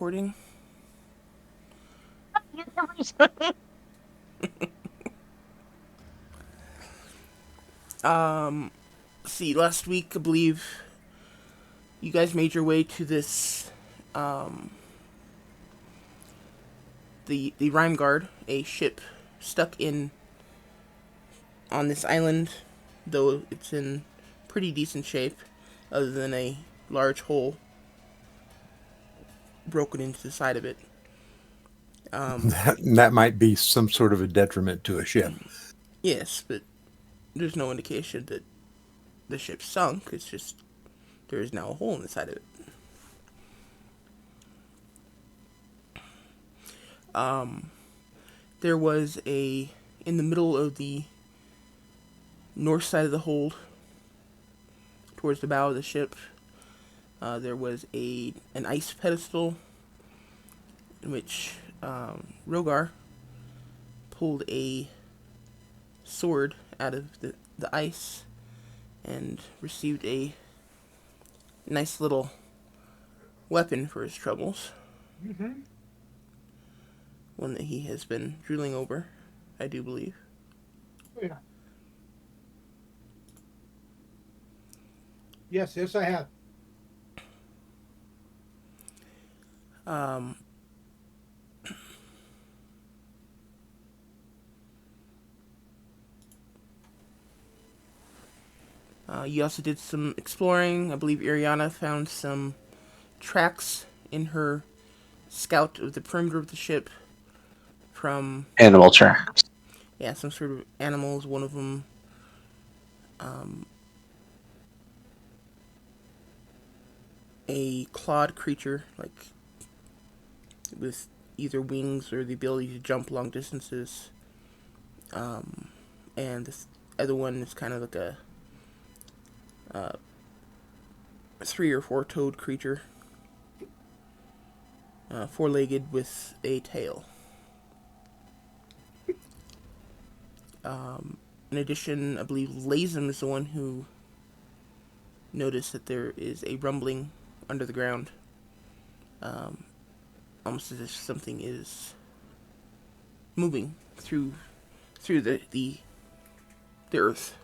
Recording. See, last week I believe you guys made your way to this, um, the Rhyme Guard, a ship stuck in on this island, though it's in pretty decent shape, other than a large hole broken into the side of it. That might be some sort of a detriment to a ship. Yes, but there's no indication that the ship sunk. It's just there is now a hole in the side of it. There was in the middle of the north side of the hold, towards the bow of the ship, there was an ice pedestal in which Rogar pulled a sword out of the ice and received a nice little weapon for his troubles. Mm-hmm. One that he has been drooling over, I do believe. Oh, yeah. Yes, I have. Um, you also did some exploring. I believe Iriana found some tracks in her scout of the perimeter of the ship from, Animal tracks. yeah, some sort of animals. One of them, a clawed creature, like with either wings or the ability to jump long distances. And this other one is kind of like uh, a three or four toed creature, four legged with a tail. In addition, I believe Lazem is the one who noticed that there is a rumbling under the ground, um, almost as if something is moving through the earth.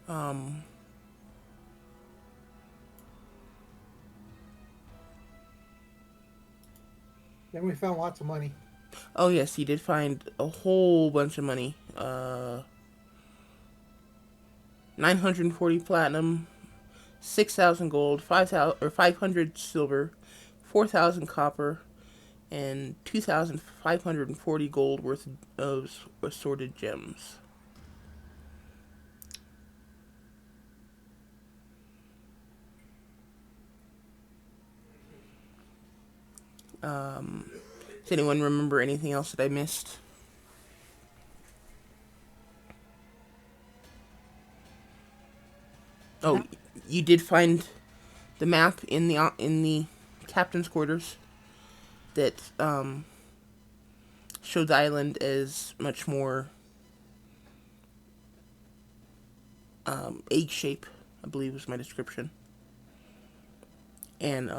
Um, Then we found lots of money. oh yes, he did find a whole bunch of money. 940 platinum, 6,000 gold, 5,000 or 500 silver, 4,000 copper, and 2,540 gold worth of assorted gems. Um, does anyone remember anything else that I missed? Oh, Map. you did find the map in the captain's quarters that showed the island as much more egg shape, I believe was my description. And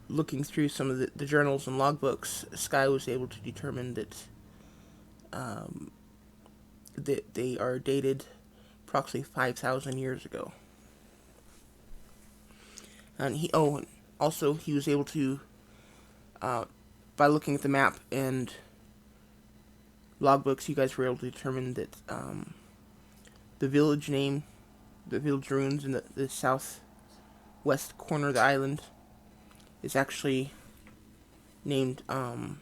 looking through some of the journals and logbooks, Sky was able to determine that they are dated approximately 5,000 years ago. And also he was able to, uh, by looking at the map and logbooks, you guys were able to determine that the village name, the village ruins in the southwest corner of the island, is actually named Armand.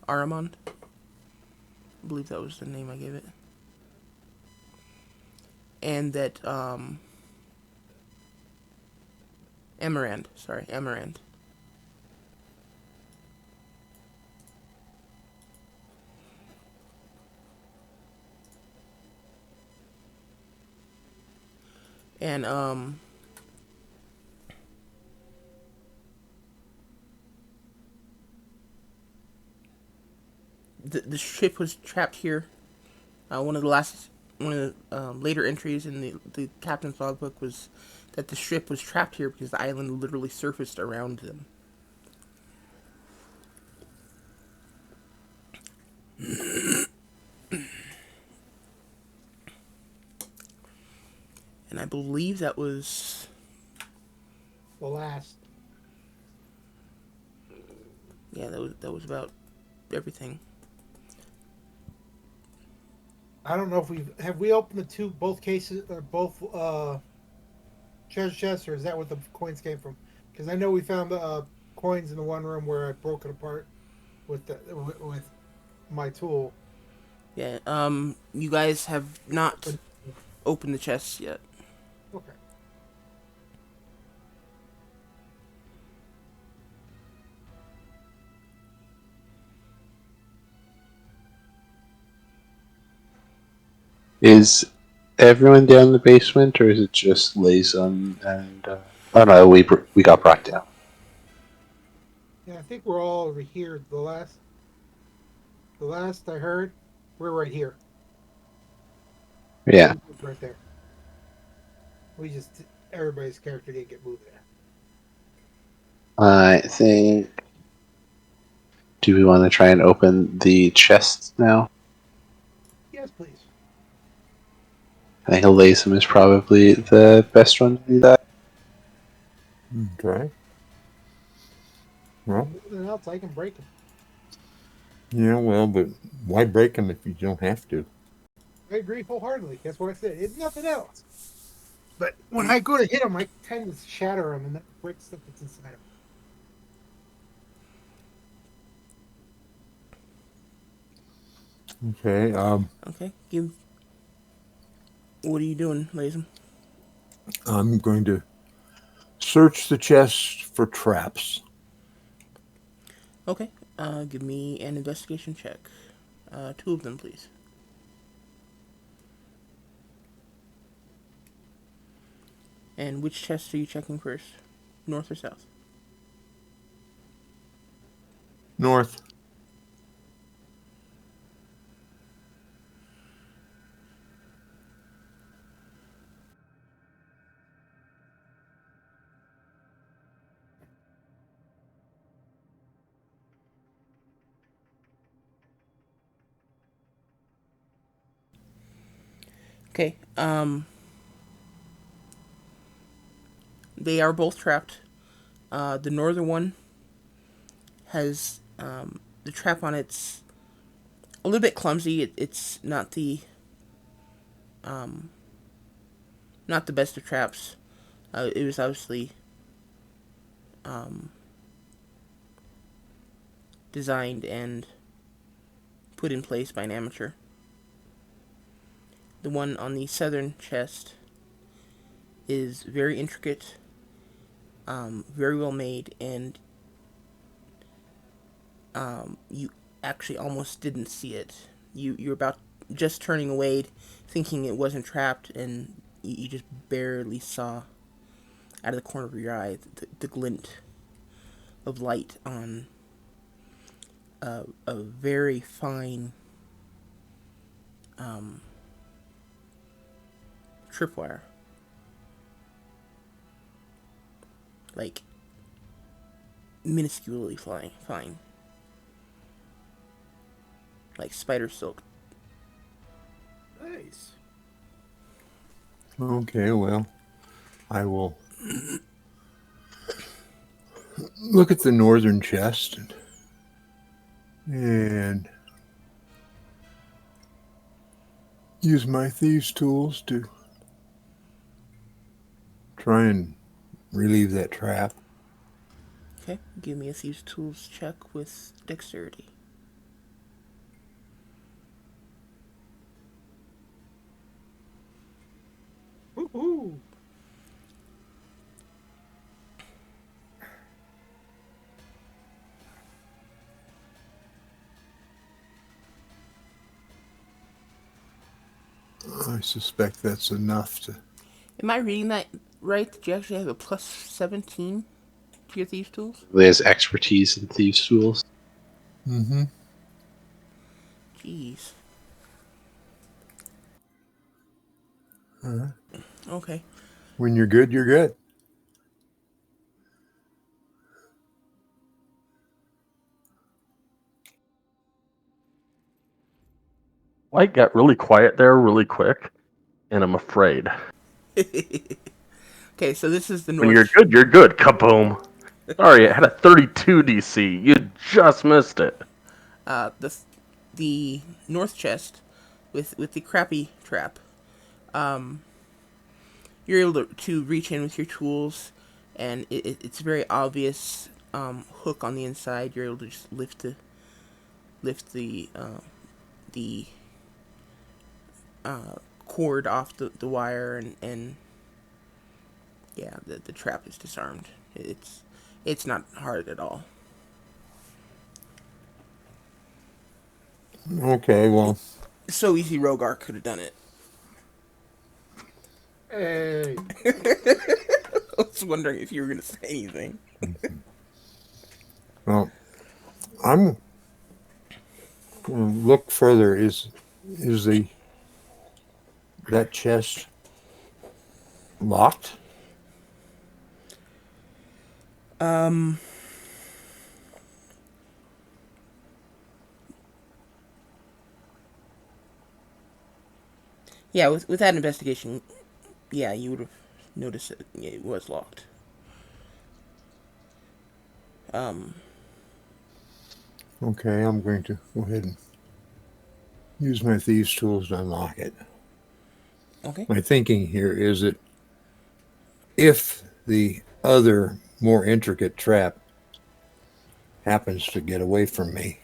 Aramond. I believe that was the name I gave it. And that Emerald. Sorry, Emerald. And the ship was trapped here one of the later entries in the captain's logbook was that the ship was trapped here because the island literally surfaced around them. And I believe that was The last. that was about everything. I don't know if we opened both cases or both treasure chests, or is that where the coins came from? Because I know we found coins in the one room where I broke it apart with my tool. Yeah. You guys have not But opened the chests yet. okay. Is everyone down in the basement, or is it just Lazum and? Oh no, we got brought down. Yeah, I think we're all over here. The last I heard, we're right here. Yeah. Right there. We just everybody's character didn't get moved there. I think. Do we want to try and open the chest now? Yes, please. I think a Lazum is probably the best one to do that. Okay. Well, Anything else, I can break them. yeah, well, but why break them if you don't have to? I agree wholeheartedly. That's what I said. It's nothing else. But when I go to hit them, I tend to shatter them and then break stuff that's inside them. Okay. Okay. What are you doing, Lazem? I'm going to search the chest for traps. Okay. Give me an investigation check. 2 of them, please. And which chest are you checking first? North or south? North. Okay. They are both trapped. The northern one has the trap on it's a little bit clumsy. It's not the best of traps. It was obviously designed and put in place by an amateur. The one on the southern chest is very intricate, very well made, and you actually almost didn't see it. You're about just turning away, thinking it wasn't trapped, and you just barely saw out of the corner of your eye the glint of light on a very fine tripwire. Like, minusculely fine. Like spider silk. Nice. Okay, well, I will look at the northern chest and use my thieves' tools to try and relieve that trap. Okay, give me a thieves' tools check with dexterity. Woohoo! I suspect that's enough to. Am I reading that right? Did you actually have a plus 17 to your thieves' tools? There's expertise in thieves' tools. Mm-hmm. Jeez. Okay. When you're good, you're good. Light got really quiet there really quick, and I'm afraid. Okay, so this is the When north. you're good. Kaboom. Sorry, it had a 32 DC. You just missed it. The north chest with the crappy trap. You're able to reach in with your tools, and it's a very obvious hook on the inside. You're able to just lift the cord off the wire, and yeah, the trap is disarmed. It's not hard at all. Okay, well, So easy, Rogar could have done it. Hey, I was wondering if you were going to say anything. well, I'm going to look further. Is that chest locked? Yeah, with that investigation, yeah, you would have noticed it was locked. Okay, I'm going to go ahead and use my thieves' tools to unlock it. Okay. My thinking here is that if the other, more intricate trap happens to get away from me,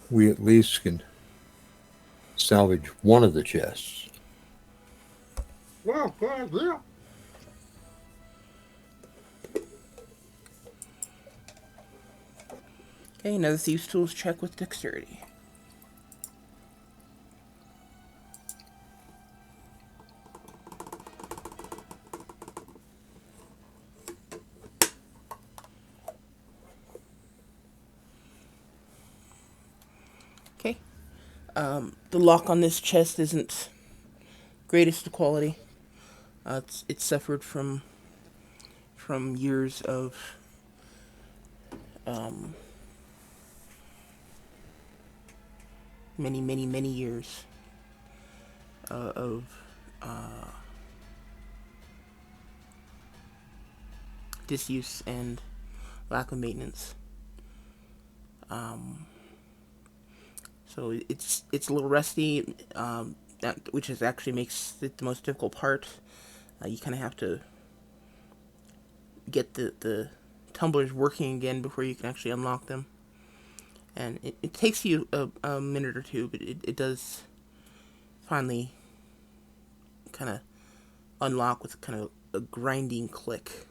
we at least can salvage one of the chests. well, God, yeah. Okay, another thieves' tools check with dexterity. Okay. The lock on this chest isn't greatest of quality. It's suffered from years of many years of disuse and lack of maintenance. So it's a little rusty, which is actually makes it the most difficult part. You kind of have to get the tumblers working again before you can actually unlock them. And it takes you a minute or two, but it does finally kind of unlock with kind of a grinding click.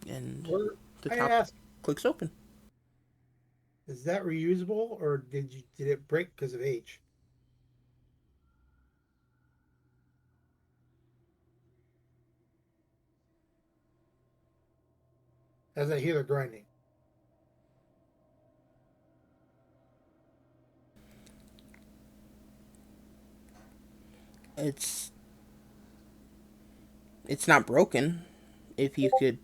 And Where, the I top asked, clicks open. is that reusable or did it break because of age? As I hear the grinding. It's it's not broken. If you could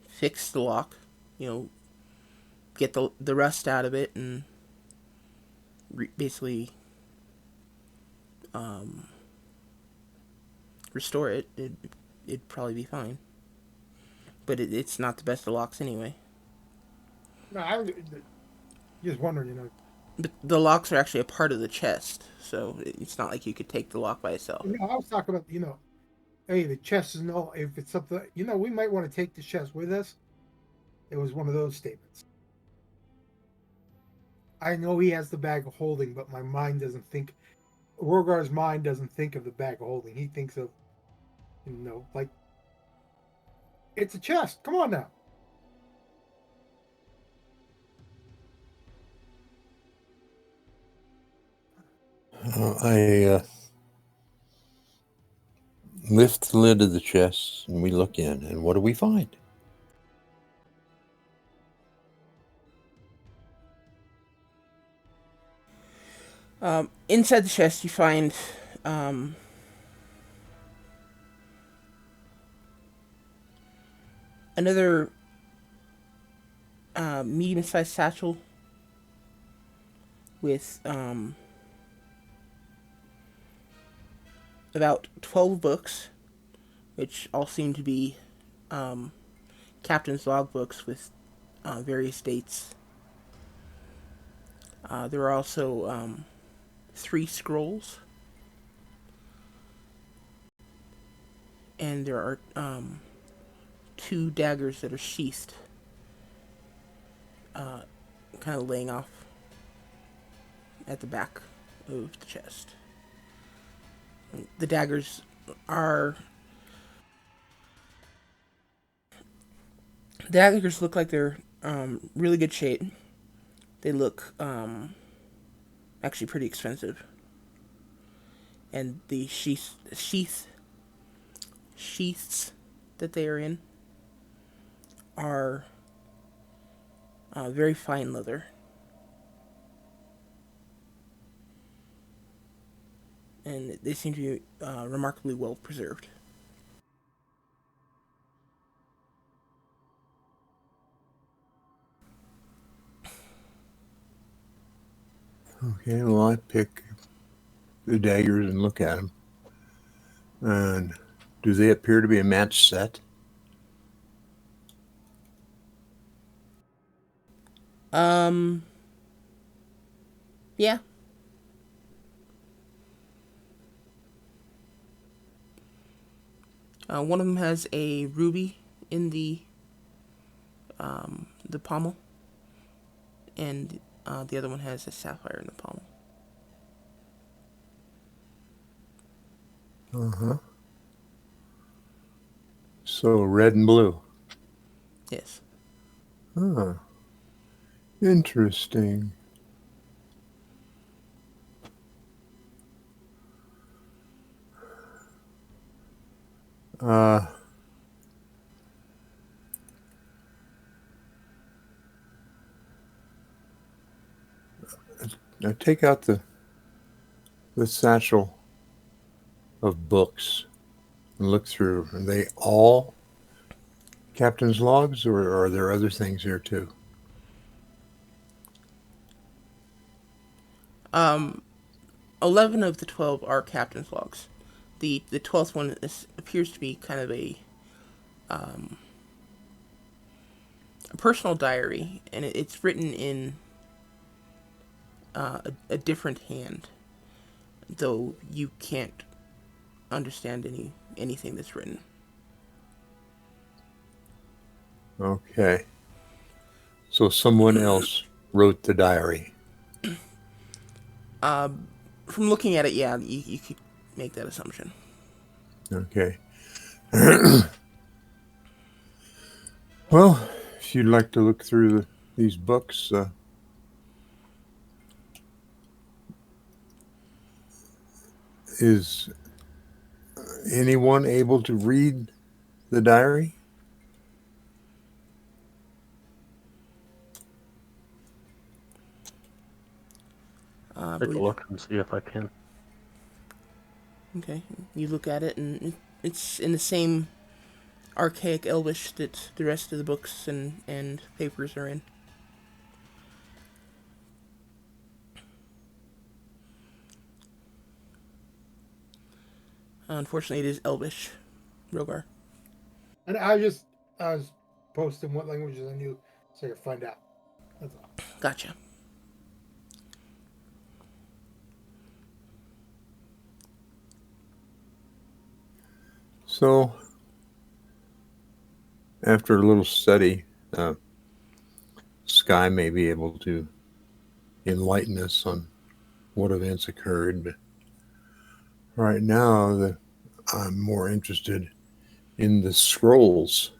fix the lock, you know, get the rust out of it and basically restore it'd probably be fine. But it's not the best of locks anyway. No, I just wondering, But the locks are actually a part of the chest, so it's not like you could take the lock by itself. I was talking about, hey, the chest is no, if it's something, we might want to take the chest with us. It was one of those statements. I know he has the bag of holding, but my mind doesn't think. Rogar's mind doesn't think of the bag of holding. He thinks of, like it's a chest. Come on now. I lift the lid of the chest and we look in, and what do we find? Inside the chest, you find um, another medium-sized satchel with about 12 books, which all seem to be um, captain's logbooks with various dates. There are also 3 scrolls, and there are 2 daggers that are sheathed, kind of laying off at the back of the chest. The daggers are the daggers look like they're really good shape. They look actually pretty expensive, and the sheaths that they are in are very fine leather, and they seem to be remarkably well preserved. Okay, well, I pick the daggers and look at them. And do they appear to be a match set? Um, yeah. One of them has a ruby in the pommel, and the other one has a sapphire in the pommel. Uh-huh. So red and blue. Yes. Huh. Interesting. Uh, I take out the satchel of books and look through. Are they all captain's logs, or are there other things here too? 11 of the 12 are captain's logs. The 12th one appears to be kind of a personal diary, and it's written in a different hand, though you can't understand anything that's written. Okay. So someone else wrote the diary. From looking at it, yeah, you could make that assumption. Okay. Well, if you'd like to look through these books, is anyone able to read the diary? I Take a believe. look and see if I can. Okay, you look at it, and it's in the same archaic Elvish that the rest of the books and papers are in. Unfortunately, it is Elvish, Rogar. And I was posting what languages I knew so I could find out. That's all. Gotcha. So, after a little study, Sky may be able to enlighten us on what events occurred. But right now, I'm more interested in the scrolls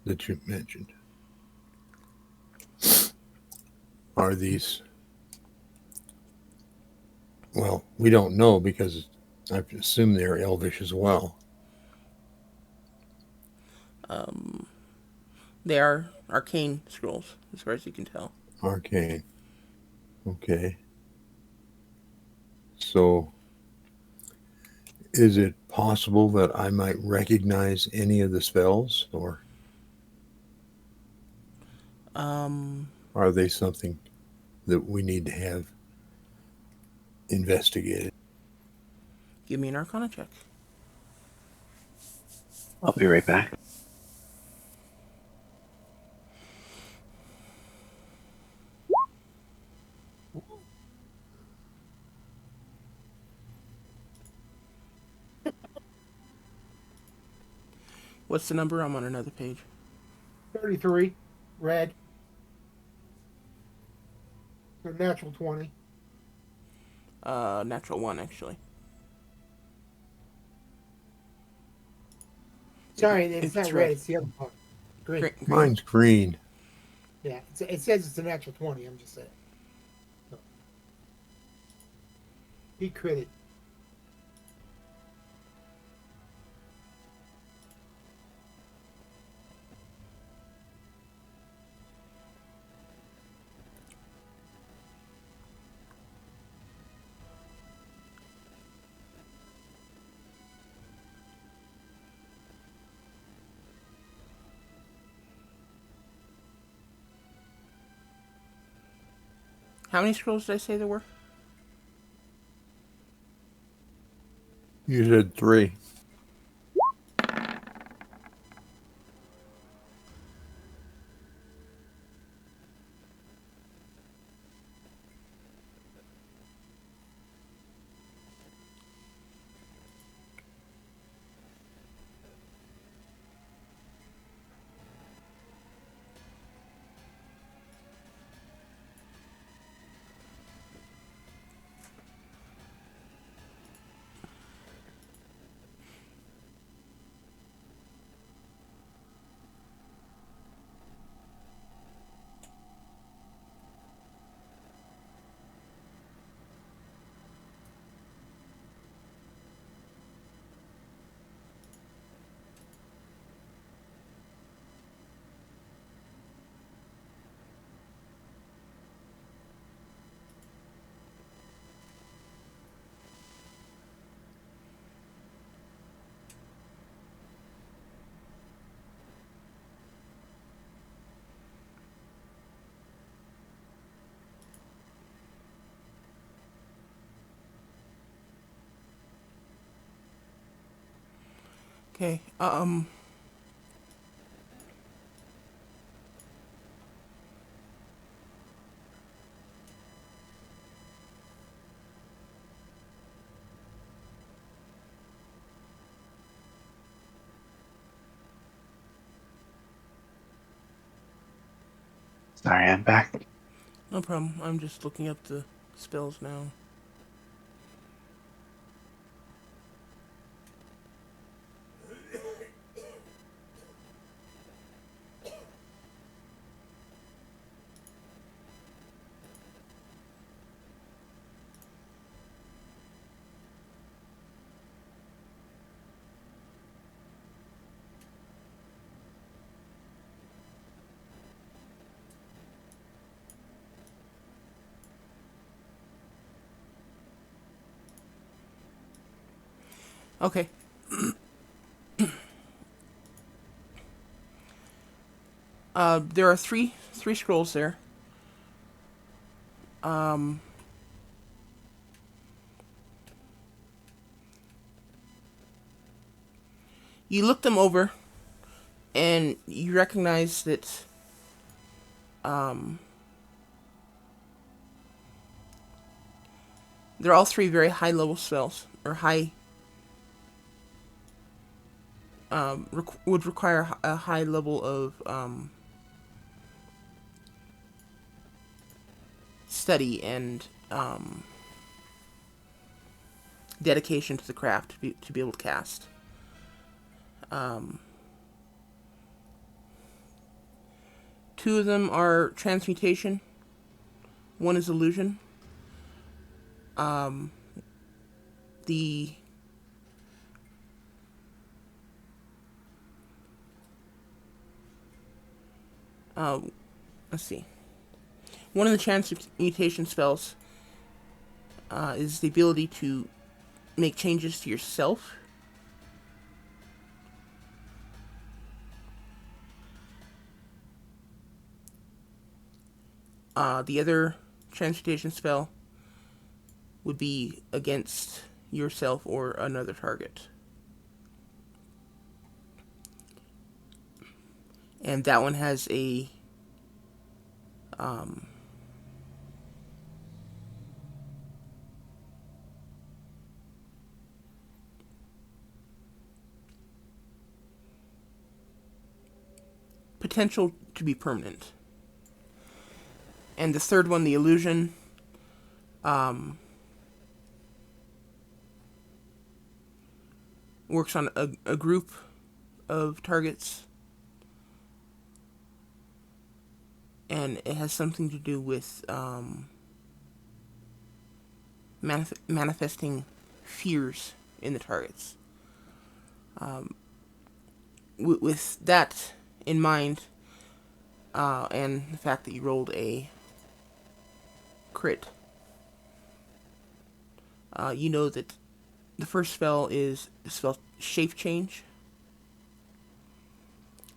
that you mentioned. Are these? Well, we don't know because I assume they're Elvish as well. They are arcane scrolls, as far as you can tell. Arcane. Okay. So, is it possible that I might recognize any of the spells, or are they something that we need to have investigated? Give me an Arcana check. I'll be right back. What's the number? I'm on another page. 33, red. So natural 20. Natural 1, actually. Sorry, If it's not it's red. red. It's the other part. Green. Green. Mine's green. Yeah, it says it's a natural 20. I'm just saying. So. He critted. How many scrolls did I say there were? You said 3. Okay. Sorry, I'm back. No problem. I'm just looking up the spells now. Okay. There are three scrolls there. You look them over, and you recognize that they're all three very high level spells, or high would require a high level of study and dedication to the craft to be able to cast. Two of them are transmutation. One is illusion. The let's see. One of the transmutation spells is the ability to make changes to yourself. The other transmutation spell would be against yourself or another target. And that one has a potential to be permanent. And the third one, the illusion, works on a group of targets. And it has something to do with manifesting fears in the targets. With that in mind, and the fact that you rolled a crit, you know that the first spell is the spell Shape Change.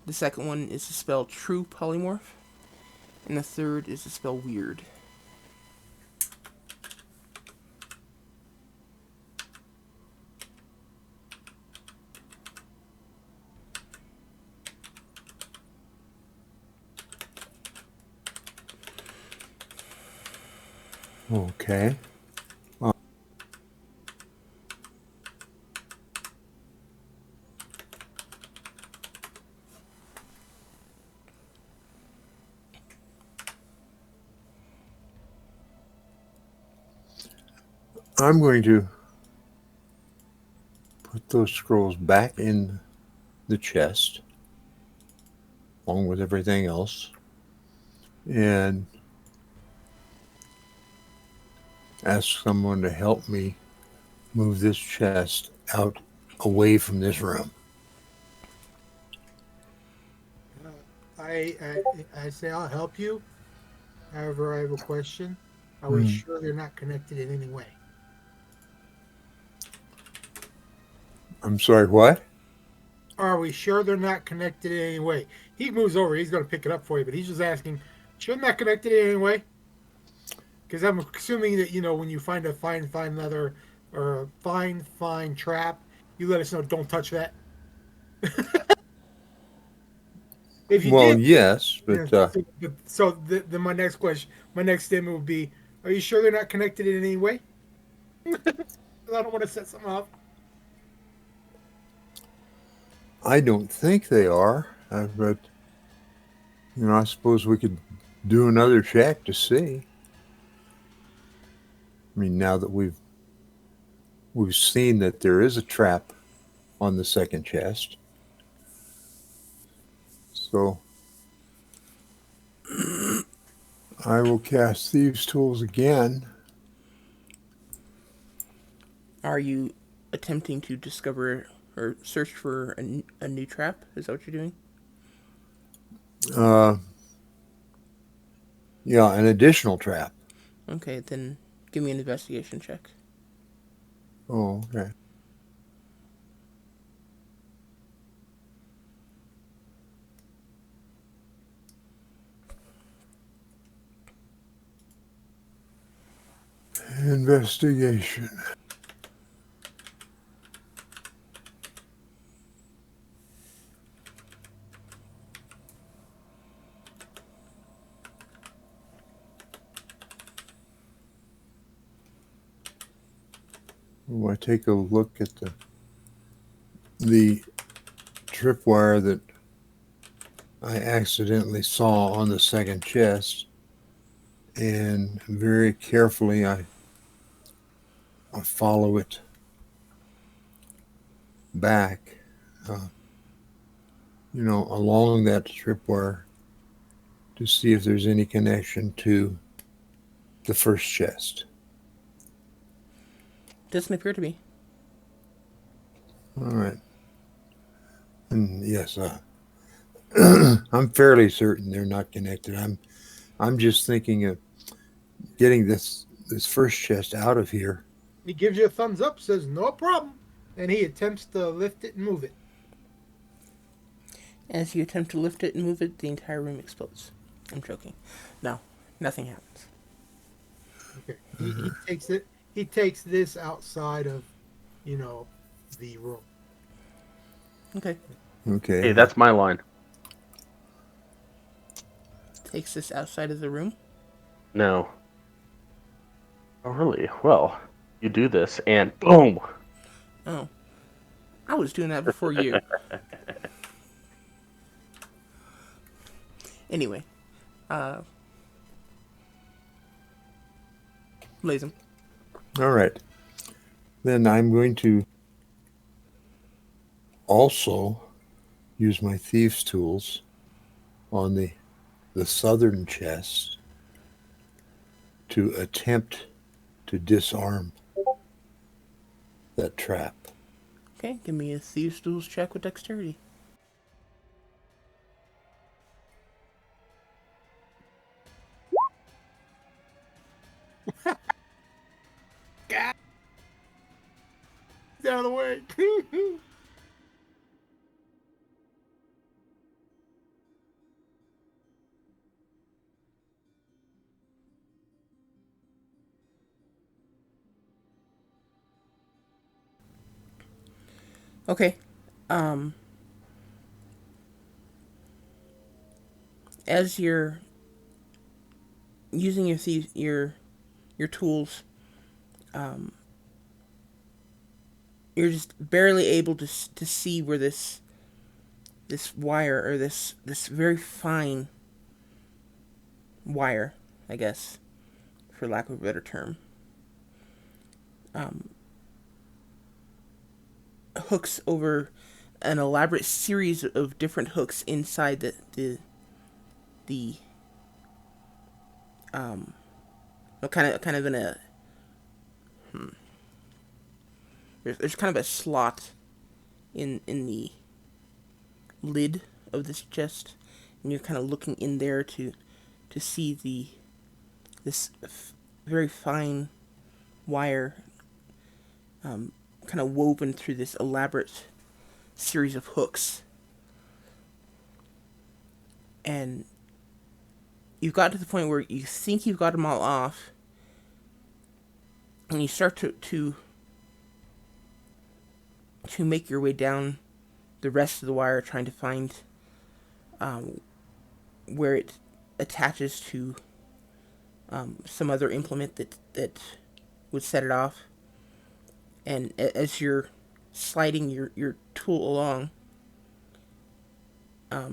The second one is the spell True Polymorph. And the third is the spell Weird. Okay. I'm going to put those scrolls back in the chest, along with everything else, and ask someone to help me move this chest out away from this room. I say I'll help you. However, I have a question. Are we sure they're not connected in any way? I'm sorry, what? Are we sure they're not connected in any way? He moves over. He's going to pick it up for you, but he's just asking, sure they're not connected in any way? Because I'm assuming that, when you find a fine leather or a fine trap, you let us know, don't touch that. If you Well, did, yes, yeah, but so then my next question, my next statement would be, are you sure they're not connected in any way? I don't want to set something up. I don't think they are. But I suppose we could do another check to see. I mean, now that we've seen that there is a trap on the second chest, so I will cast Thieves' Tools again. Are you attempting to discover or search for a new trap? Is that what you're doing? Yeah, an additional trap. Okay, then give me an investigation check. Oh, okay. Investigation. Oh, I take a look at the tripwire that I accidentally saw on the second chest, and very carefully I follow it back, along that tripwire to see if there's any connection to the first chest. Doesn't appear to be. All right. And yes, I'm fairly certain they're not connected. I'm just thinking of getting this this first chest out of here. He gives you a thumbs up, says no problem, and he attempts to lift it and move it. As you attempt to lift it and move it, the entire room explodes. I'm joking. No, nothing happens. Okay. He takes it. He takes this outside of, the room. Okay. Okay. Hey, that's my line. Takes this outside of the room. No. Oh, really? Well, you do this, and boom! Oh. I was doing that before you. Anyway. Blaze him. All right. Then I'm going to also use my thieves' tools on the southern chest to attempt to disarm that trap. Okay, give me a Thieves' Tools check with dexterity. Get out of the way. Okay. As you're using your tools, you're just barely able to see where this wire, or this very fine wire, I guess, for lack of a better term, hooks over an elaborate series of different hooks inside the kind of in a there's kind of a slot in the lid of this chest, and you're kind of looking in there to see this very fine wire, kind of woven through this elaborate series of hooks. And you've got to the point where you think you've got them all off, and you start to make your way down the rest of the wire, trying to find where it attaches to some other implement that would set it off. And as you're sliding your tool along,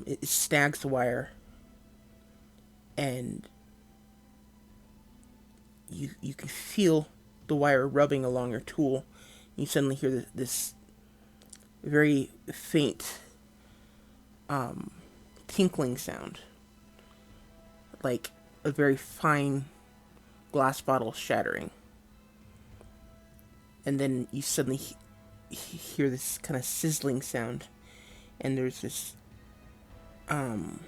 it snags the wire, and you can feel the wire rubbing along your tool. You suddenly hear this very faint tinkling sound, like a very fine glass bottle shattering. And then you suddenly hear this kind of sizzling sound, and there's this kind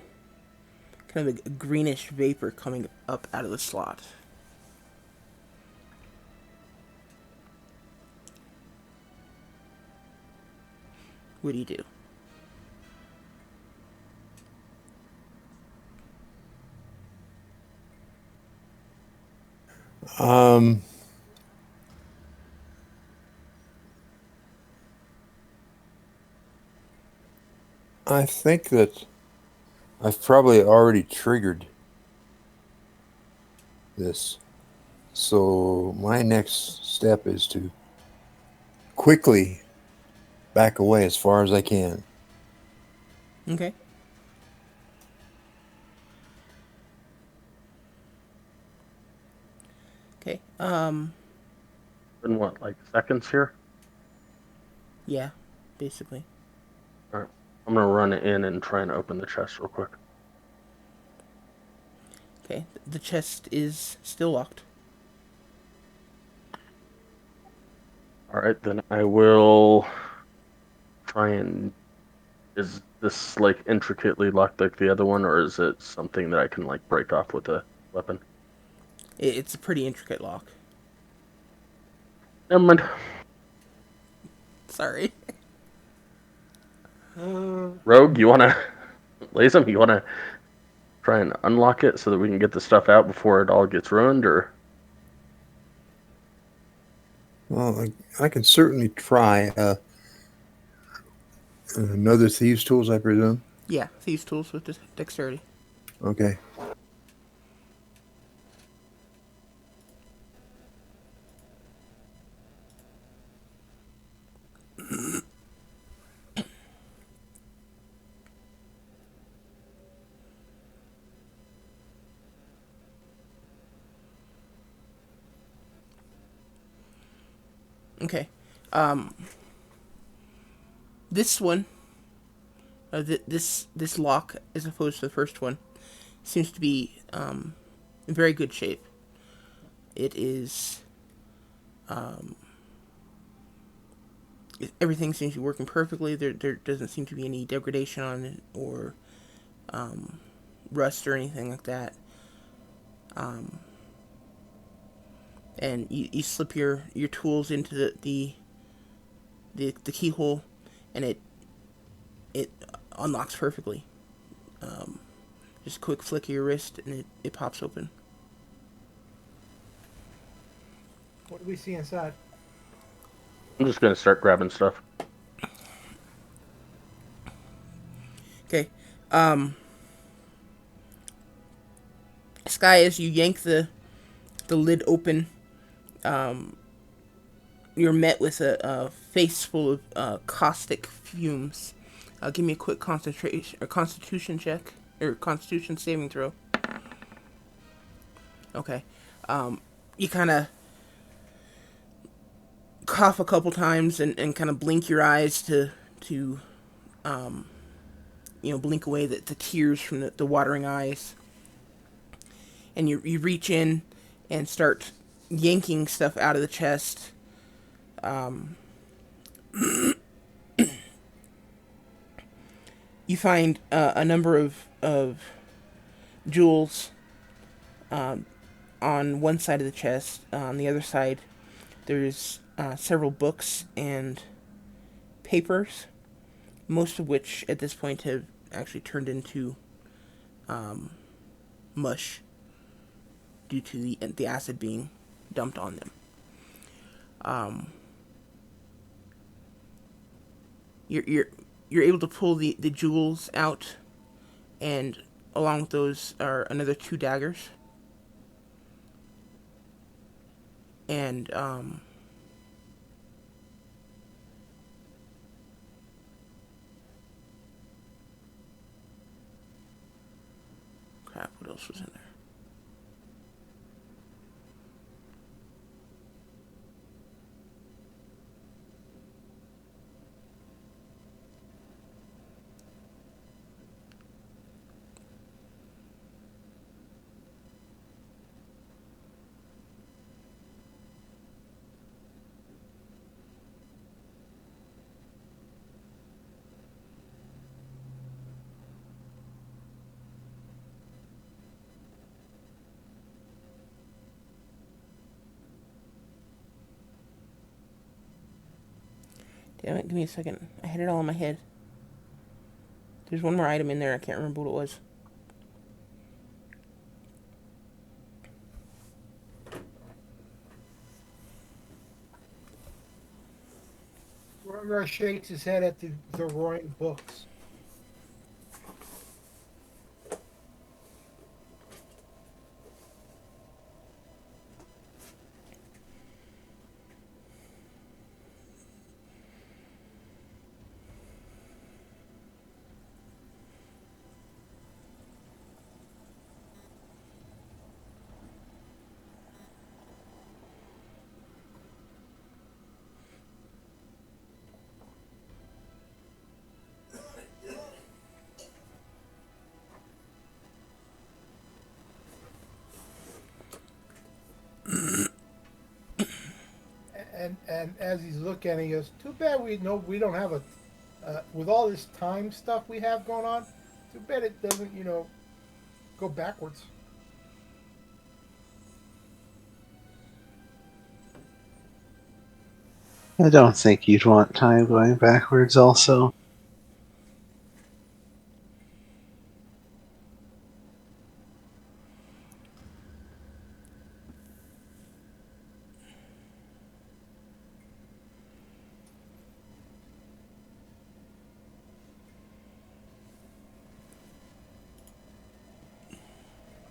of a greenish vapor coming up out of the slot. What do you do? I think that I've probably already triggered this. So my next step is to quickly back away as far as I can. Okay. Okay. In what, like seconds here? Yeah, basically. Alright. I'm gonna run in and try and open the chest real quick. Okay. The chest is still locked. Alright, then I will try and... Is this, like, intricately locked like the other one, or is it something that I can, like, break off with a weapon? It's a pretty intricate lock. Never mind. Sorry. Rogue, you wanna Latham, you wanna try and unlock it so that we can get the stuff out before it all gets ruined, or Well, I can certainly try. Another thieves' tools, I presume. Yeah, thieves' tools with dexterity. Okay. Okay. This one, this lock, as opposed to the first one, seems to be in very good shape. It is. Everything seems to be working perfectly. There doesn't seem to be any degradation on it or rust or anything like that. And you slip your tools into the keyhole, and it unlocks perfectly. Just a quick flick of your wrist, and it pops open. What do we see inside? I'm just gonna start grabbing stuff. Okay. Sky, as you yank the lid open, you're met with a face full of caustic fumes. Give me a quick concentration or constitution check or constitution saving throw. Okay. You kind of cough a couple times and kind of blink your eyes to blink away the tears from the watering eyes. And you reach in and start yanking stuff out of the chest. You find a number of jewels on one side of the chest. On the other side, there's several books and papers, most of which at this point have actually turned into mush due to the acid being dumped on them. You're able to pull the jewels out, and along with those are another 2 daggers. And crap, what else was in there? Damn it, give me a second. I had it all in my head. There's one more item in there, I can't remember what it was. Rush shakes his head at the roaring books. And as he's looking, he goes, "Too bad we don't have a with all this time stuff we have going on. Too bad it doesn't go backwards." I don't think you'd want time going backwards also.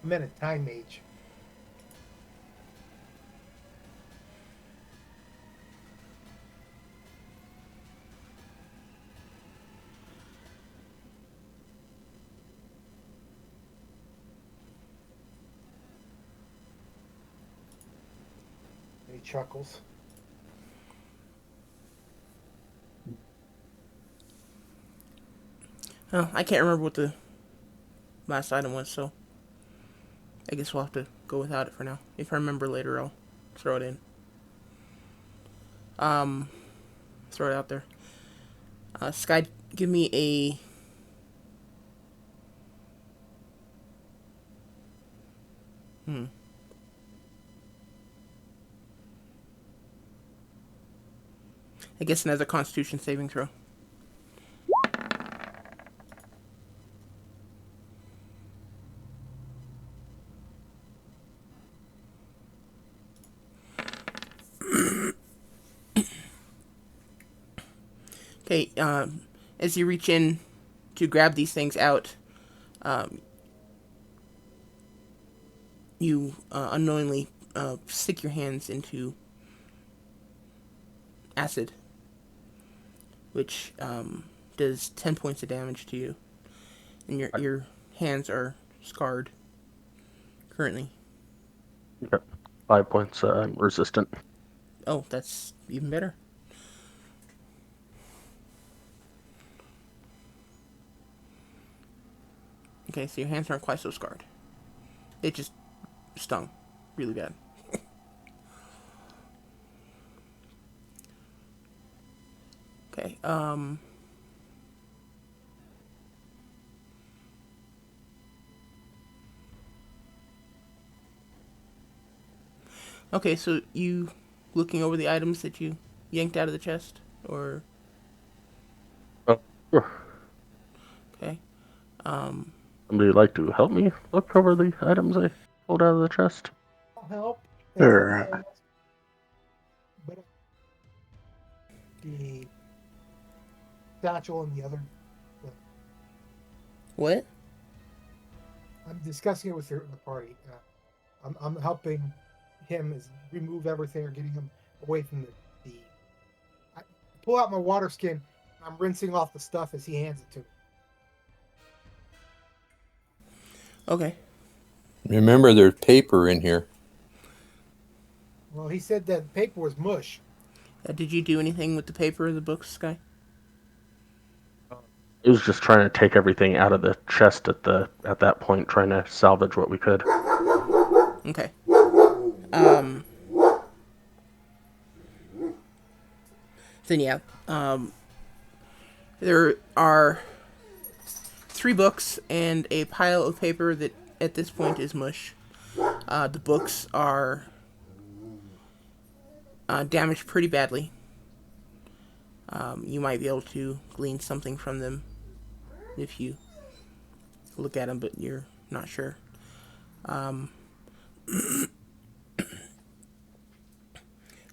I'm in a time mage. He chuckles. Oh, I can't remember what the last item was, so I guess we'll have to go without it for now. If I remember later, I'll throw it in. Throw it out there. Sky, give me a... I guess another Constitution saving throw. Okay, as you reach in to grab these things out, you unknowingly stick your hands into acid, which does 10 points of damage to you. And your hands are scarred currently. Okay. 5 points. I'm resistant. Oh, that's even better. Okay, so your hands aren't quite so scarred. It just stung really bad. Okay, okay, so you looking over the items that you yanked out of the chest, or Sure. okay, Somebody like to help me look over the items I pulled out of the chest? I'll help. Sure. But the satchel and the other. what? I'm discussing it with the party. I'm helping him is remove everything or getting him away from the. I pull out my water skin. I'm rinsing off the stuff as he hands it to me. Okay, Remember, there's paper in here. Well, he said that paper was mush. did you do anything with the paper of the books, Sky? He was just trying to take everything out of the chest at that point, trying to salvage what we could. Okay. Then yeah, there are 3 books and a pile of paper that at this point is mush. The books are damaged pretty badly. You might be able to glean something from them if you look at them, but you're not sure.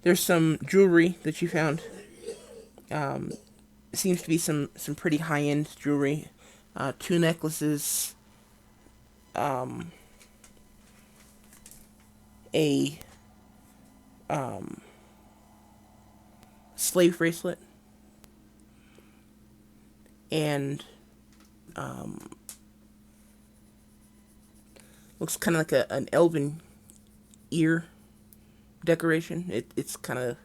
There's some jewelry that you found. Seems to be some pretty high end jewelry. 2 necklaces, a slave bracelet, and looks kind of like an elven ear decoration. It's kind of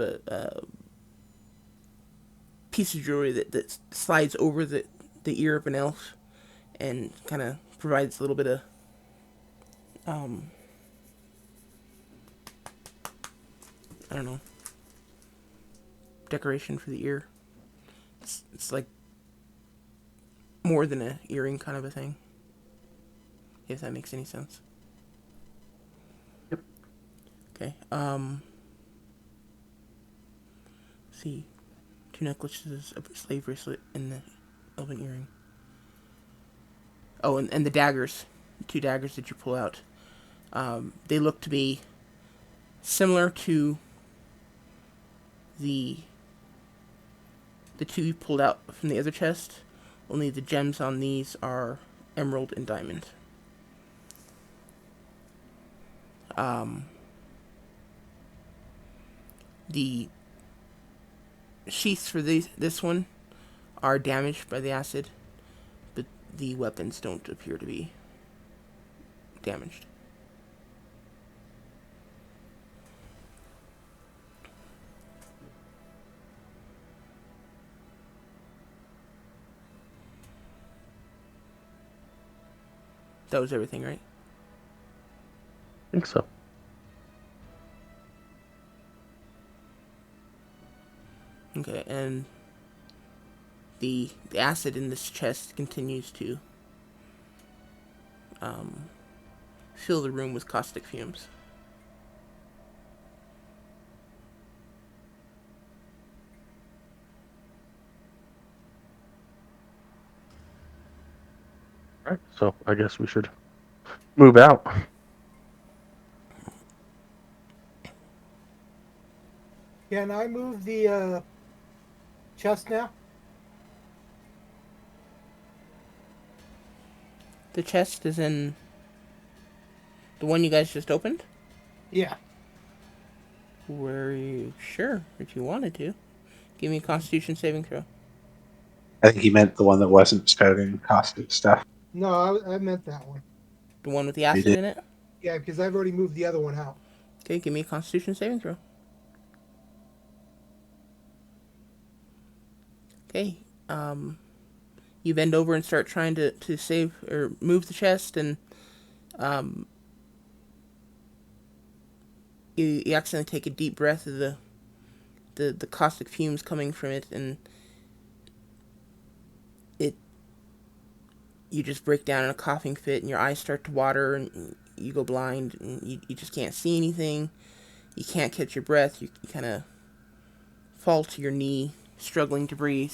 a piece of jewelry that slides over the ear of an elf and kind of provides a little bit of I don't know, decoration for the ear. It's like more than a earring kind of a thing, if that makes any sense. Yep. Okay. See, 2 necklaces, a slave bracelet, and the elven earring. Oh, and the daggers. 2 daggers that you pull out. They look to be similar to the 2 you pulled out from the other chest, only the gems on these are emerald and diamond. The sheaths for this one are damaged by the acid, but the weapons don't appear to be damaged. That was everything, right? I think so. Okay, and the acid in this chest continues to fill the room with caustic fumes. All right, so I guess we should move out. Can I move the chest now? The chest is in the one you guys just opened? Yeah. Were you sure if you wanted to? Give me a Constitution saving throw. I think he meant the one that wasn't spouting caustic stuff. No, I meant that one. The one with the He acid did. in it? Yeah, because I've already moved the other one out. Okay, give me a Constitution saving throw. Okay, you bend over and start trying to save or move the chest, and you accidentally take a deep breath of the caustic fumes coming from it, and you just break down in a coughing fit, and your eyes start to water, and you go blind, and you just can't see anything. You can't catch your breath. You kind of fall to your knee, struggling to breathe.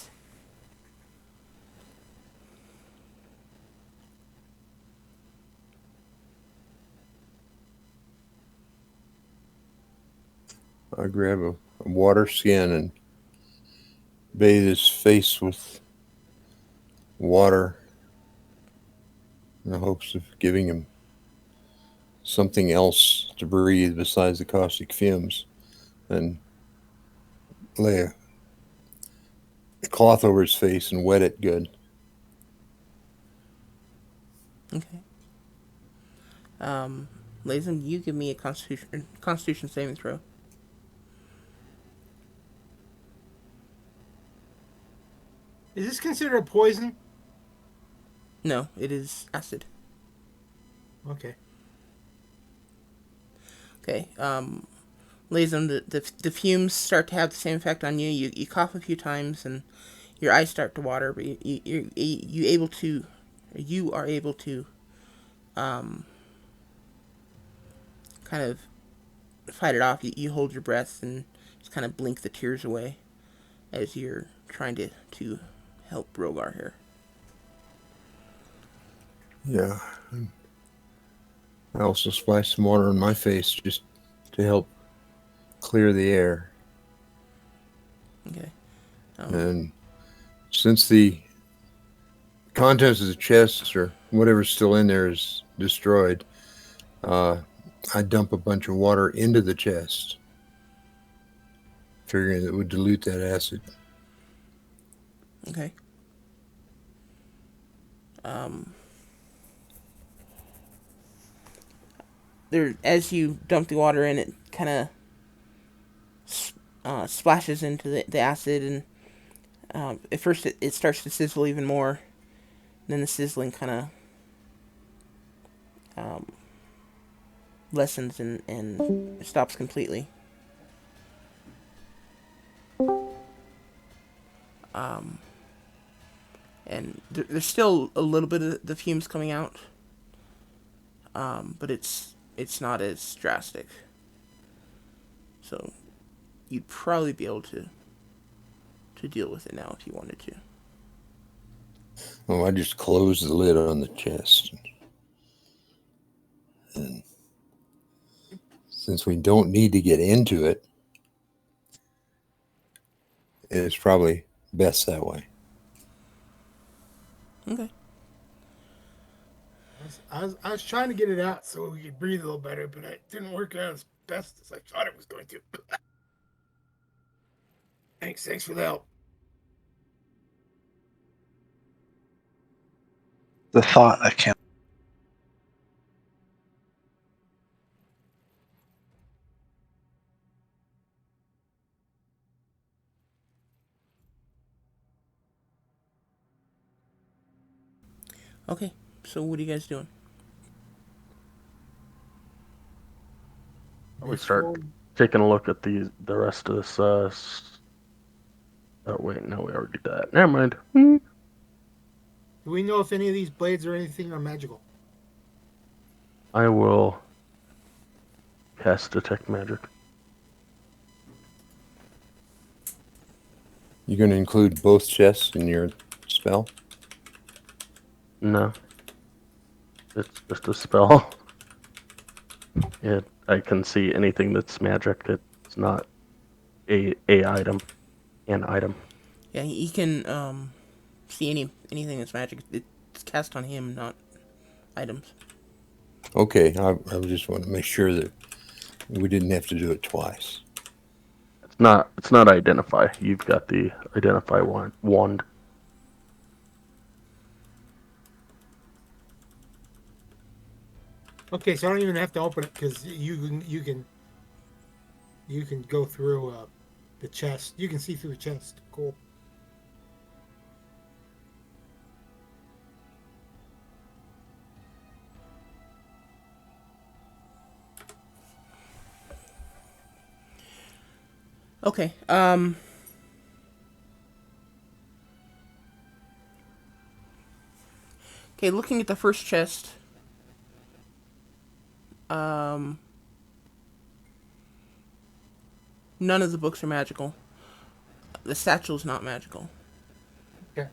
I grab a water skin and bathe his face with water in the hopes of giving him something else to breathe besides the caustic fumes, and lay a cloth over his face and wet it good. Okay. Lazen, you give me a Constitution saving throw. Is this considered a poison? No, it is acid. Okay. Okay. Lazen, the fumes start to have the same effect on you. You cough a few times, and your eyes start to water, but you are able to kind of fight it off. You hold your breath and just kind of blink the tears away as you're trying to help Rogar here. Yeah. I also splash some water on my face just to help clear the air. Okay. And since the contents of the chest or whatever's still in there is destroyed, I dump a bunch of water into the chest, figuring it would dilute that acid. Okay. There, as you dump the water in, it kind of splashes into the acid, and at first it starts to sizzle even more. Then the sizzling kind of lessens and stops completely. And there's still a little bit of the fumes coming out, but it's not as drastic. So you'd probably be able to to deal with it now if you wanted to. Well, I just closed the lid on the chest. And since we don't need to get into it, it's probably best that way. Okay. I was trying to get it out so we could breathe a little better, but it didn't work out as best as I thought it was going to. Thanks for the help. The thought I can't. Okay. So what are you guys doing? We start taking a look at the rest of this. Oh wait, no, we already did that. Never mind. Do we know if any of these blades or anything are magical? I will cast detect magic. You're going to include both chests in your spell? No, it's just a spell. I can see anything that's magic. It's not a item, an item. Yeah, he can see anything that's magic. It's cast on him, not items. Okay, I just want to make sure that we didn't have to do it twice. It's not identify. You've got the identify wand. Okay, so I don't even have to open it because you can go through the chest. You can see through the chest. Cool. Okay. Okay, looking at the first chest. None of the books are magical. The satchel's not magical. Okay.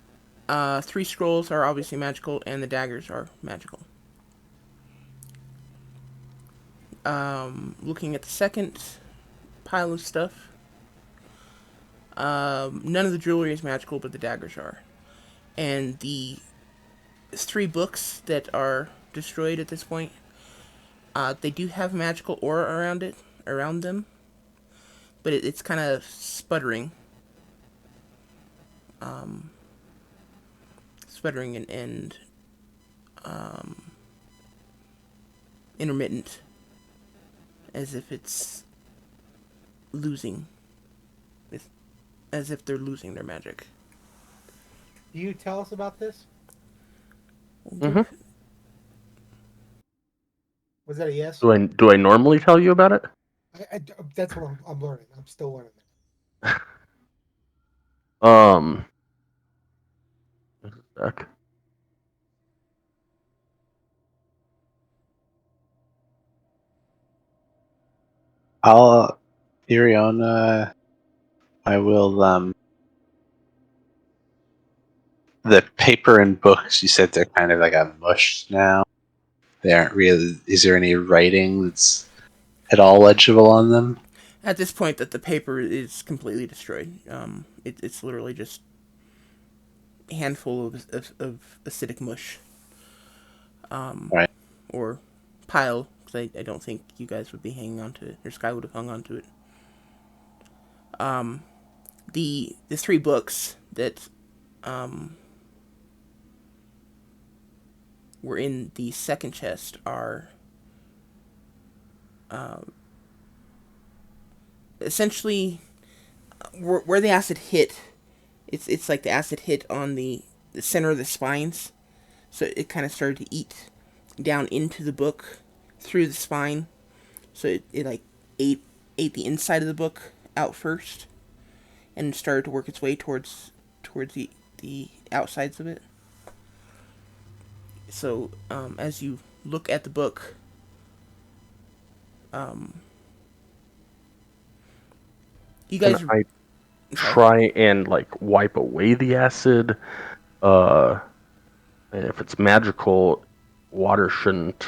3 scrolls are obviously magical, and the daggers are magical. Looking at the second pile of stuff. None of the jewelry is magical, but the daggers are. And the 3 books that are destroyed at this point, they do have magical aura around them, but it's kind of sputtering. Sputtering and intermittent, as if it's losing, as if they're losing their magic. Do you tell us about this? Mm-hmm. Was that a yes? Do I normally tell you about it? That's what I'm learning. I'm still learning. Just a sec. I'll, Iriona, I will, the paper and books, you said they're kind of like a mush now. They aren't really, is there any writing that's at all legible on them? At this point, that the paper is completely destroyed. It's literally just a handful of acidic mush. Right. Or pile, because I don't think you guys would be hanging on to it, or Sky would have hung on to it. The 3 books that were in the second chest are essentially where the acid hit. It's like the acid hit on the center of the spines, so it kind of started to eat down into the book through the spine. So it like ate the inside of the book out first, and started to work its way towards the outsides of it. So as you look at the book, you guys. sorry. try and like wipe away the acid. And if it's magical, water shouldn't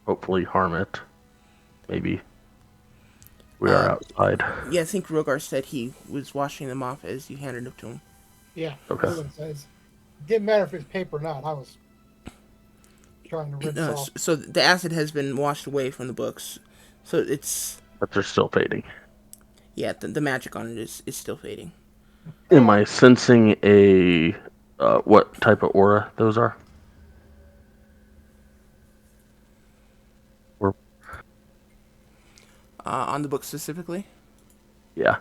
hopefully harm it. Maybe we are outside. Yeah, I think Rogar said he was washing them off as you handed them to him. Yeah, Okay. Logan says. It didn't matter if it's paper or not. I was trying to rinse off. So the acid has been washed away from the books. So it's, But they're still fading. yeah, the magic on it is still fading. Am I sensing a what type of aura those are? Or On the book specifically? yeah,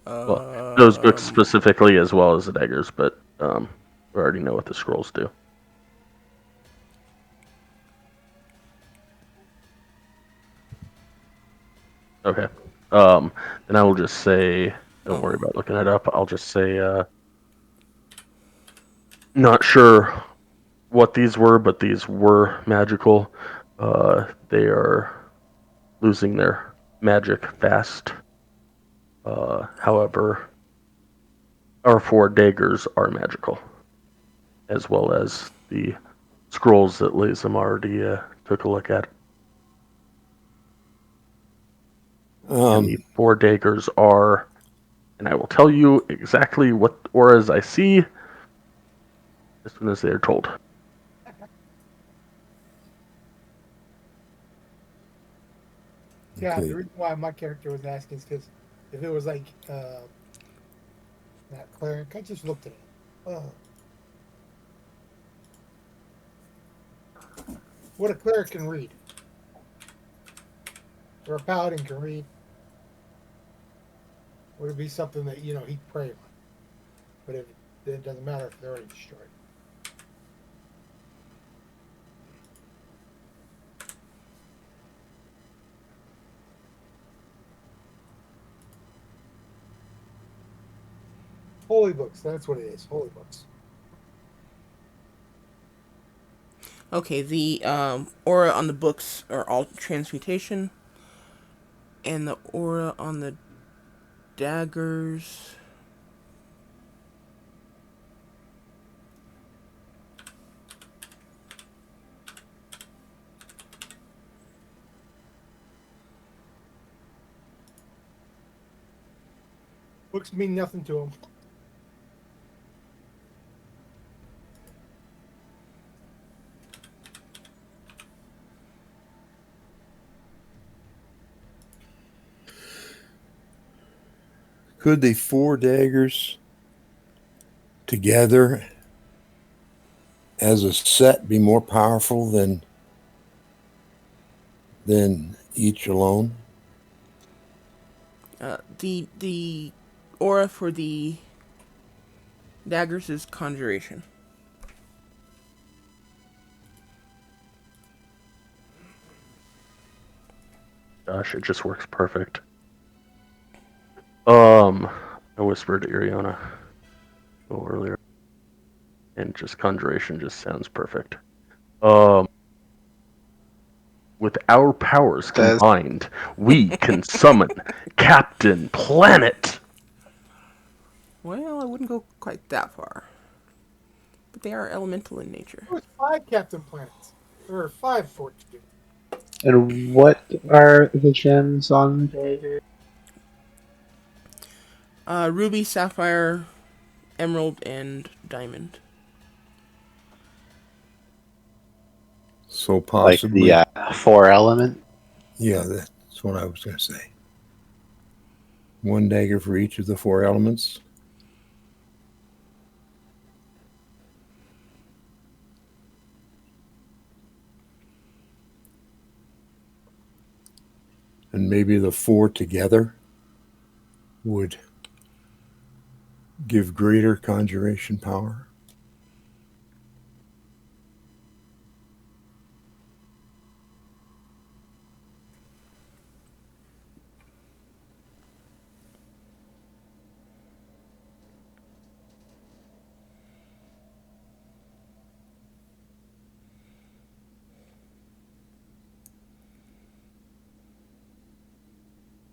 well, those books Um, specifically as well as the daggers, but we already know what the scrolls do. Okay. Then I will just say, don't worry about looking it up. I'll just say, not sure what these were, but these were magical. They are losing their magic fast. However, our 4 daggers are magical, as well as the scrolls that Lazam already took a look at. And the 4 daggers are, and I will tell you exactly what auras I see as soon as they are told. Yeah, Okay. the reason why my character was asking is because if it was like that cleric, I just looked at it. What a cleric can read, or a paladin can read, would it be something that he'd pray on? But if it doesn't matter if they're already destroyed. Holy books, that's what it is. Holy books. okay, the aura on the books are all transmutation, and the aura on the daggers. Books mean nothing to him. Could the 4 daggers together as a set be more powerful than each alone? The aura for the daggers is conjuration. Gosh, it just works perfect. I whispered to Iriona a little earlier, and just conjuration just sounds perfect. With our powers combined, we can summon Captain Planet. Well, I wouldn't go quite that far, but they are elemental in nature. There was 5 Captain Planets. There were 5 fortitude. And what are the gems on the dagger? Ruby, sapphire, emerald, and diamond. So Like possibly, the 4 element? yeah, that's what I was going to say. 1 dagger for each of the 4 elements. And maybe the 4 together would give greater conjuration power.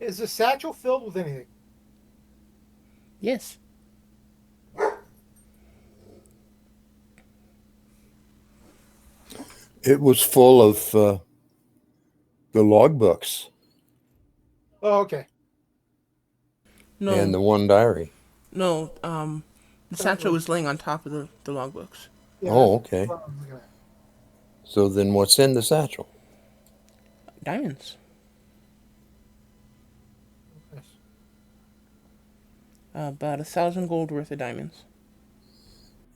Is the satchel filled with anything? Yes. It was full of the logbooks Oh, okay. and No. the one diary. No. The That satchel was was laying on top of the logbooks. yeah. Oh, That's okay. what I was looking at. So then what's in the satchel? Diamonds. Nice. About 1,000 gold worth of diamonds.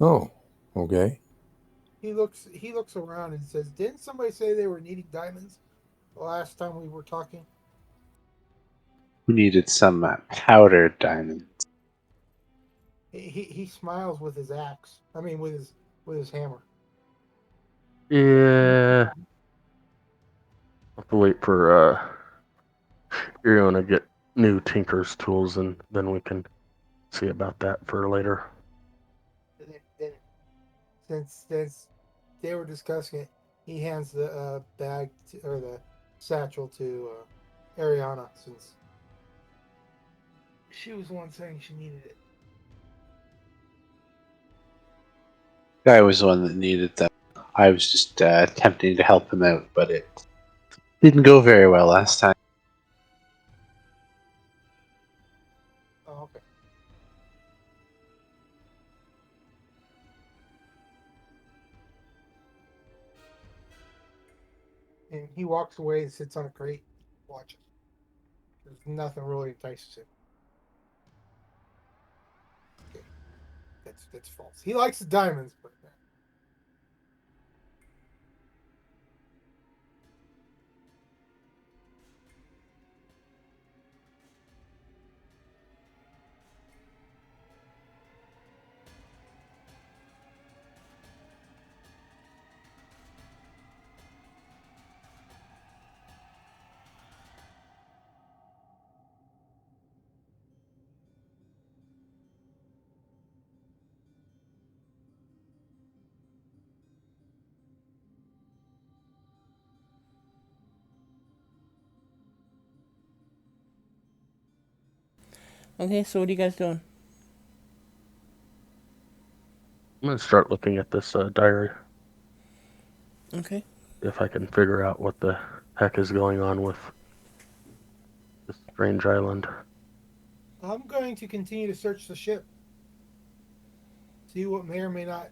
Oh, okay. He looks around and says, "Didn't somebody say they were needing diamonds the last time we were talking?" Who needed some powdered diamonds? He smiles with his axe. I mean, with his hammer. Yeah. I'll have to wait for Irion to get new tinker's tools, and then we can see about that for later. And since they were discussing it, he hands the bag or the satchel to Ariana since she was the one saying she needed it. Guy was the one that needed them. I was just attempting to help him out, but it didn't go very well last time. Oh, okay. And he walks away and sits on a crate, watching. There's nothing really entices him. Okay, that's false. He likes the diamonds, but Okay, so what are you guys doing? I'm gonna start looking at this diary, Okay. if I can figure out what the heck is going on with this strange island. I'm going to continue to search the ship, see what may or may not,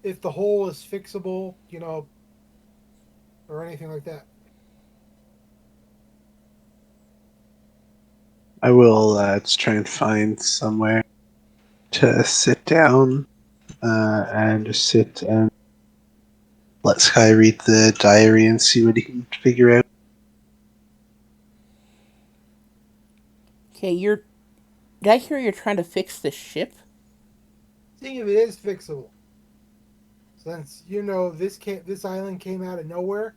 if the hole is fixable, or anything like that. I will just try and find somewhere to sit down and just sit and let Sky read the diary and see what he can figure out. Okay, Did I hear you're trying to fix the ship? Seeing if it is fixable, since this island came out of nowhere,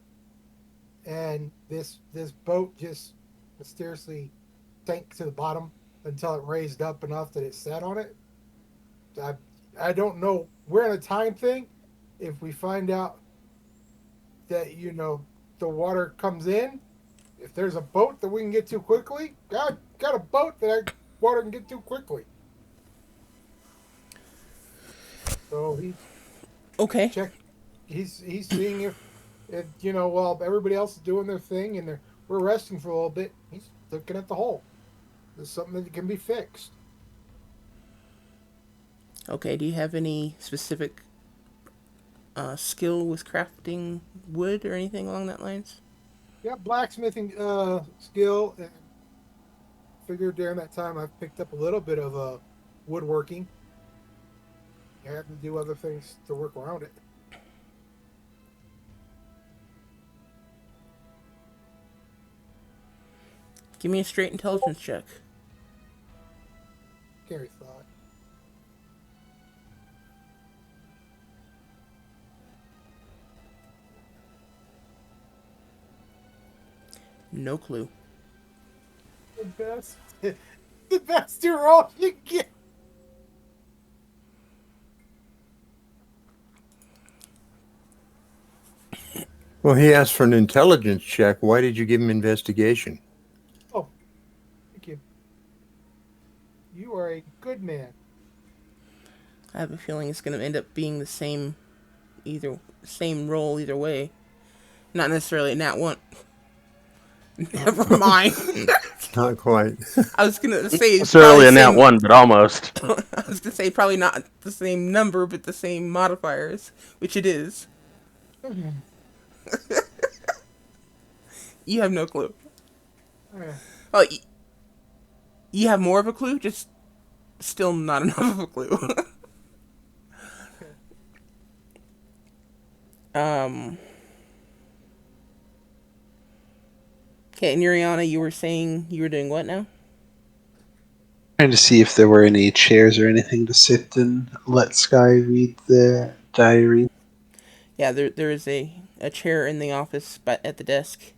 and this boat just mysteriously sank to the bottom until it raised up enough that it sat on it. I I don't know. We're in a time thing. If we find out that the water comes in, if there's a boat that we can get to quickly, got a boat that water can get to quickly. So he's Okay. check. He's seeing if while everybody else is doing their thing and we're resting for a little bit. He's looking at the hole. There's something that can be fixed. Okay, do you have any specific skill with crafting wood or anything along that lines? Yeah, blacksmithing skill, and figured during that time I've picked up a little bit of woodworking. I had to do other things to work around it. Give me a straight intelligence check. Scary thought. No clue. The best, the best roll you get. Well, he asked for an intelligence check. Why did you give him investigation? Oh, thank you. You are a good man. I have a feeling it's going to end up being the same role either way. Not necessarily a nat one. Never mind. Not quite. I was gonna say Necessarily probably a nat same. one, but almost. I was gonna say probably not the same number, but the same modifiers, which it is. You have no clue. Okay. Oh, you have more of a clue, just still not enough of a clue. um. Okay, and Yuriana, you were saying you were doing what now? Trying to see if there were any chairs or anything to sit and let Sky read the diary. Yeah, there is a chair in the office, but at the desk.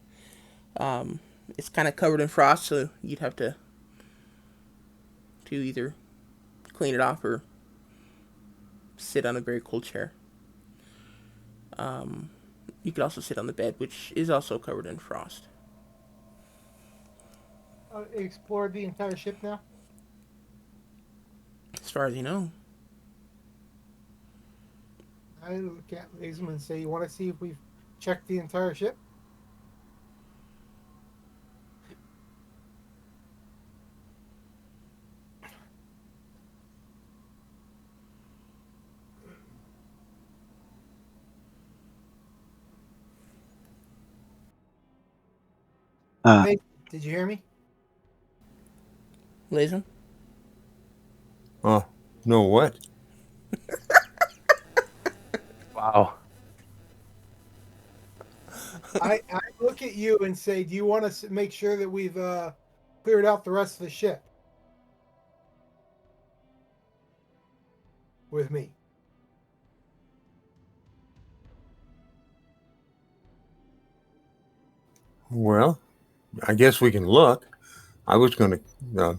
Um, it's kind of covered in frost, so you'd have to either clean it off or sit on a very cold chair. Um, you could also sit on the bed, which is also covered in frost. Explored the entire ship now. As far as you know. I look at Lazen and say, "You want to see if we've checked the entire ship?" Uh, Hey, did you hear me? Lazen? Oh, no, what? Wow. I look at you and say, "Do you want to make sure that we've cleared out the rest of the ship with me?" Well, I guess we can look. I was going to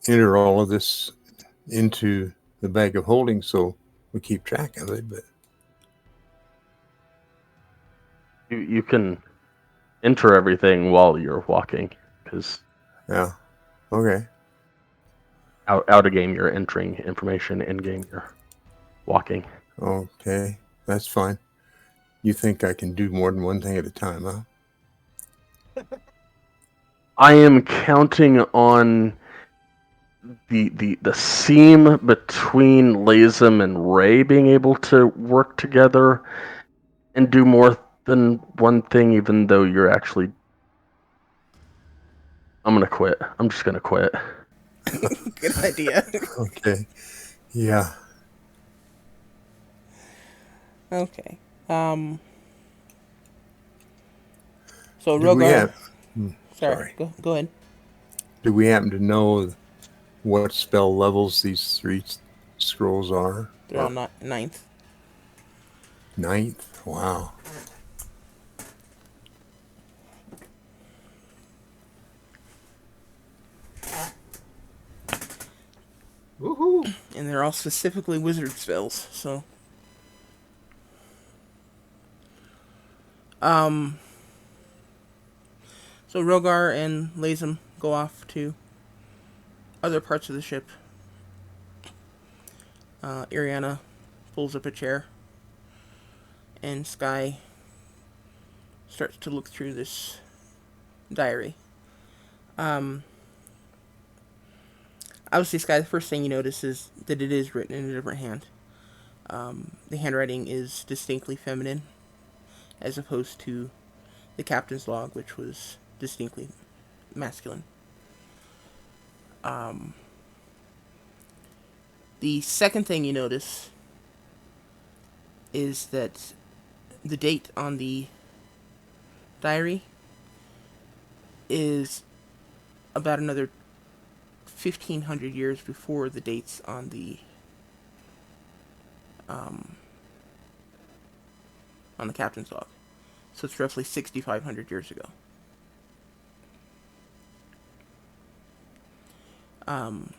enter all of this into the bag of holding so we keep track of it, but You can enter everything while you're walking, because yeah, okay. out of game you're entering information, in game you're walking. Okay, that's fine. You think I can do more than one thing at a time, huh? I am counting on the seam between Lazem and Ray being able to work together and do more than one thing, even though you're actually. I'm gonna quit. I'm just gonna quit. Good idea. Okay, yeah. Okay. So Do we Rogar. have? Sorry. Sorry. Go ahead. Do we happen to know what spell levels these three scrolls are? They're on ninth. Ninth? Wow. Woohoo! And they're all specifically wizard spells, so. So Rogar and Lazem go off to other parts of the ship. Iriana pulls up a chair, and Sky starts to look through this diary. Obviously, Sky, the first thing you notice is that it is written in a different hand. The handwriting is distinctly feminine, as opposed to the captain's log, which was distinctly masculine. The second thing you notice is that the date on the diary is about another 1,500 years before the dates on the captain's log. So it's roughly 6,500 years ago. Um,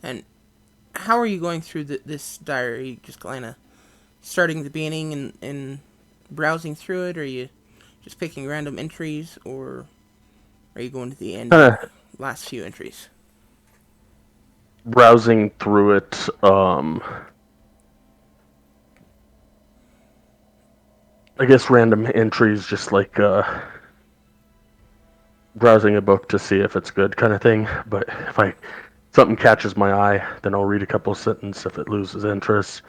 And how are you going through this diary? Just kind of starting at the beginning and browsing through it, or are you just picking random entries, or are you going to the end Kind and of last few entries? browsing through it. I guess random entries, just like browsing a book to see if it's good, kind of thing. But if something catches my eye, then I'll read a couple sentences. If it loses interest,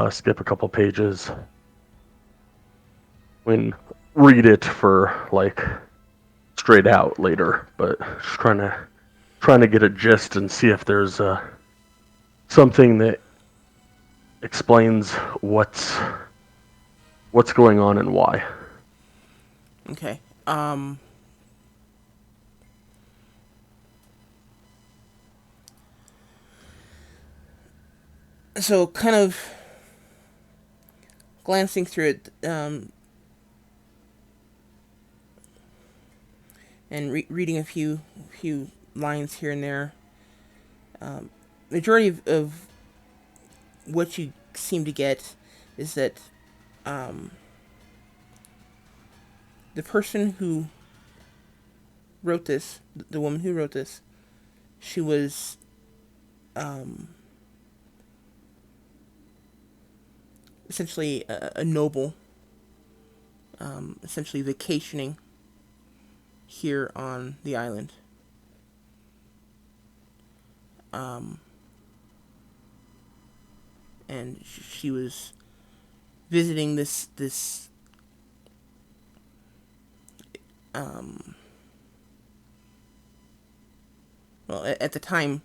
skip a couple pages. When read it for like straight out later, but just trying to get a gist and see if there's something that explains what's going on and why. Okay. So kind of glancing through it, and reading a few lines here and there. Majority of what you seem to get is that um, the person who wrote this, the woman who wrote this, she was um, essentially a noble, essentially vacationing here on the island. Um, and she was visiting this um, well, at the time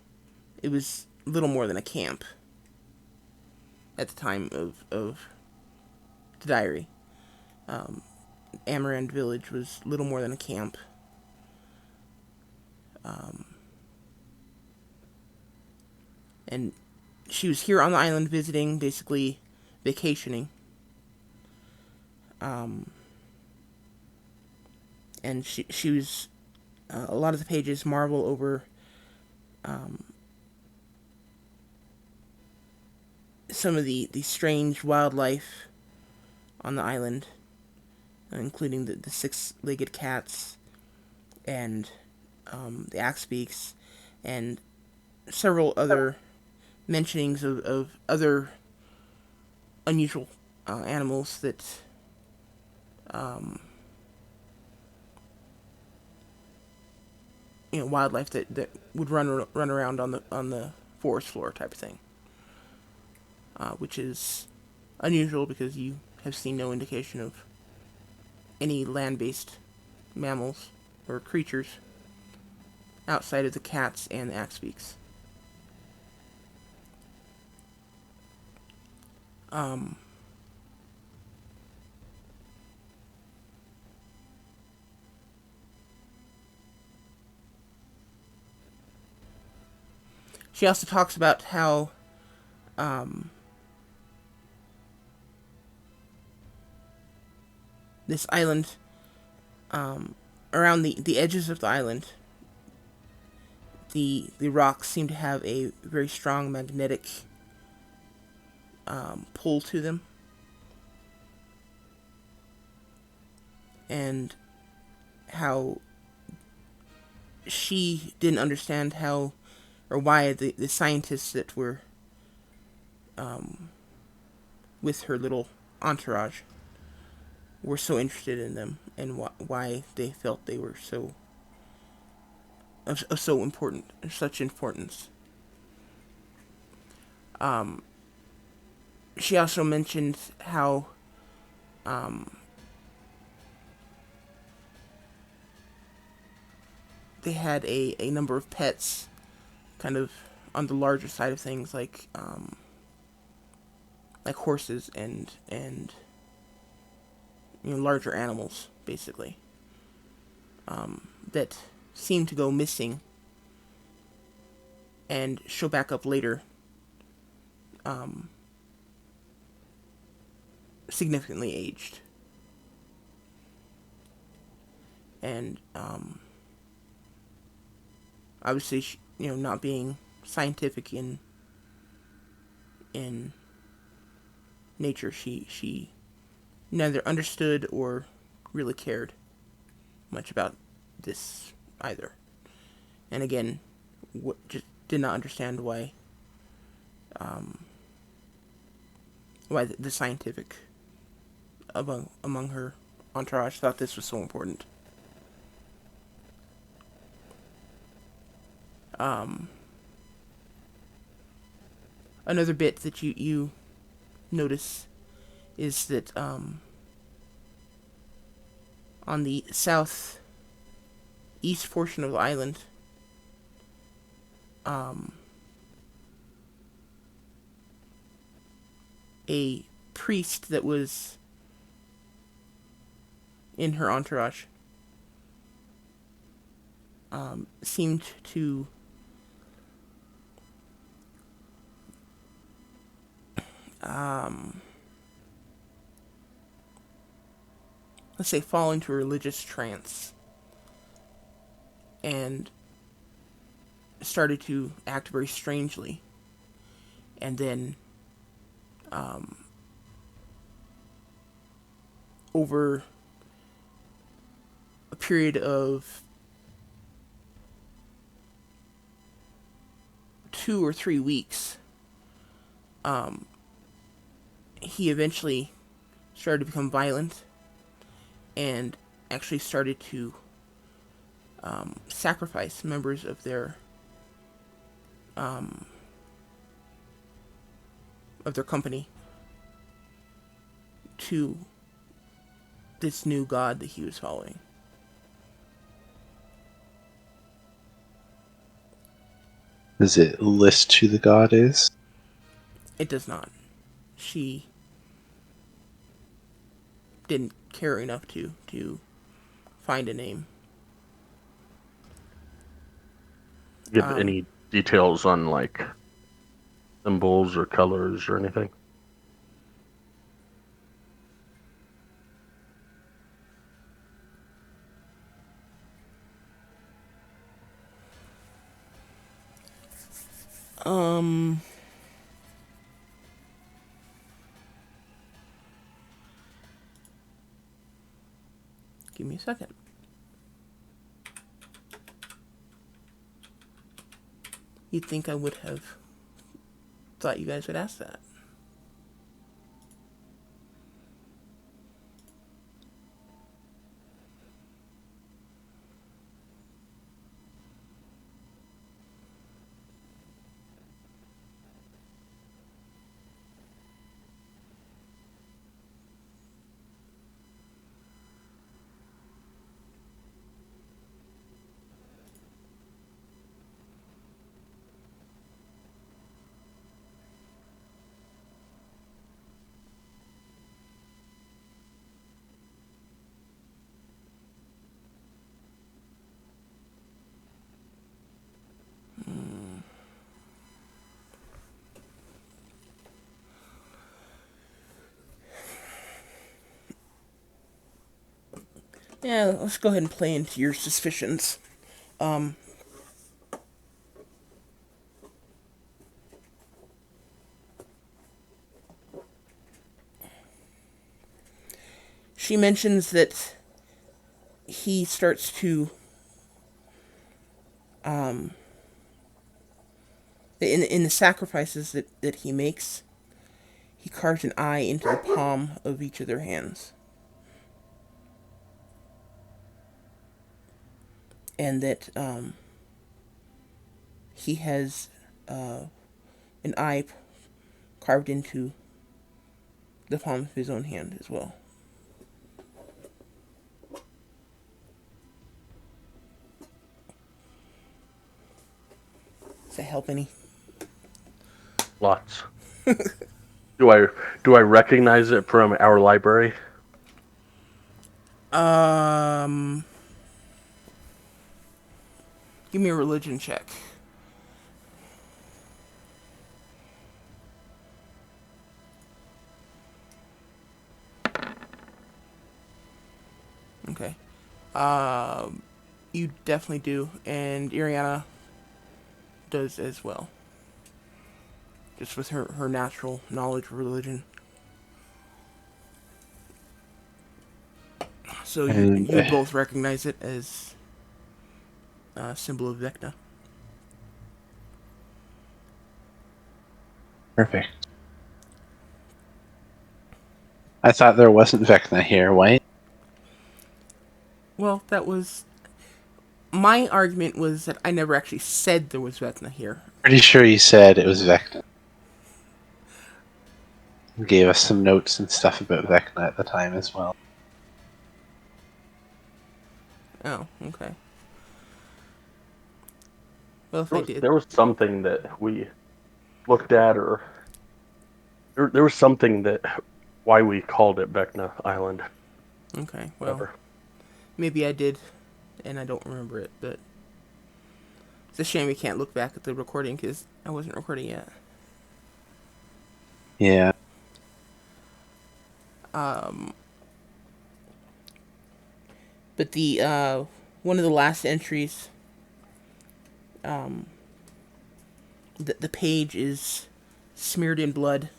it was little more than a camp. At the time of the diary, um, Amarand village was little more than a camp. Um, and she was here on the island visiting, basically vacationing. Um, and she was a lot of the pages marvel over um, some of the strange wildlife on the island, including the six-legged cats and the axebeaks, and several other mentionings of other unusual animals that um, wildlife that would run around on the forest floor type of thing, which is unusual because you have seen no indication of any land-based mammals or creatures outside of the cats and the axebeaks. Um, she also talks about how um, this island, um, around the edges of the island, the rocks seem to have a very strong magnetic pull to them, and how she didn't understand how or why the scientists that were um, with her little entourage were so interested in them, and why they felt they were so important, of such importance. Um, she also mentioned how um, they had a number of pets, kind of on the larger side of things, like horses and larger animals, basically, that seem to go missing and show back up later, um, significantly aged. And obviously, not being scientific in nature. She neither understood or really cared much about this either. And again, just did not understand why the scientific among her entourage thought this was so important. Another bit that you notice is that on the southeast portion of the island, a priest that was in her entourage seemed to let's say fall into a religious trance and started to act very strangely, and then over a period of 2 or 3 weeks, he eventually started to become violent and actually started to sacrifice members of their company to this new god that he was following. Does it list who the god is? It does not. She didn't care enough to find a name. Give any details on like symbols or colors or anything? Give me a second. You'd think I would have thought you guys would ask that. Yeah, let's go ahead and play into your suspicions. She mentions that he starts to in the sacrifices that he makes, he carves an eye into the palm of each of their hands. And that he has an eye carved into the palm of his own hand as well. Does that help any? Lots. Do I recognize it from our library? Give me a religion check. Okay. You definitely do. And Iriana, does as well. Just with her natural knowledge of religion. So And you both recognize it as a symbol of Vecna. perfect. I thought there wasn't Vecna here. Why? Well, that was my argument was that I never actually said there was Vecna here. Pretty sure you said it was Vecna. You gave us some notes and stuff about Vecna at the time as well. Oh, okay. Well, if There I was, did, there was something that we looked at, or there was something that why we called it Vecna Island. okay. Well, Whatever. maybe I did, and I don't remember it. But it's a shame we can't look back at the recording because I wasn't recording yet. Yeah. But the one of the last entries, the page is smeared in blood,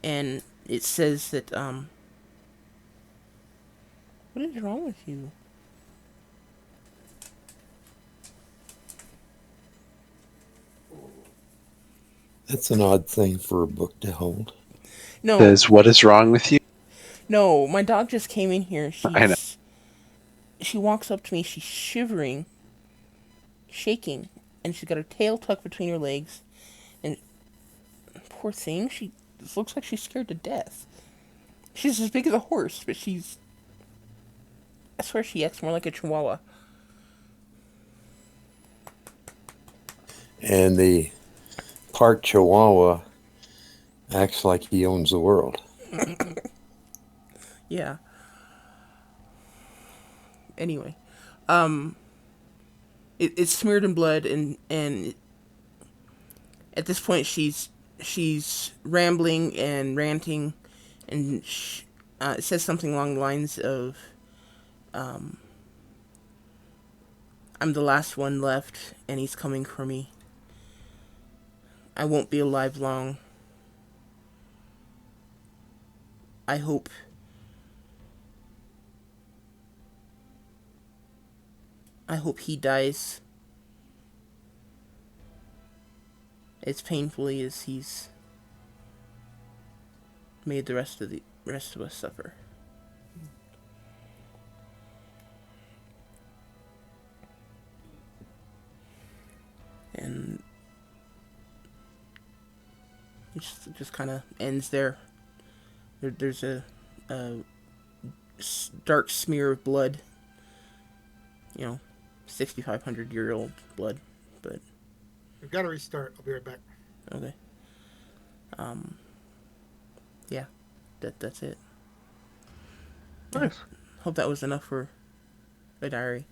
and it says that what is wrong with you? That's an odd thing for a book to hold. No, Says, what is wrong with you? no, my dog just came in here. I know. She walks up to me. She's shivering, shaking, and she's got her tail tucked between her legs. And poor thing, she looks like she's scared to death. She's as big as a horse, but she's. I swear she acts more like a chihuahua. And the part Chihuahua acts like he owns the world. Yeah. Anyway, it's smeared in blood, and at this point she's rambling and ranting, and it says something along the lines of, "I'm the last one left, and he's coming for me. I won't be alive long. I hope he dies as painfully as he's made the rest of us suffer." And it just kind of ends there. There's a dark smear of blood. 6,500-year-old blood. But We've got to restart. I'll be right back. okay. Yeah, that's it. Nice. Hope that was enough for a diary.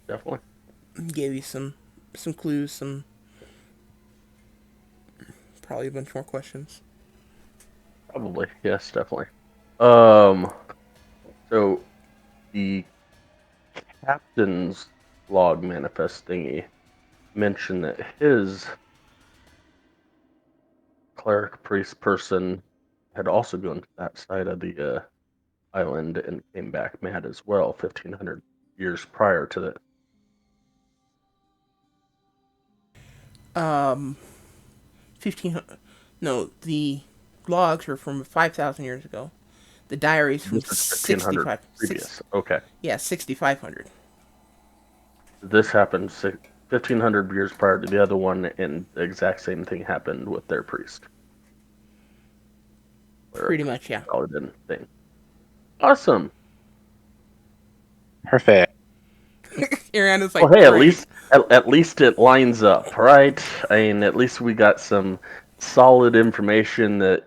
Definitely. Gave you some clues, probably a bunch more questions. Probably. Yes, definitely. So the captain's log manifest thingy mentioned that his cleric priest person had also gone to that side of the island and came back mad as well 1500 years prior to that. 1500. No, the logs are from 5,000 years ago. The diaries from This is 1500 65. previous. Okay. Yeah, 6,500. This happened 1500 years prior to the other one, and the exact same thing happened with their priest. Pretty much, yeah. Paladin thing. Awesome. Perfect. Ariana's like, Well, hey, great. at least it lines up, right? I mean, at least we got some solid information that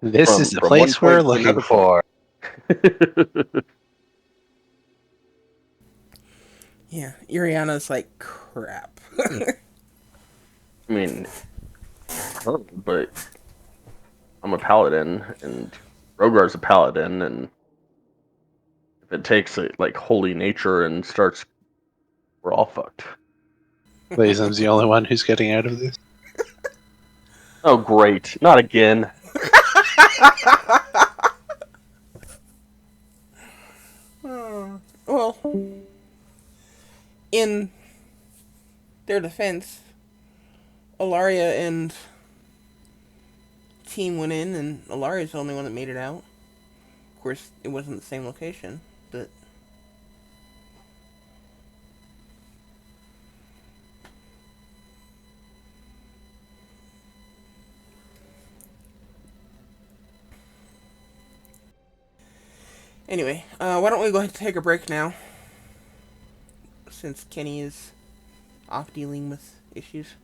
This is the from one place we're point to looking another point. for. Yeah, Ariana's like, crap. I mean, but I'm a paladin, and Rogar's a paladin, and if it takes like holy nature and starts we're all fucked. Please, I'm the only one who's getting out of this. Oh, great! Not again. Well, in their defense, Alaria and team went in, and Alaria's the only one that made it out. Of course, it wasn't the same location, but anyway, why don't we go ahead and take a break now, since Kenny is off dealing with issues.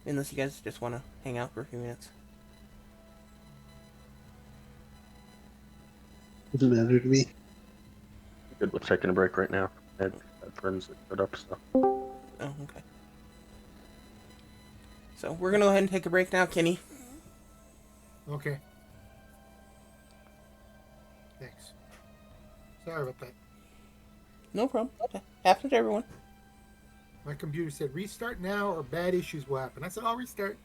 Unless you guys just want to hang out for a few minutes. Doesn't matter to me. Good with taking a break right now. I had friends that showed up, so. Oh, okay. So we're gonna go ahead and take a break now, Kenny. Okay. Thanks. Sorry about that. No problem. Happens to everyone. My computer said restart now or bad issues will happen. I said I'll restart.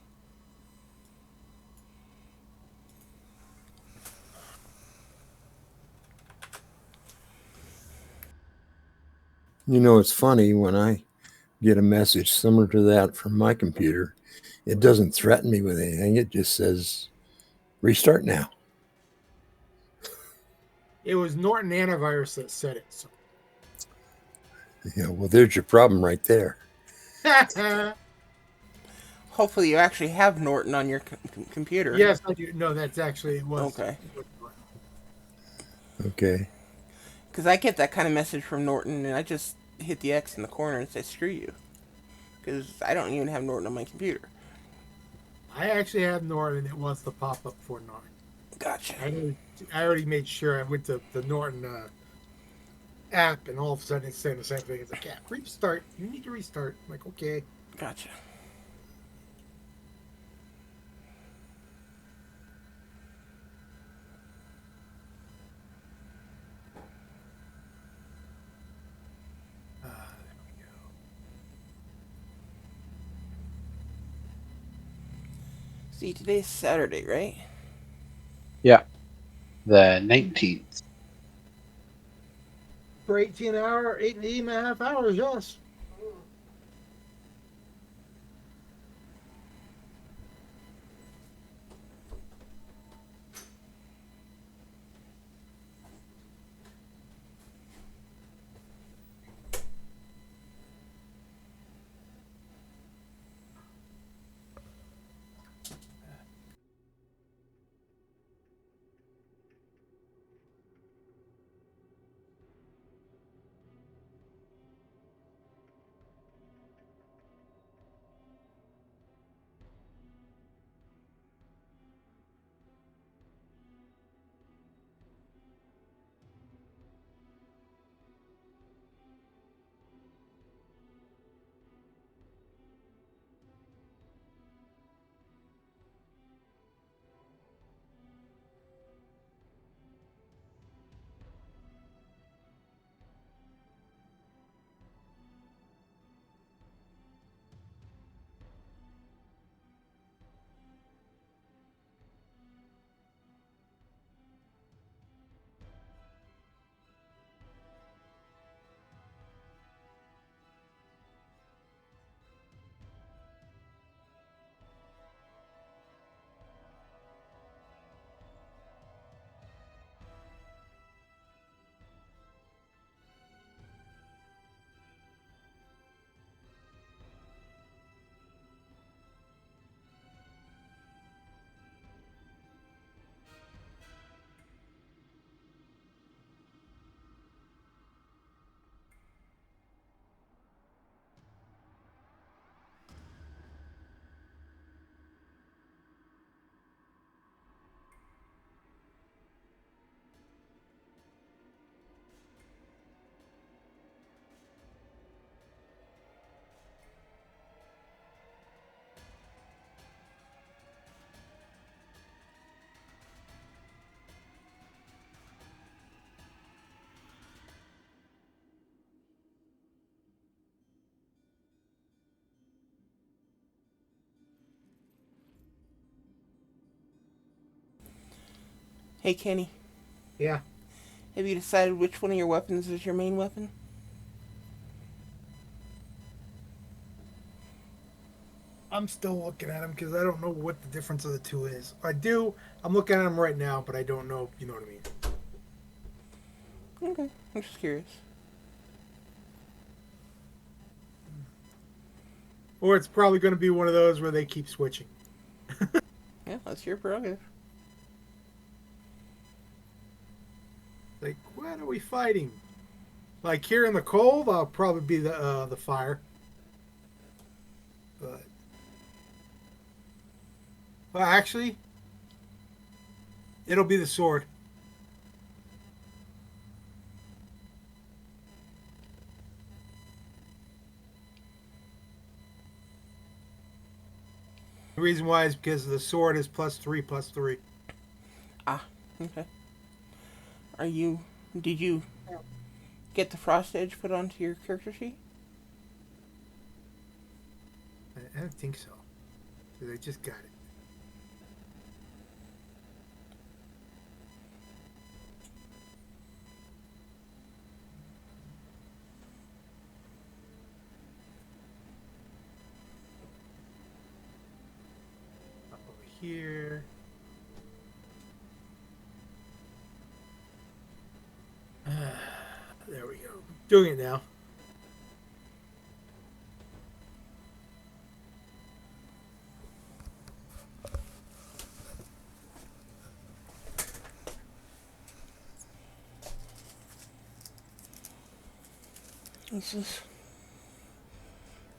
You know, it's funny when I get a message similar to that from my computer, it doesn't threaten me with anything. It just says restart now. It was Norton Antivirus that said it. So. Yeah, well, there's your problem right there. Hopefully you actually have Norton on your computer. Yes, I do. No, that's actually it was. Okay. Okay. Because I get that kind of message from Norton, and I just hit the X in the corner and say, screw you. Because I don't even have Norton on my computer. I actually have Norton, and it wants to pop up for Norton. Gotcha. I already made sure I went to the Norton app, and all of a sudden it's saying the same thing. It's like, yeah, restart. You need to restart. I'm like, okay. Gotcha. There we go. See, today's Saturday, right? Yeah. The 19th. For 8.5 hours, yes. Hey, Kenny. Yeah, Have you decided which one of your weapons is your main weapon? I'm still looking at them because I don't know what the difference of the two is. I do. I'm looking at them right now, but I don't know. You know what I mean? Okay, I'm just curious. Or it's probably going to be one of those where they keep switching. Yeah, that's your prerogative. Like, what are we fighting? Like here in the cold, I'll probably be the fire. But well, actually, it'll be the sword. The reason why is because the sword is +3/+3. Ah, okay. Are you? Did you get the frost edge put onto your character sheet? I don't think so. I just got it. Up over here. There we go. Doing it now. This is.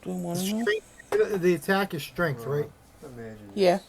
Do I want to know? Strength. The attack is strength, right? Imagine. Yeah.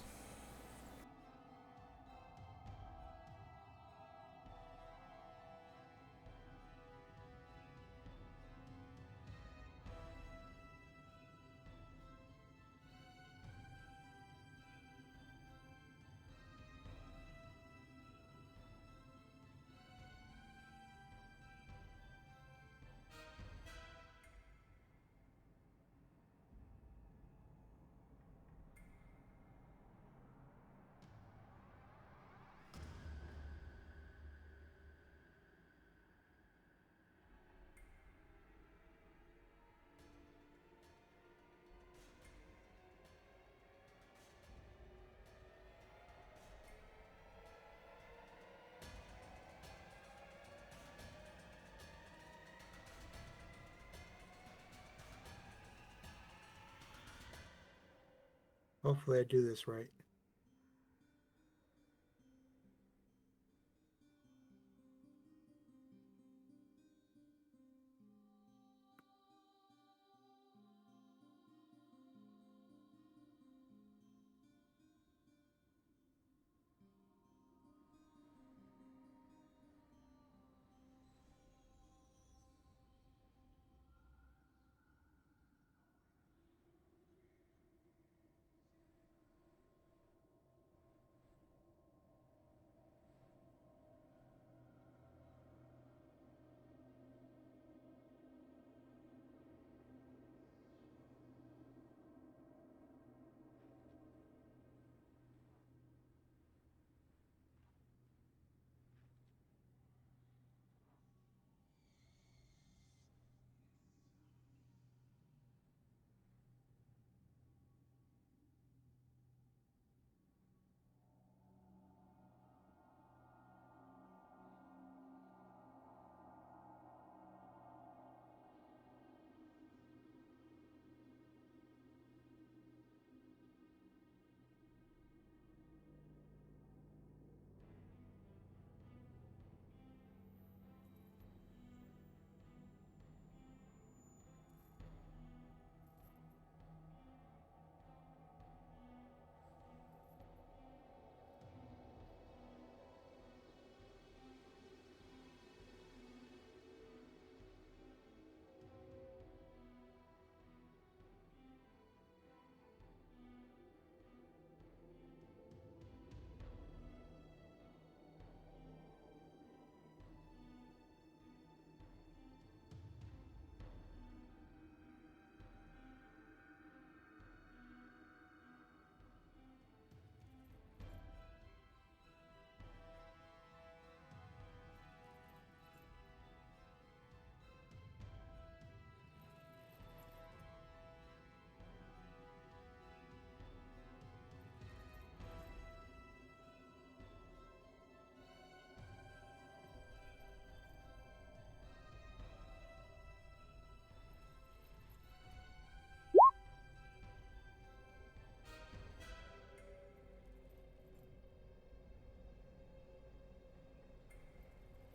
Hopefully, I do this right.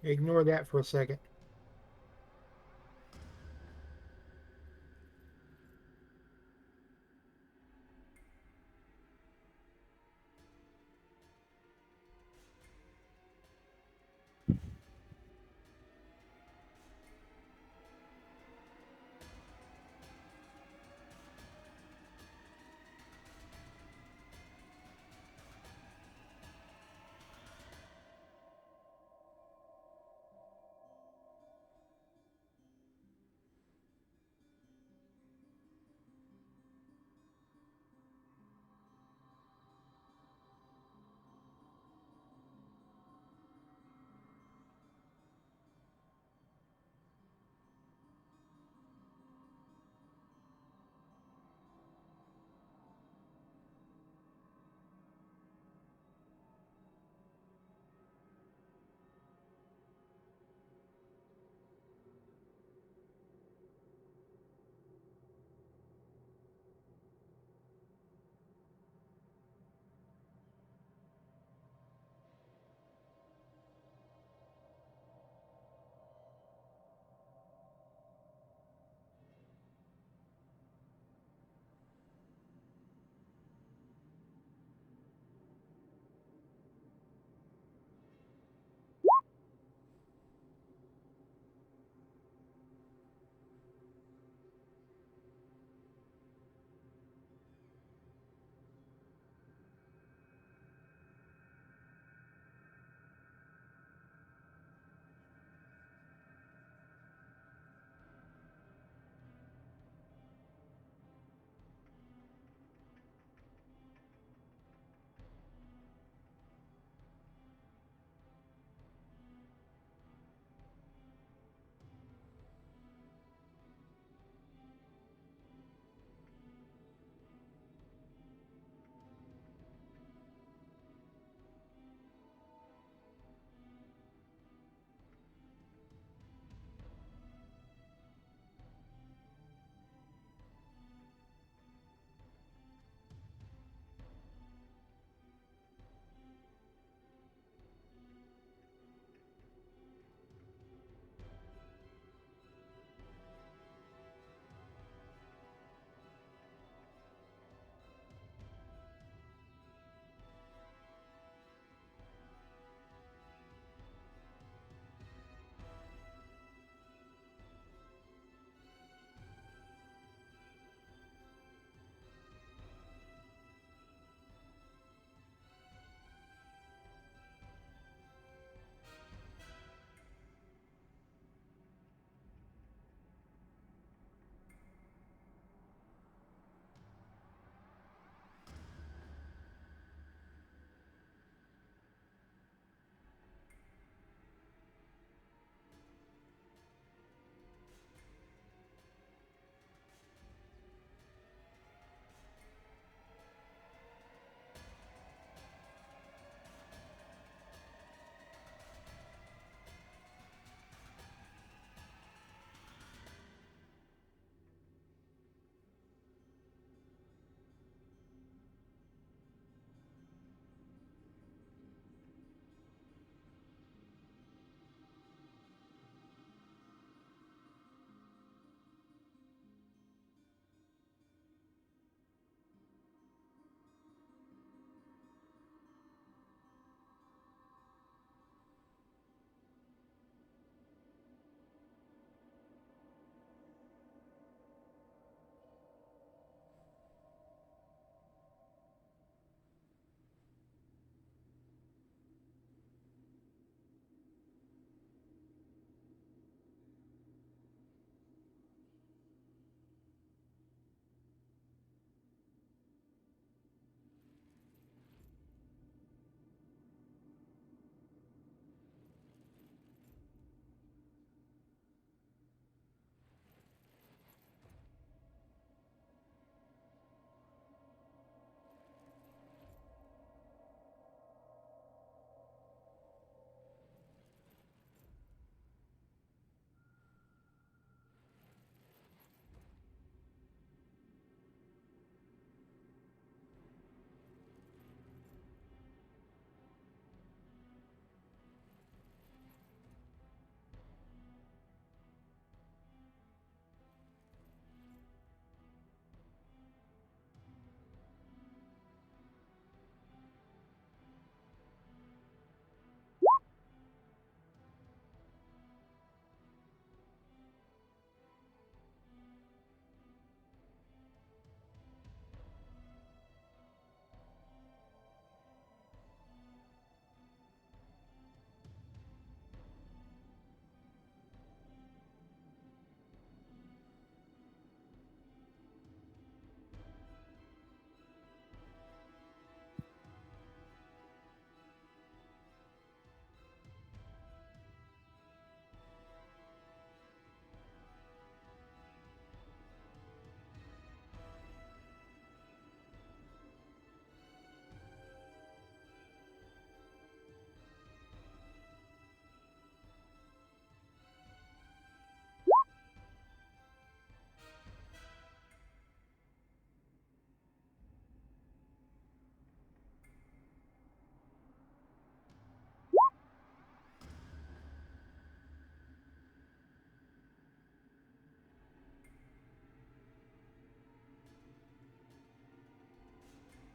Ignore that for a second.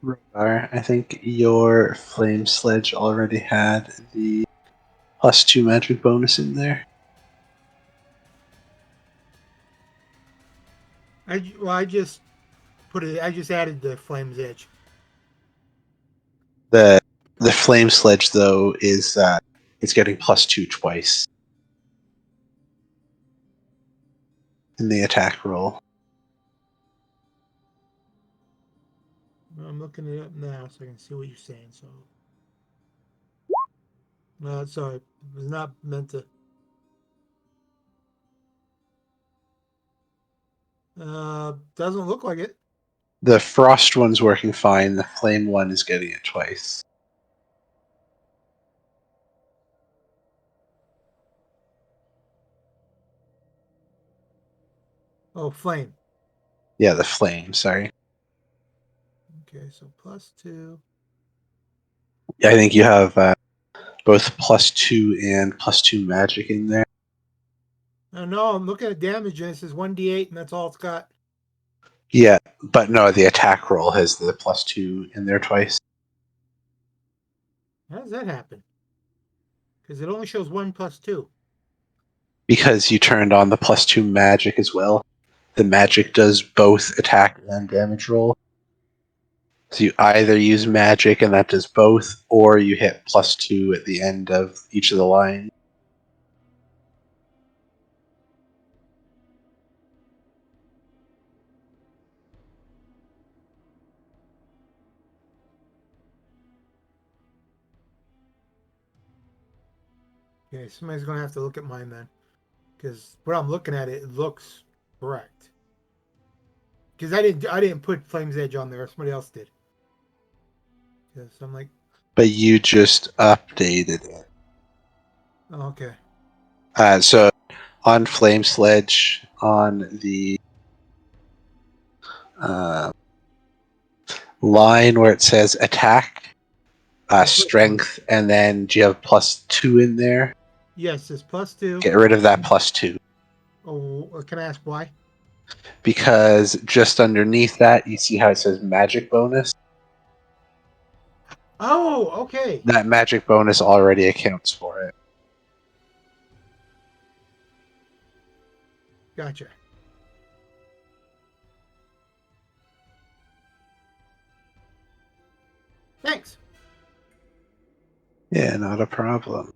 Rogar, I think your flame sledge already had the +2 magic bonus in there. I just put it. I just added the flame's edge. The flame sledge though is it's getting +2 twice in the attack roll. I'm looking it up now so I can see what you're saying. So, no, sorry, it was not meant to. Doesn't look like it. The frost one's working fine. The flame one is getting it twice. Oh, flame. Yeah, the flame. Sorry. Okay, so +2. I think you have both +2 and +2 magic in there. Oh no, I'm looking at damage and it says 1d8 and that's all it's got. Yeah, but no, the attack roll has the +2 in there twice. How does that happen? Because it only shows 1 + 2. Because you turned on the +2 magic as well. The magic does both attack and damage roll. So you either use magic and that does both, or you hit +2 at the end of each of the lines. Okay, somebody's gonna have to look at mine then, because what I'm looking at it looks correct. Because I didn't put Flame's Edge on there. Somebody else did. Yes, I'm like, But you just updated it. oh, okay. So on Flame Sledge, on the uh, line where it says attack, The first one. strength, and then do you have +2 in there? Yes, it's +2. Get rid of that +2. Oh, can I ask why? Because just underneath that, you see how it says magic bonus? Oh, okay. That magic bonus already accounts for it. Gotcha. Thanks. Yeah, not a problem.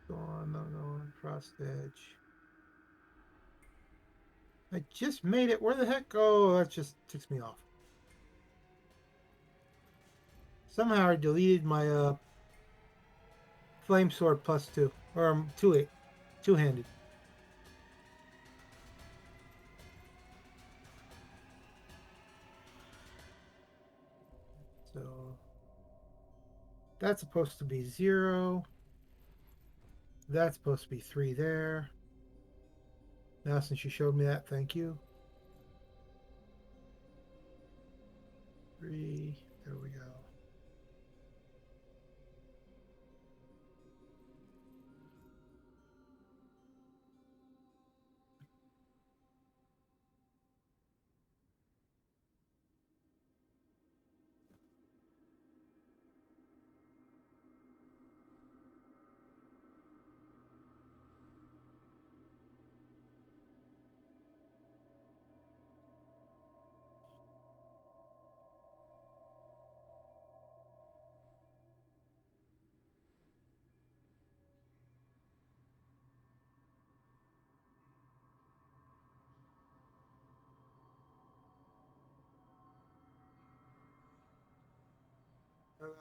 Go on, no, Frost Edge. I just made it. Where the heck? Oh, that just ticks me off. Somehow I deleted my flame sword +2 or 2-8, two-handed. So that's supposed to be 0. That's supposed to be 3 there. Now since you showed me that, thank you. 3. There we go.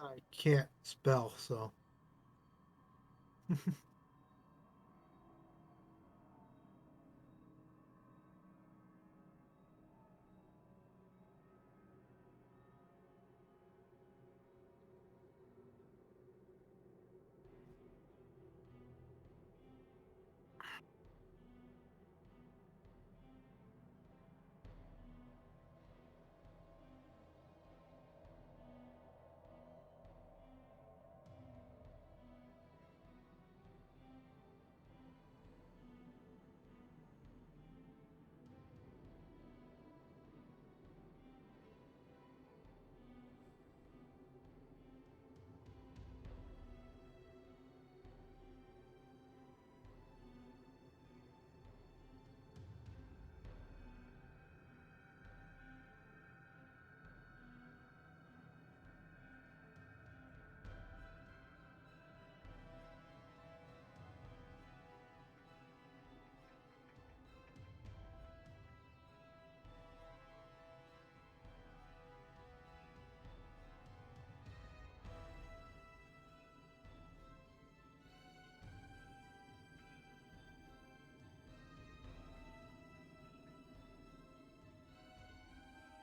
I can't spell, so.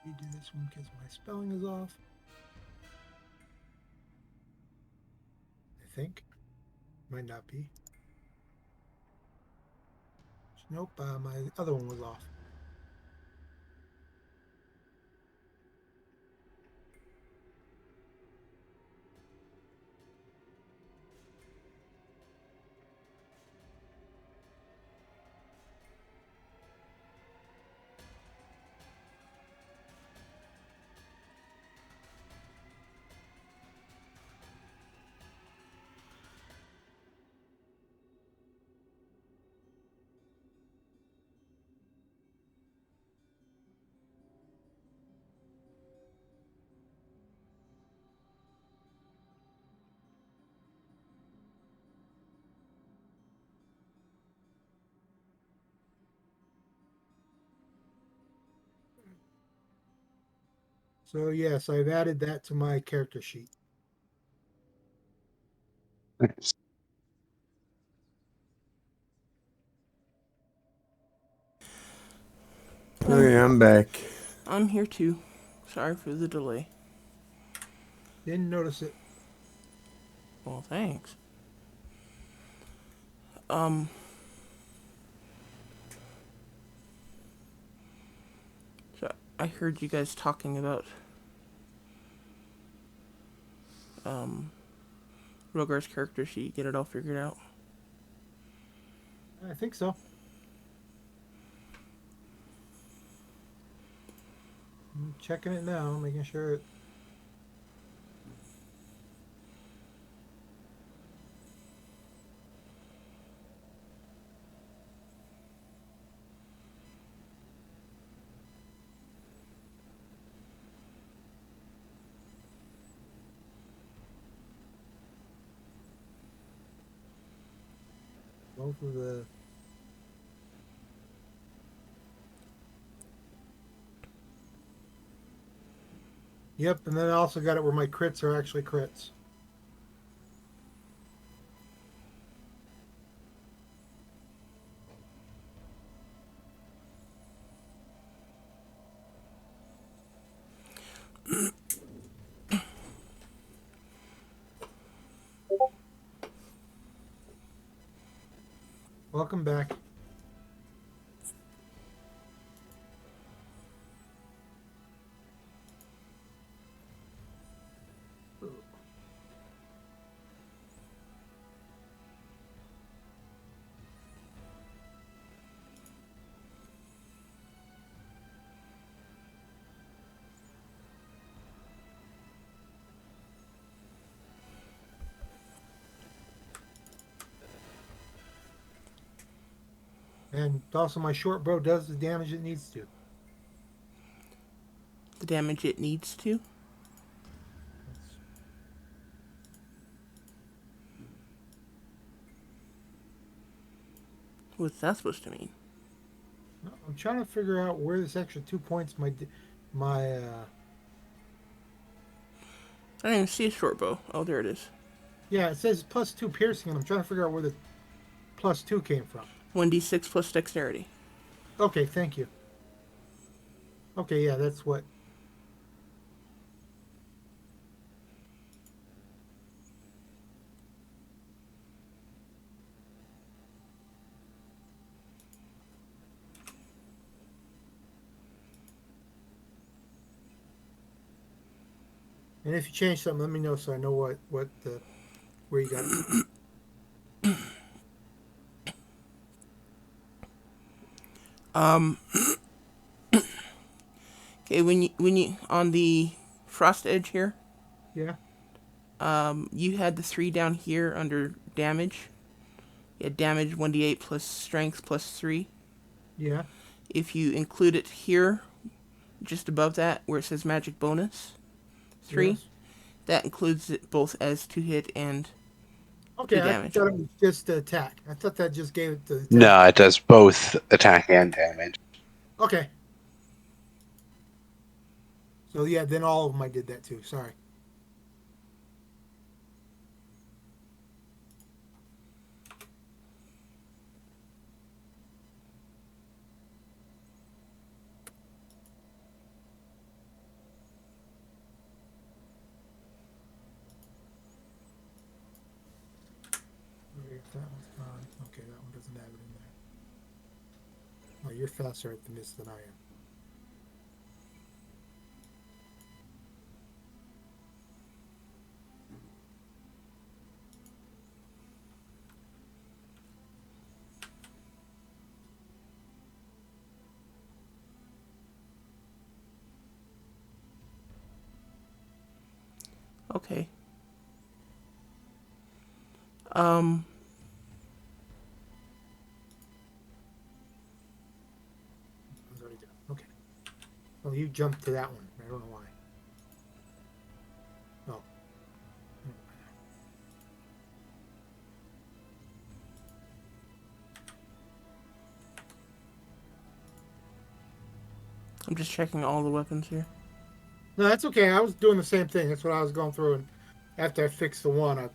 redo this one because my spelling is off. I think. Might not be. Nope, my other one was off. So yes, I've added that to my character sheet. Nice. Okay, I'm back. I'm here too. Sorry for the delay. Didn't notice it. Well, thanks. So I heard you guys talking about Rogar's character sheet. Get it all figured out. I think so. I'm checking it now, making sure it. Both of the. Yep, and then I also got it where my crits are actually crits. Welcome back. And also, my short bow does the damage it needs to. The damage it needs to. What's that supposed to mean? I'm trying to figure out where this extra 2 points my I didn't even see a short bow. Oh, there it is. yeah, it says +2 piercing, and I'm trying to figure out where the +2 came from. 1d6 plus dexterity. Okay, thank you. Okay, yeah, that's what. And if you change something, let me know so I know what the where you got it from. Okay, when you on the frost edge here, Yeah, you had the 3 down here under damage. You had damage 1d8 plus strength plus 3. yeah, If you include it here, just above that, where it says magic bonus 3, yes. that includes it both as 2 hit and Okay, 2 I damage. thought it was just the attack. I thought that just gave it the attack. No, it does both attack and damage. Okay. So yeah, then all of them I did that too. Sorry. That one's gone. Okay, that one doesn't have it in there. Oh, you're faster at this than I am. Okay. Um. One's already done. Okay. Well, you jumped to that one. I don't know why. Oh. I'm just checking all the weapons here. No, that's okay. I was doing the same thing. That's what I was going through, and after I fixed the one, I'm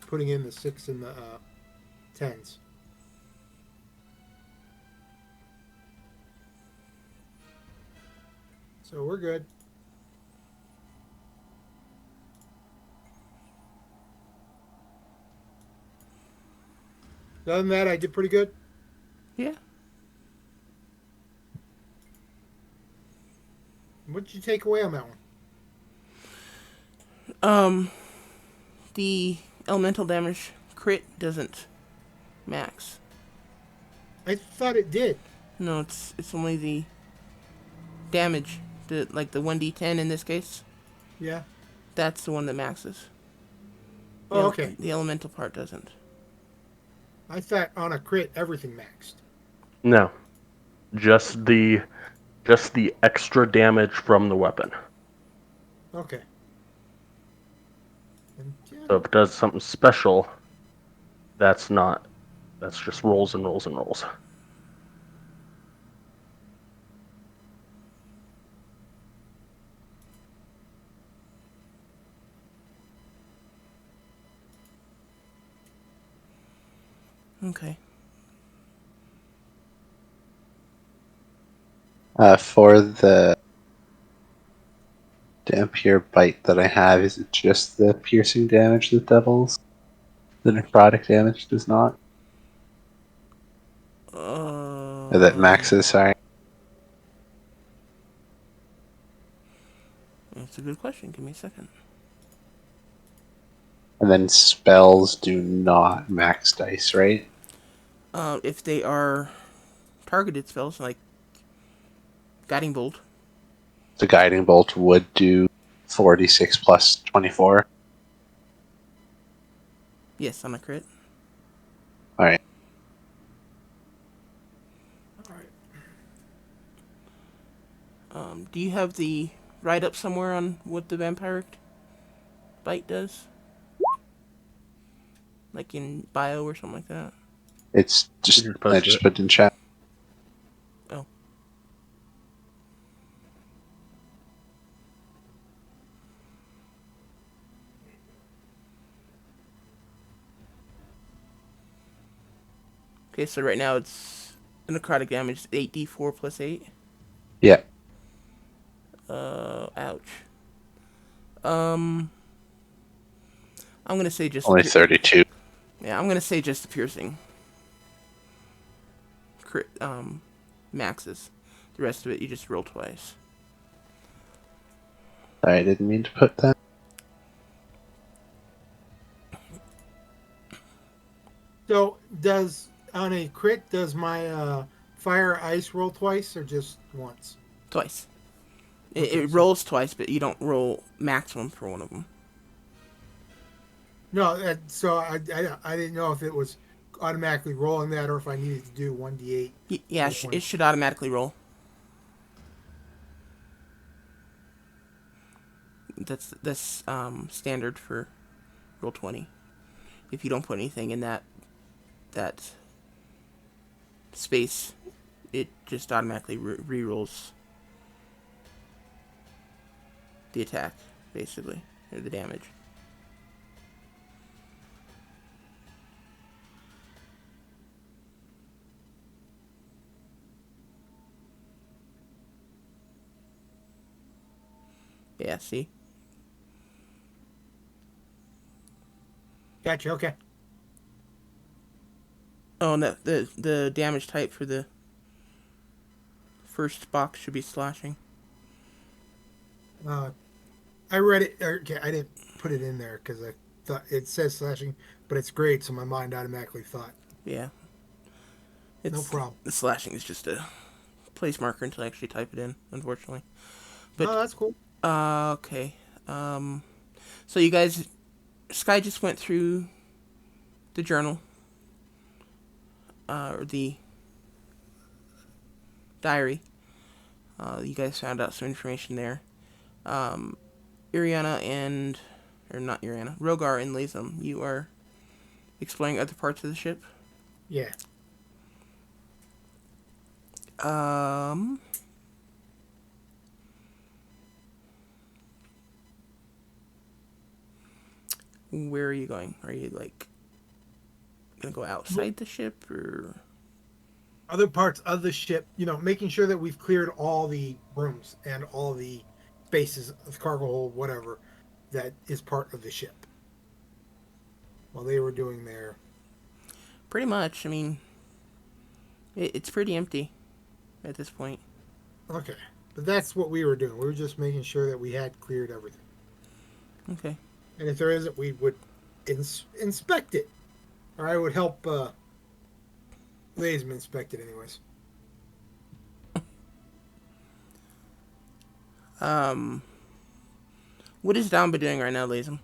putting in the 6 and the 10s. So we're good. Other than that, I did pretty good. Yeah. What did you take away on that one? The elemental damage crit doesn't max. I thought it did. No, it's only the damage, the 1d10 in this case. Yeah. That's the one that maxes. Oh, okay. The elemental part doesn't. I thought on a crit everything maxed. No, just the extra damage from the weapon. Okay. And, So if it does something special, that's just rolls and rolls and rolls. Okay. For the Dampier bite that I have, is it just the piercing damage that doubles? The necrotic damage does not? Or that maxes, sorry. That's a good question. Give me a second. And then spells do not max dice, right? If they are targeted spells like Guiding Bolt, The Guiding Bolt would do 46 plus 24. yes, on a crit. Alright. all right. Do you have the write up somewhere on what the vampiric bite does? Like in bio or something like that? It's just, You just I posted just it. put in chat. Oh. Okay, so right now it's the necrotic damage 8d4 plus 8. Yeah. Ouch. I'm gonna say just Only 32. yeah, I'm gonna say just the piercing. Crit maxes. The rest of it you just roll twice. Sorry, I didn't mean to put that. So does on a crit does my fire ice roll twice or just once? Twice. Okay, It so- rolls twice, but you don't roll maximum for one of them. No, so I didn't know if it was automatically rolling that or if I needed to do 1d8. Yeah, it should automatically roll. That's standard for roll 20. If you don't put anything in that space, it just automatically re-rolls the attack, basically, or the damage. Yeah, see? Gotcha. Okay. Oh, no, the damage type for the first box should be slashing. I read it. Okay, I didn't put it in there because I thought it says slashing, but it's great, so my mind automatically thought, Yeah. no problem. The slashing is just a place marker until I actually type it in, unfortunately. But, Oh, that's cool. okay. So you guys, Sky just went through the journal, or the diary. You guys found out some information there. Iriana and, or not Iriana, Rogar and Lazem, you are exploring other parts of the ship. Yeah. Where are you going? Are you like gonna go outside the ship or? Other parts of the ship, making sure that we've cleared all the rooms and all the spaces of cargo hold, whatever, that is part of the ship. While they were doing their. Pretty much. I mean, it's pretty empty at this point. Okay. But that's what we were doing. We were just making sure that we had cleared everything. Okay. And if there isn't, we would inspect it. Or I would help Lazem inspect it, anyways. What is Damba doing right now, Lazem?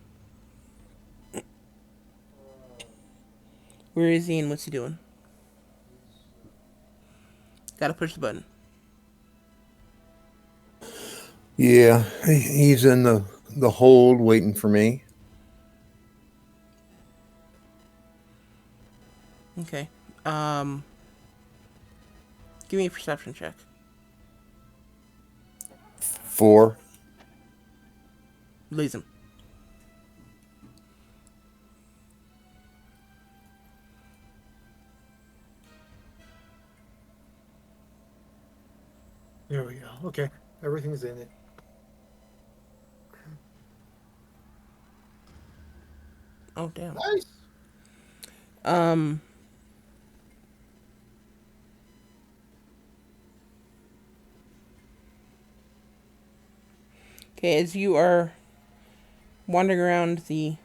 Where is he and what's he doing? Gotta push the button. Yeah, he's in the hold waiting for me. Okay. Give me a perception check. 4. Lazem. There we go. Okay. Everything's in it. Oh, damn. Nice. Okay, as you are wandering around the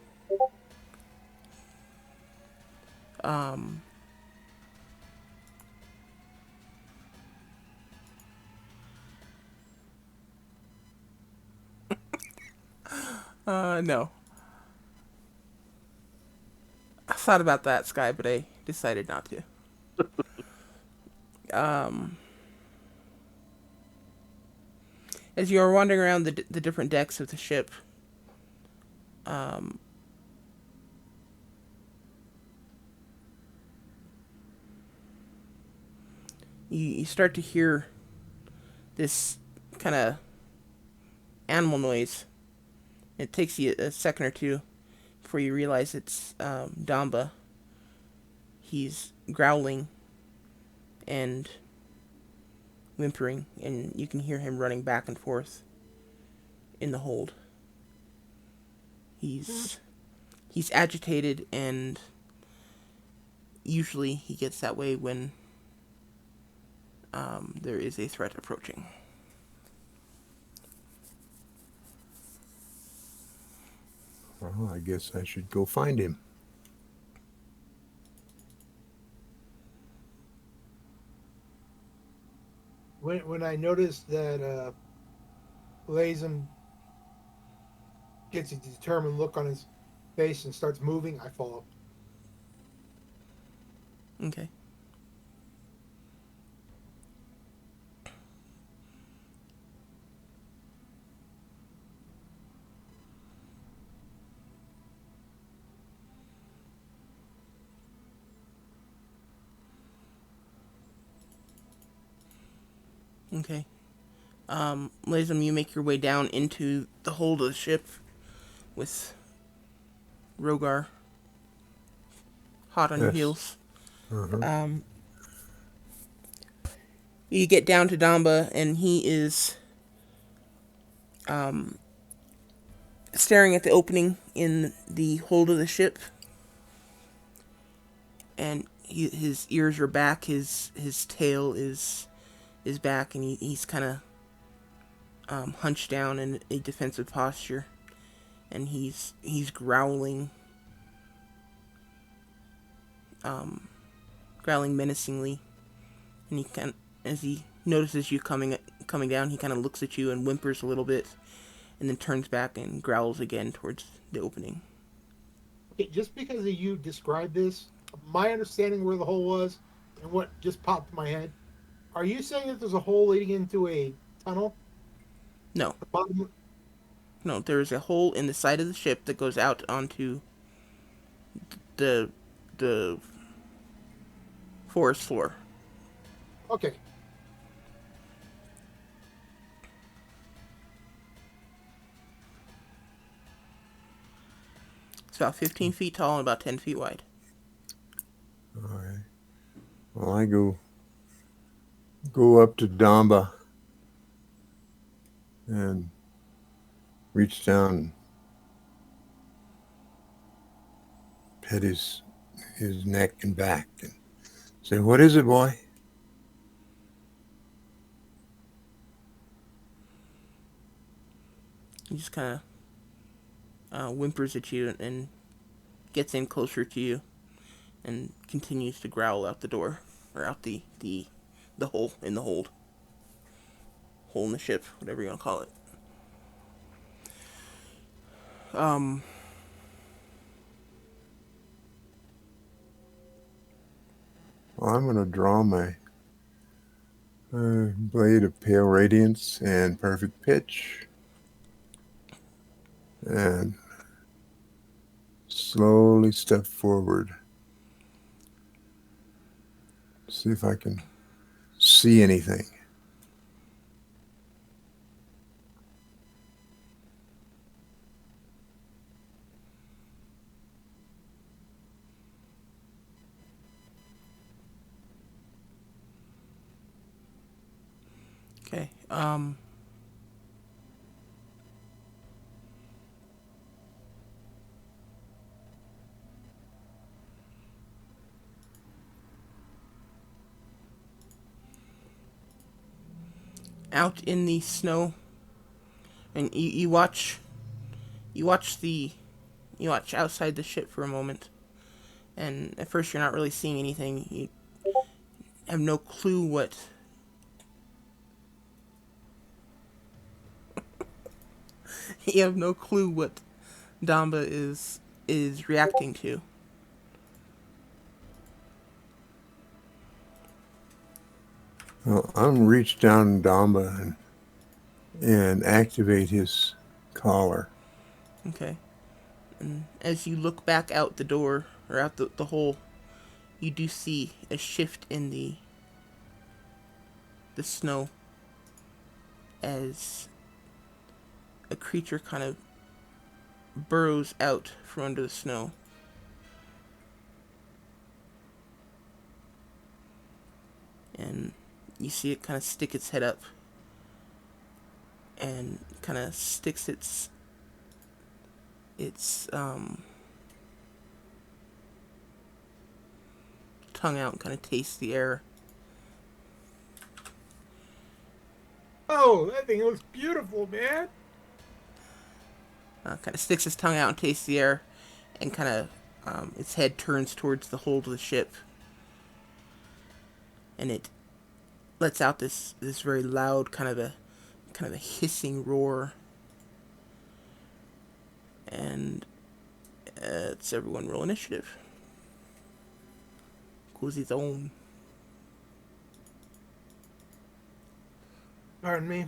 no. I thought about that, Sky, but I decided not to. As you are wandering around the different decks of the ship, you start to hear this kind of animal noise. It takes you a second or two before you realize it's Damba. He's growling and whimpering, and you can hear him running back and forth in the hold. He's agitated, and usually he gets that way when there is a threat approaching. Well, I guess I should go find him. When I noticed that Lazem gets a determined look on his face and starts moving, I follow. Okay. Okay. Lazem, you make your way down into the hold of the ship with Rogar hot on your Yes. heels. Uh-huh. You get down to Damba, and he is staring at the opening in the hold of the ship. And his ears are back, his tail is back, and he's kind of hunched down in a defensive posture, and he's growling, growling menacingly, and as he notices you coming down, he kind of looks at you and whimpers a little bit, and then turns back and growls again towards the opening. Okay, just because you described this, my understanding where the hole was and what just popped in my head, are you saying that there's a hole leading into a tunnel? No, The bottom, no, there is a hole in the side of the ship that goes out onto the the forest floor. okay. It's about 15 feet tall and about 10 feet wide. All right. Well, I go up to Damba and reach down and pet his neck and back and say, "What is it, boy?" He just kind of whimpers at you and gets in closer to you and continues to growl out the door, or out the hole in the hold. Hole in the ship, whatever you want to call it. Well, I'm going to draw my blade of pale radiance and perfect pitch, and slowly step forward. See if I can see anything. Okay. Out in the snow, and you watch outside the ship for a moment, and at first you're not really seeing anything. You have no clue what you have no clue what Damba is reacting to. Well, I'm gonna reach down Damba and activate his collar. Okay. And as you look back out the door, or out the hole, you do see a shift in the snow, as a creature kind of burrows out from under the snow. And you see it kind of stick its head up and kind of sticks its tongue out and kind of tastes the air. Oh, that thing looks beautiful, man. Kind of sticks its tongue out and tastes the air, and kind of its head turns towards the hold of the ship, and it lets out this very loud kind of a hissing roar. And it's everyone roll initiative. Cozy's own. Pardon me.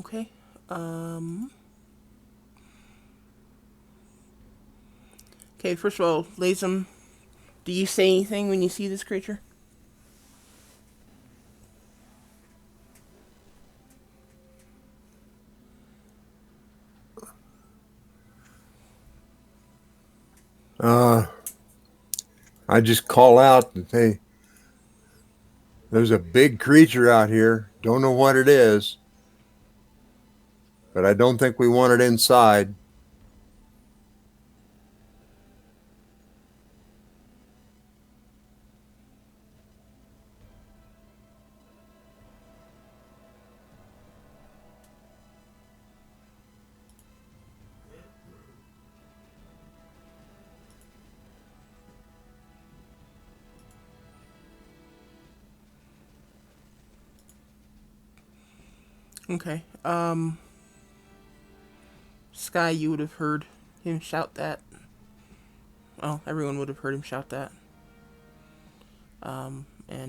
Okay. Okay, first of all, Lazem, do you say anything when you see this creature? I just call out and say, there's a big creature out here. Don't know what it is, but I don't think we want it inside. Okay. Sky, you would have heard him shout that. Oh, everyone would have heard him shout that. And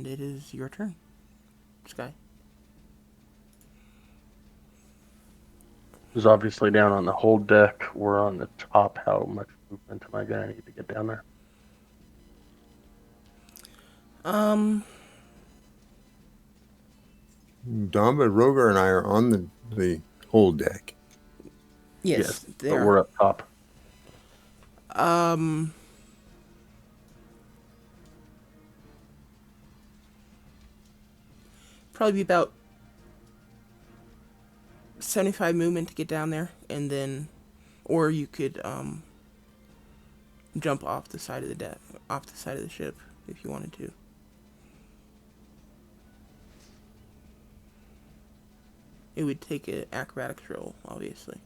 it is your turn, Sky. Who's obviously down on the whole deck. We're on the top. How much movement am I gonna need to get down there? Damba, Rogar, and I are on the whole deck. Yes, but there. we're up top. Probably be about 75 movement to get down there, and then, or you could jump off the side of the deck, off the side of the ship, if you wanted to. It would take an acrobatics roll, obviously.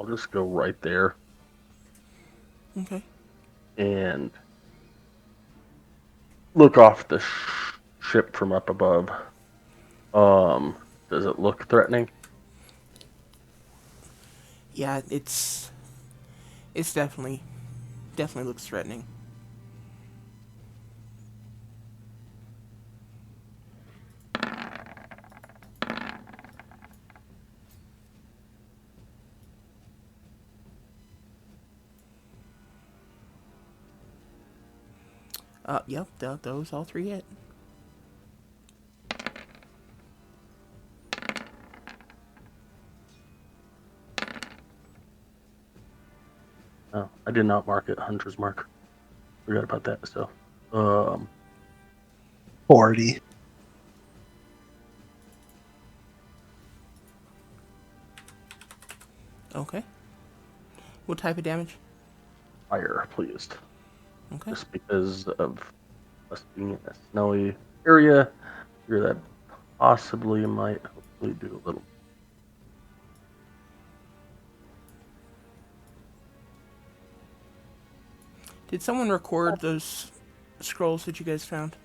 I'll just go right there Okay. and look off the ship from up above. Does it look threatening? Yeah, it's definitely looks threatening. Yep, those all three hit. Oh, I did not mark it. Hunter's mark. Forgot about that. So, 40. Okay. What type of damage? fire, please. Okay. Just because of us being in a snowy area, here that possibly might hopefully do a little. Did someone record those scrolls that you guys found?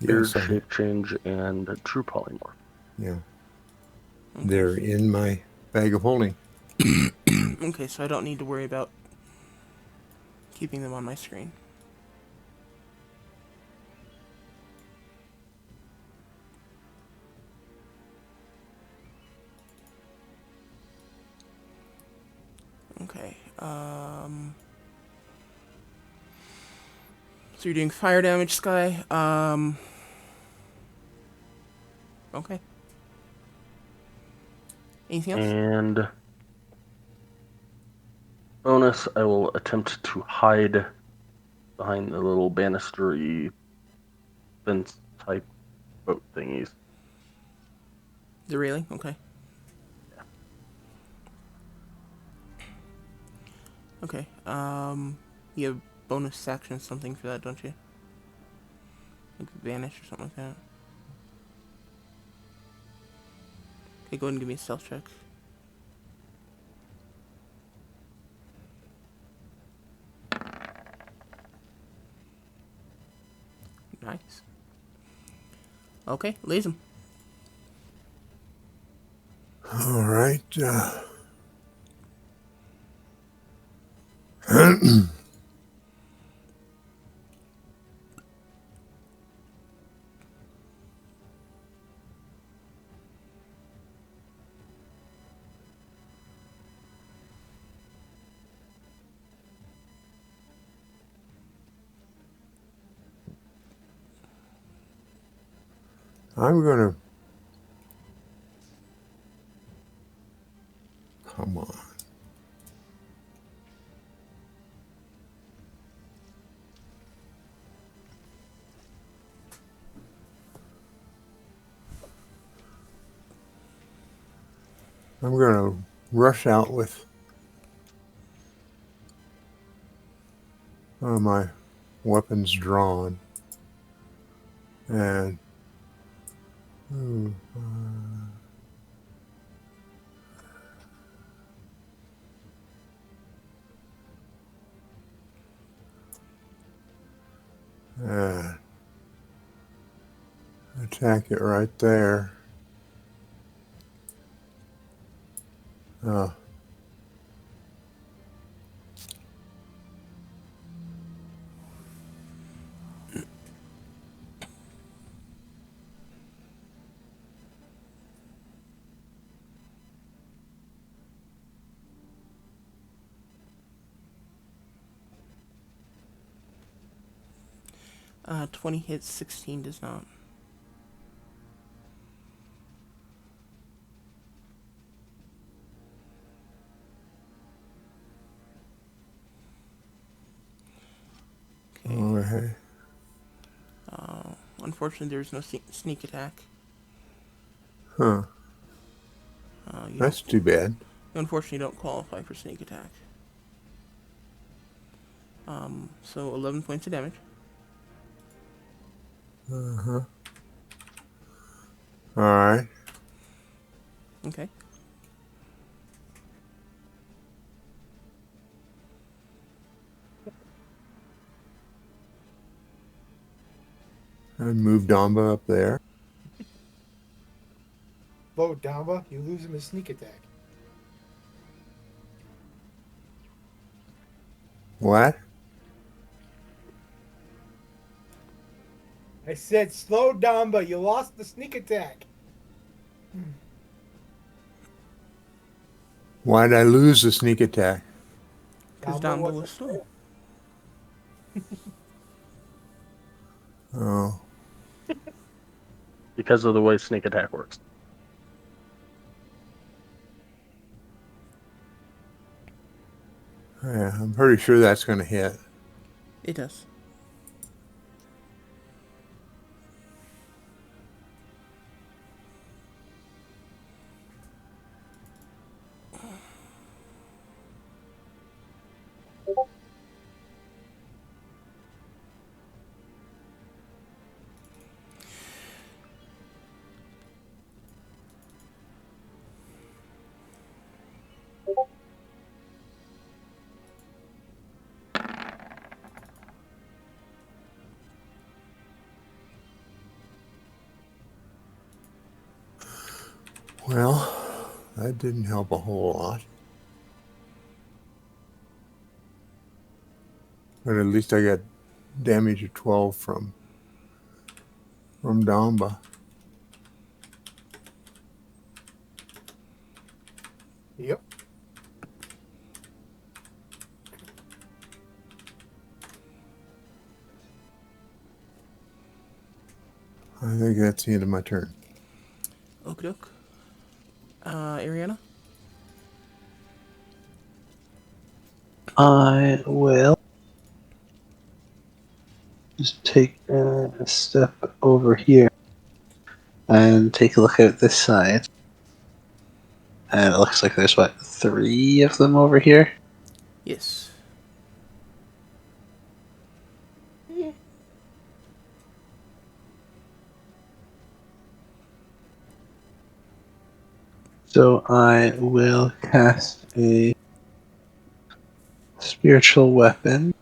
Weird Yes, shape change and a true polymorph. yeah. Okay. They're in my bag of holding. Okay, so I don't need to worry about keeping them on my screen. Okay. So you're doing fire damage, Sky. Okay. Anything else? And bonus, I will attempt to hide behind the little banistery fence type boat thingies. The railing? Okay. Okay. You have bonus action something for that, don't you? Like vanish or something like that. Okay, go ahead and give me a stealth check. Nice. Okay, laze him. All right. I'm going to. Come on. I'm going to rush out with my weapons drawn. And. ooh, and attack it right there. 20 hits, 16 does not. Okay. Okay. Unfortunately, there's no sneak attack. Huh. That's too bad. You unfortunately don't qualify for sneak attack. So 11 points of damage. Uh-huh. All right. Okay. And move Damba up there. Low Damba, you lose him his sneak attack. What? I said slow Damba, you lost the sneak attack. Why'd I lose the sneak attack? Because Damba Damba was was slow. Oh. Because of the way sneak attack works. Yeah, I'm pretty sure that's going to hit. It does. Well, that didn't help a whole lot. But at least I got damage of 12 from Damba. Yep. I think that's the end of my turn. Okie doke. Ariana? I will just take a step over here and take a look at this side. And it looks like there's, what, 3 of them over here? Yes. So I will cast a spiritual weapon.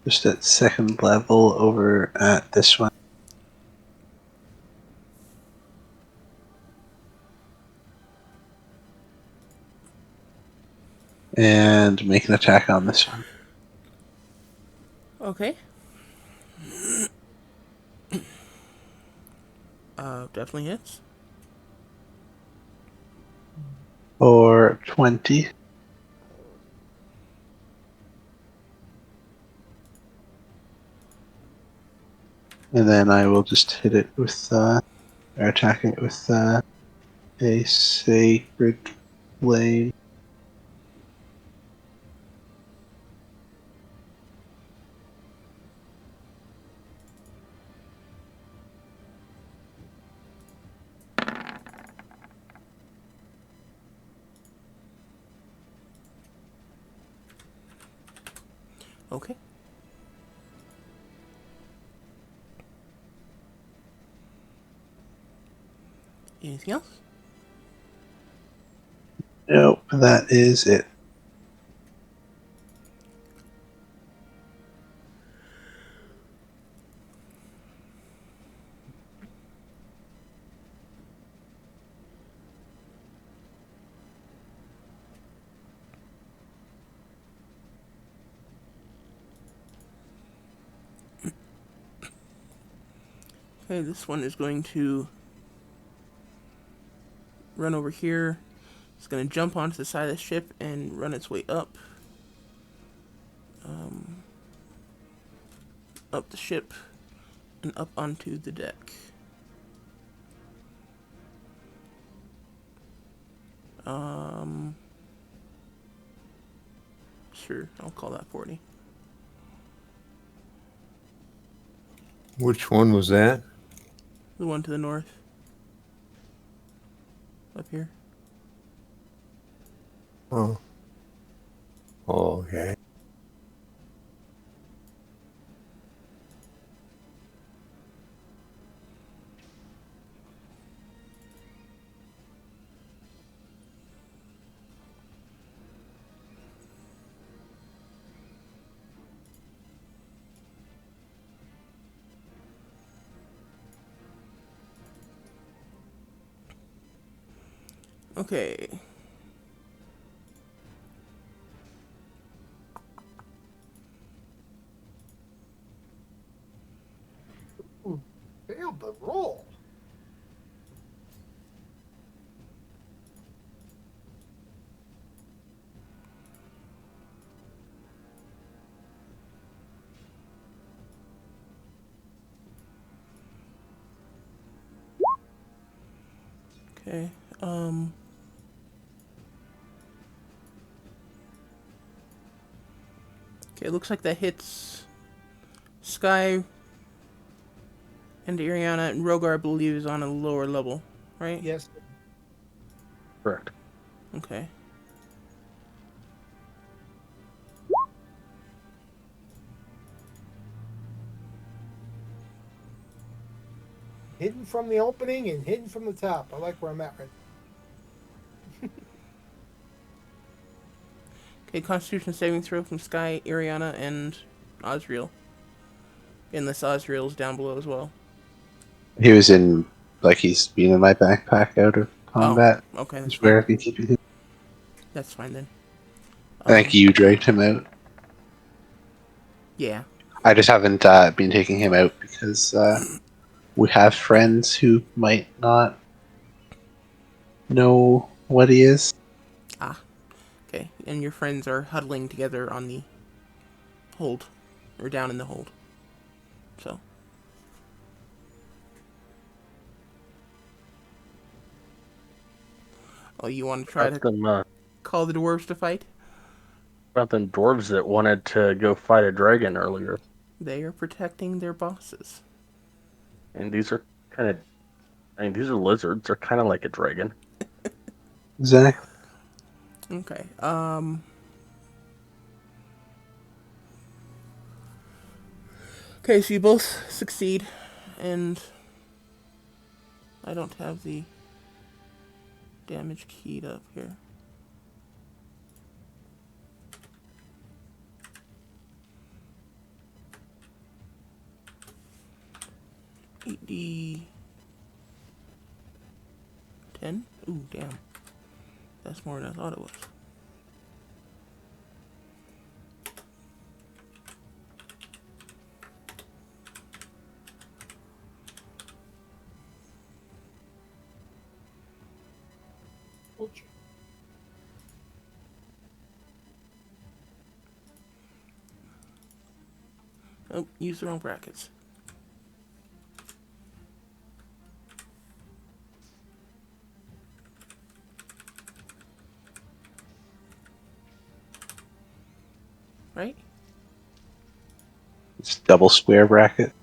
Just at 2nd level over at this one. and make an attack on this one. Okay. Definitely hits. For 20. And then I will just hit it with, or attack it with a Sacred Blade. Okay. Anything else? Nope, that is it. Okay, this one is going to run over here. It's going to jump onto the side of the ship and run its way up. Up the ship and up onto the deck. Sure, I'll call that 40. Which one was that? The one to the north. Up here. Oh. Oh, okay. Okay. Ooh, failed the roll. Okay. Okay, it looks like that hits Sky and Ariana, and Rogar, I believe, is on a lower level, right? Yes. Correct. Okay. Hidden from the opening and hidden from the top. I like where I'm at right now. Okay, Constitution saving throw from Sky, Ariana, and Osriel. Unless Osriel's down below as well. He was in, like, he's been in my backpack out of Oh, combat. okay, that's Is where fine. I've been keeping him. That's fine then. I think you dragged him out. Yeah. I just haven't been taking him out because we have friends who might not know what he is. Ah. Okay, and your friends are huddling together on the hold, or down in the hold. So. Oh, you want to try About to them, call the dwarves to fight? about them dwarves that wanted to go fight a dragon earlier. They are protecting their bosses. And these are kind of, I mean, these are lizards. They're kind of like a dragon. Exactly. Okay. Okay, so you both succeed, and I don't have the damage keyed up here. D 10? Ooh, damn. That's more than I thought it was. Ouch. Oh, use the wrong brackets. Right? It's double square bracket.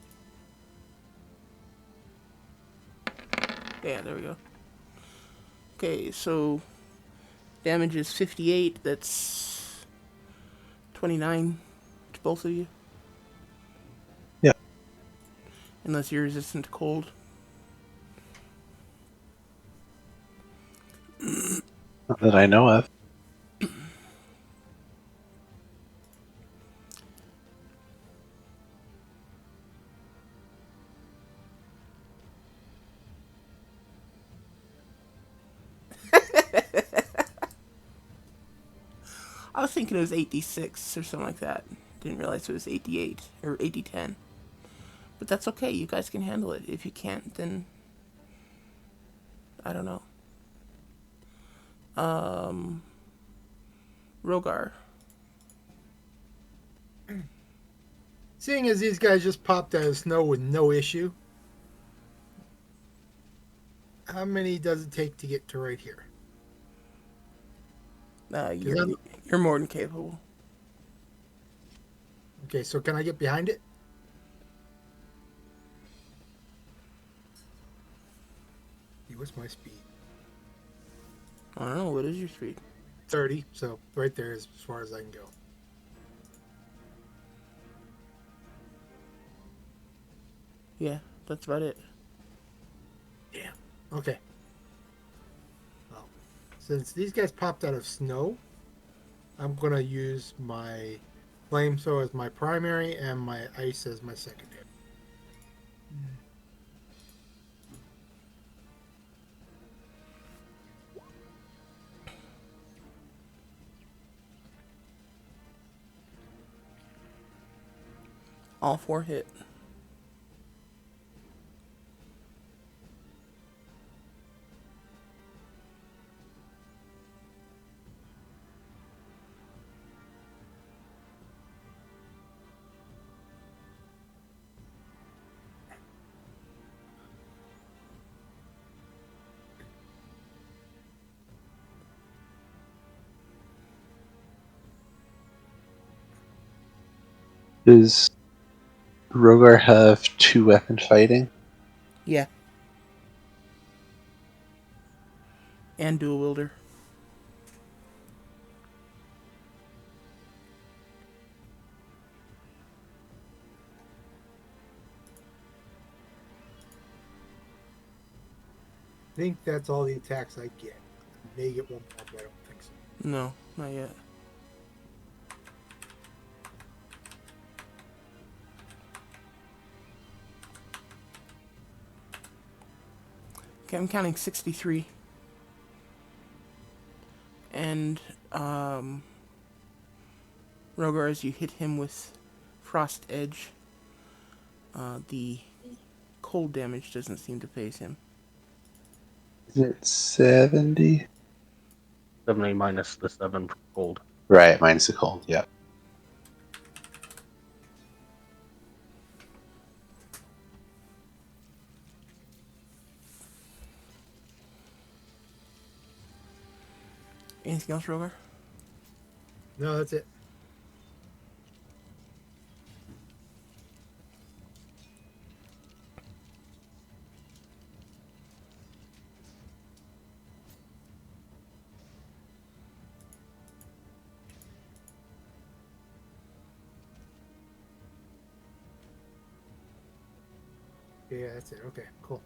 Yeah, there we go. Okay, so damage is 58. That's 29 to both of you. Yeah. Unless you're resistant to cold. Not that I know of. I was thinking it was 8d6 or something like that. Didn't realize it was 8d8 or 8d10. But that's okay. You guys can handle it. If you can't, then I don't know. Rogar. Seeing as these guys just popped out of snow with no issue, how many does it take to get to right here? You're more than capable. Okay, so can I get behind it? What's my speed? I don't know. What is your speed? 30, so right there is as far as I can go. Yeah, that's about it. Yeah. Okay. Well, since these guys popped out of snow, I'm going to use my flamethrower as my primary and my ice as my secondary. All 4 hit. Does Rogar have 2-weapon fighting? Yeah. And dual wielder. I think that's all the attacks I get. I may get one more, but I don't think so. No, not yet. Okay, I'm counting 63. And, Rogar, as you hit him with Frost Edge, the cold damage doesn't seem to phase him. Is it 70? 70 minus the 7 for cold. Right, minus the cold, yeah. Anything else, Rogar? No, that's it. Yeah, that's it. Okay, cool.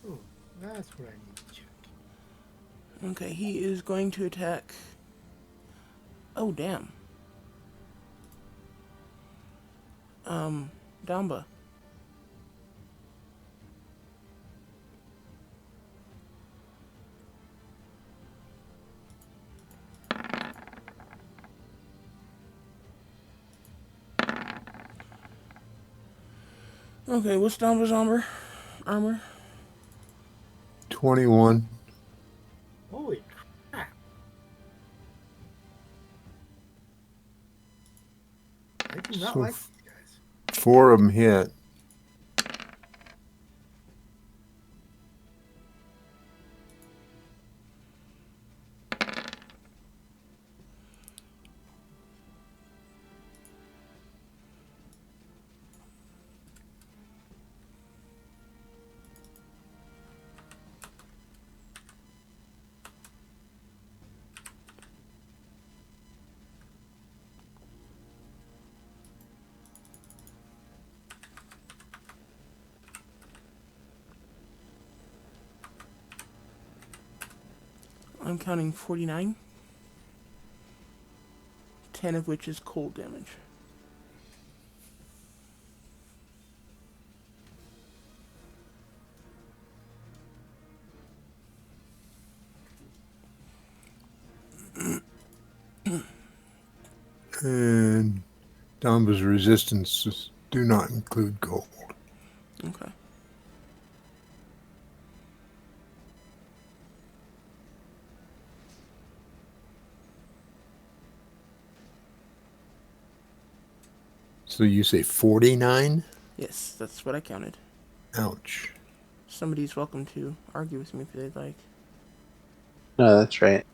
Oh, that's what I need to check. Okay, he is going to attack. Oh, damn. Damba. Okay, what's Damba's armor? 21. Holy crap! I do not So like these guys. 4 of them hit. I'm counting 49. 10 of which is cold damage. And Damba's resistances do not include gold. Okay. So you say 49? Yes, that's what I counted. Ouch. Somebody's welcome to argue with me if they'd like. No, that's right.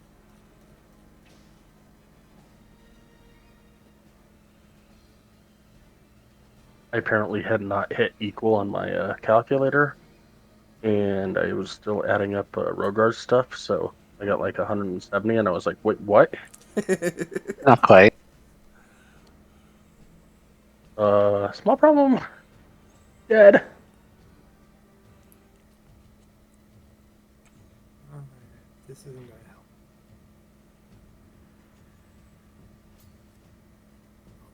I apparently had not hit equal on my calculator, and I was still adding up Rogar's stuff, so I got like 170, and I was like, wait, what? Not quite. Small problem. Dead. Alright, this isn't gonna help.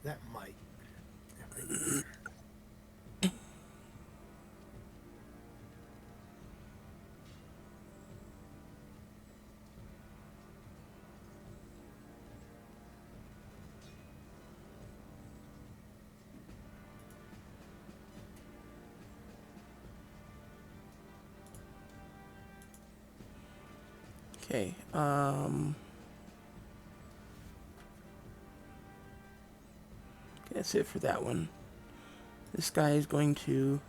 That might. That might be better. Okay, that's it for that one. This guy is going to...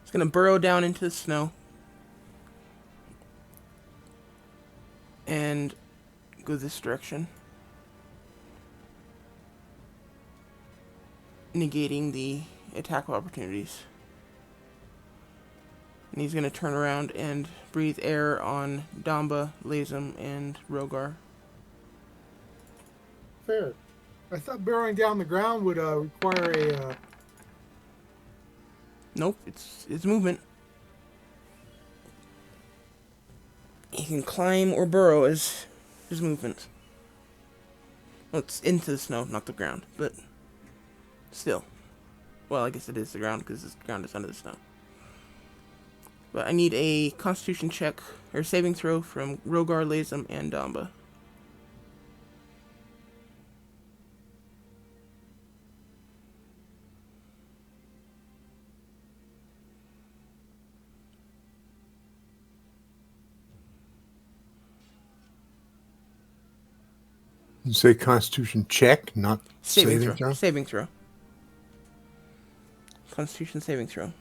He's going to burrow down into the snow. And go this direction. Negating the attack opportunities. And he's going to turn around and breathe air on Damba, Lazem, and Rogar. Fair. I thought burrowing down the ground would require a. Nope, it's movement. He can climb or burrow as his movement. Well, it's into the snow, not the ground, but still. Well, I guess it is the ground because the ground is under the snow. But I need a Constitution check or saving throw from Rogar, Lazem, and Damba. You say Constitution check, not saving throw? Saving throw. Constitution saving throw.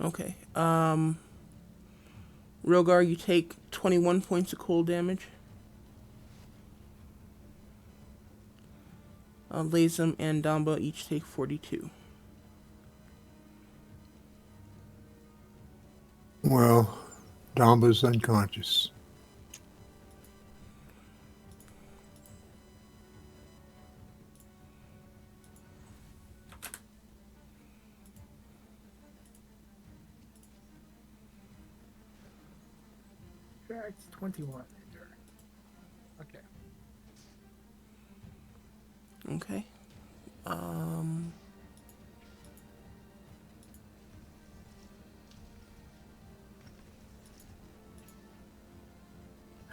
Okay. Rogar, you take 21 points of cold damage. Lazem and Damba each take 42. Well, Damba's unconscious. Pact 21. Okay. Okay. Um.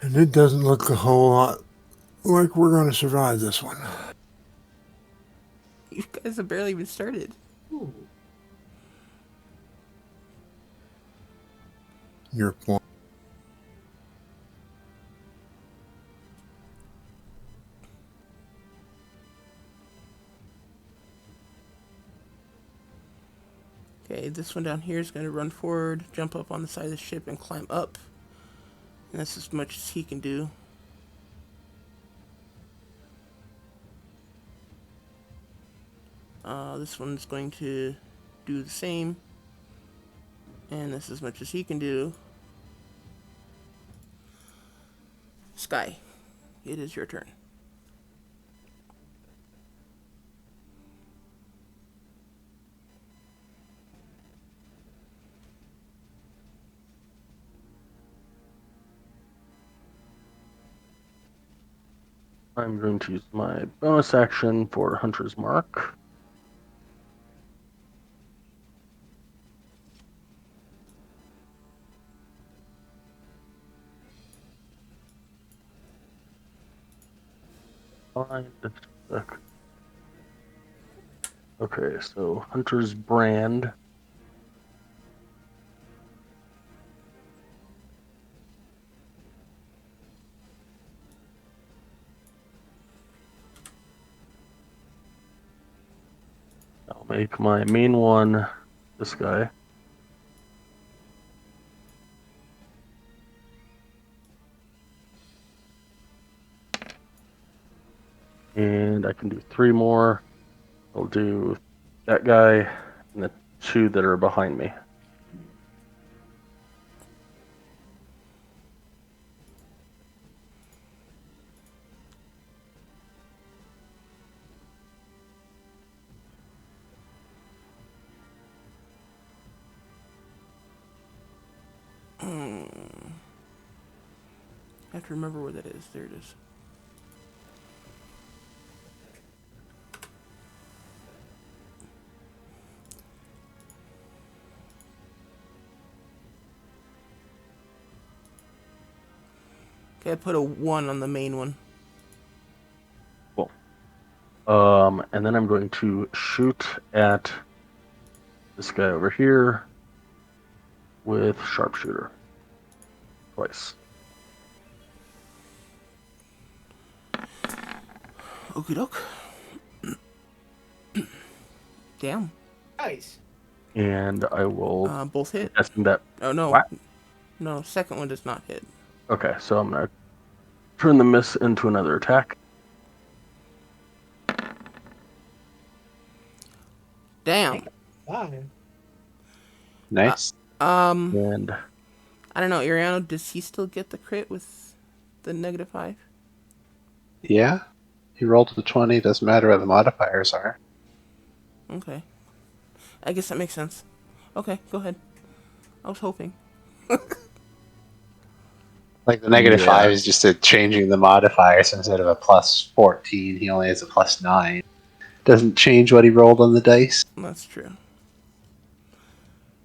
And it doesn't look a whole lot like we're going to survive this one. You guys have barely even started. Ooh. Your point. Okay, this one down here is going to run forward, jump up on the side of the ship, and climb up. And that's as much as he can do. This one's going to do the same. And that's as much as he can do. Sky, it is your turn. I'm going to use my bonus action for Hunter's Mark. Okay, so Hunter's Brand. I'll make my main one this guy. And I can do 3 more. I'll do that guy and the 2 that are behind me. I have to remember where that is. There it is. Okay, I put a 1 on the main one. Cool. And then I'm going to shoot at this guy over here with Sharpshooter. Twice. Okie doke. Damn. Nice. And I will Both hit. test that. Oh, no. What? No, second one does not hit. Okay, so I'm going to turn the miss into another attack. Damn. Bye. Nice. And I don't know, Ariano, does he still get the crit with the -5? Yeah. He rolled a 20, doesn't matter what the modifiers are. Okay. I guess that makes sense. Okay, go ahead. I was hoping. Like the negative Yeah. 5 is just changing the modifiers. Instead of a plus 14, he only has a plus 9. Doesn't change what he rolled on the dice. That's true.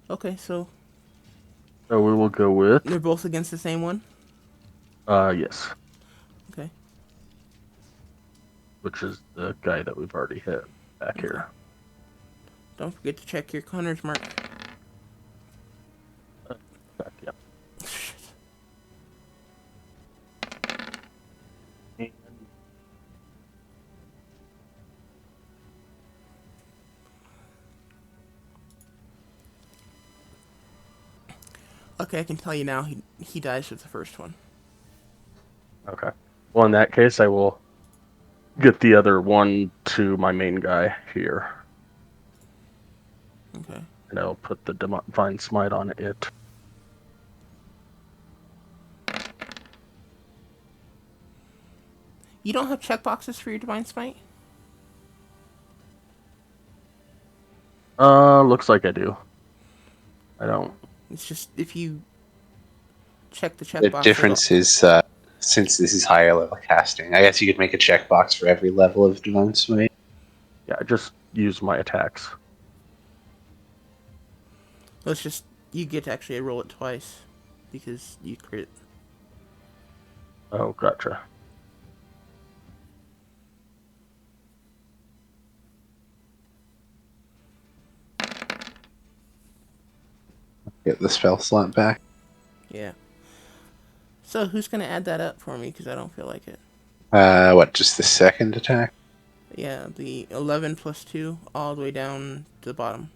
Okay, so so we will go with, they're both against the same one? yes, Okay. which is the guy that we've already hit back here. Don't forget to check your Connor's mark. Back, yeah. And Okay, I can tell you now, he dies with the first one. okay. Well, in that case, I will get the other one to my main guy here. Okay. And I'll put the Divine Smite on it. You don't have checkboxes for your Divine Smite? Looks like I do. I don't. It's just if you check the The checkbox. difference is since this is higher level casting, I guess you could make a checkbox for every level of Divine Smite. Yeah, I just use my attacks. Let's just, you get to actually roll it twice because you crit. Oh, gotcha. Get the spell slot back. Yeah. So who's gonna add that up for me? Because I don't feel like it. What? Just the second attack? Yeah, the 11 plus 2 all the way down to the bottom.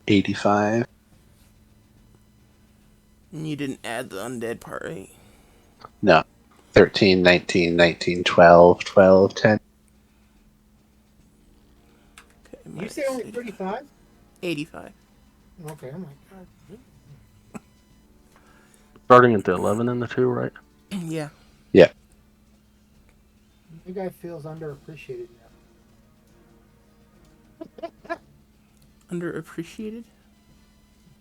$85. And you didn't add the undead part, right? No. 13, 19, 19, 12, 12, 10. Okay, You minus say only 35? 85. Okay, I'm like, God. Starting at the 11 and the 2, right? Yeah. Yeah. The guy feels underappreciated now. Underappreciated?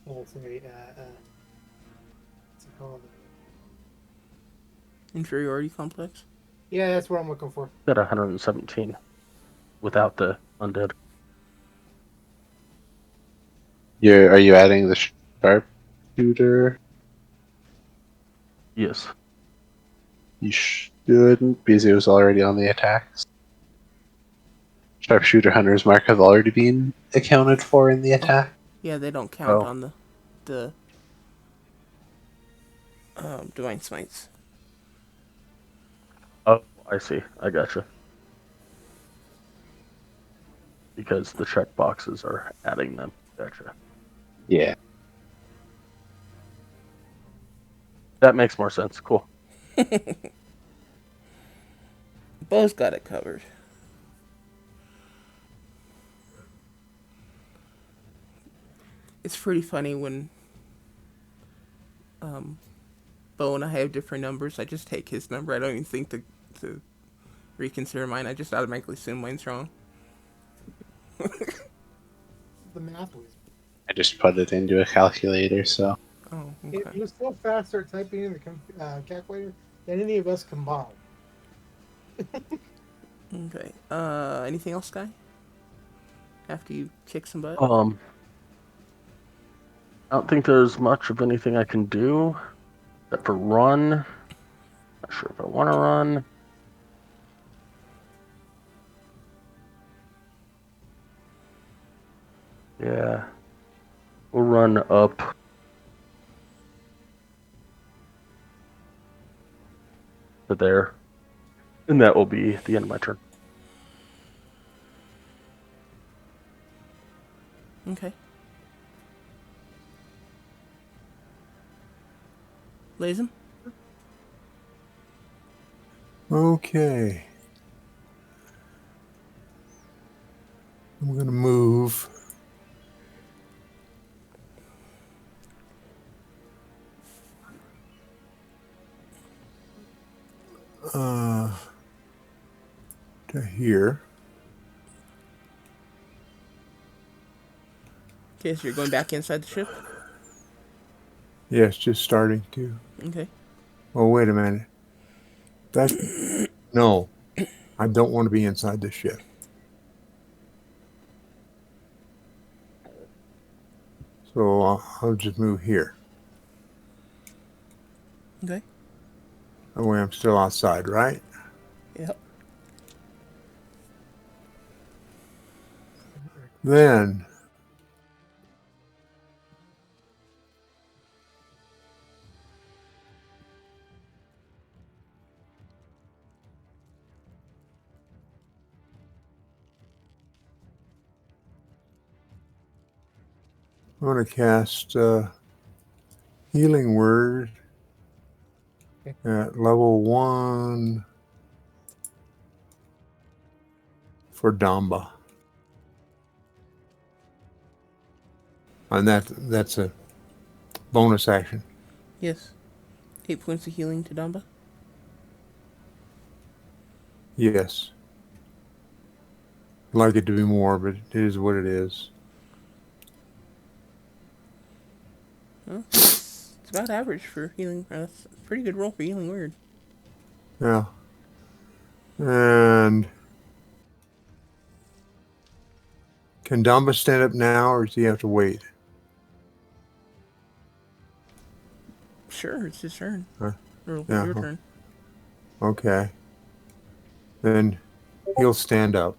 Oh, sorry. What's it called? Inferiority complex? Yeah, that's what I'm looking for. Got 117 without the undead. Are you adding the sharpshooter? Yes. You shouldn't, because it was already on the attacks. Sharpshooter Hunter's Mark have already been accounted for in the attack. Yeah, they don't count Oh. on the divine smites. Oh, I see. I gotcha. Because the check boxes are adding them. Gotcha. Yeah. That makes more sense. Cool. Bo's got it covered. It's pretty funny when Bo and I have different numbers. I just take his number. I don't even think to reconsider mine. I just automatically assume mine's wrong. The math was. I just put it into a calculator, so. Oh, It okay. was so faster typing in the calculator than any of us combined. Okay. Anything else, Guy? After you kick some butt? I don't think there's much of anything I can do except for run. Not sure if I want to run. Yeah. We'll run up to there. And that will be the end of my turn. Okay. Lazem? Okay. I'm going to move. To here. Okay, so you're going back inside the ship? Yes, just starting to. Okay. Oh, wait a minute. No, I don't want to be inside the ship. So I'll just move here. Okay. That way I'm still outside, right? Yep. Then I'm going to cast Healing Word at level 1 for Damba. And that's a bonus action. Yes. 8 points of healing to Damba. Yes. I'd like it to be more, but it is what it is. Well, it's about average for healing. That's a pretty good roll for healing word. Yeah. And can Damba stand up now, or does he have to wait? Sure, it's his turn. Huh? Or Yeah. your turn. Okay. Then he'll stand up.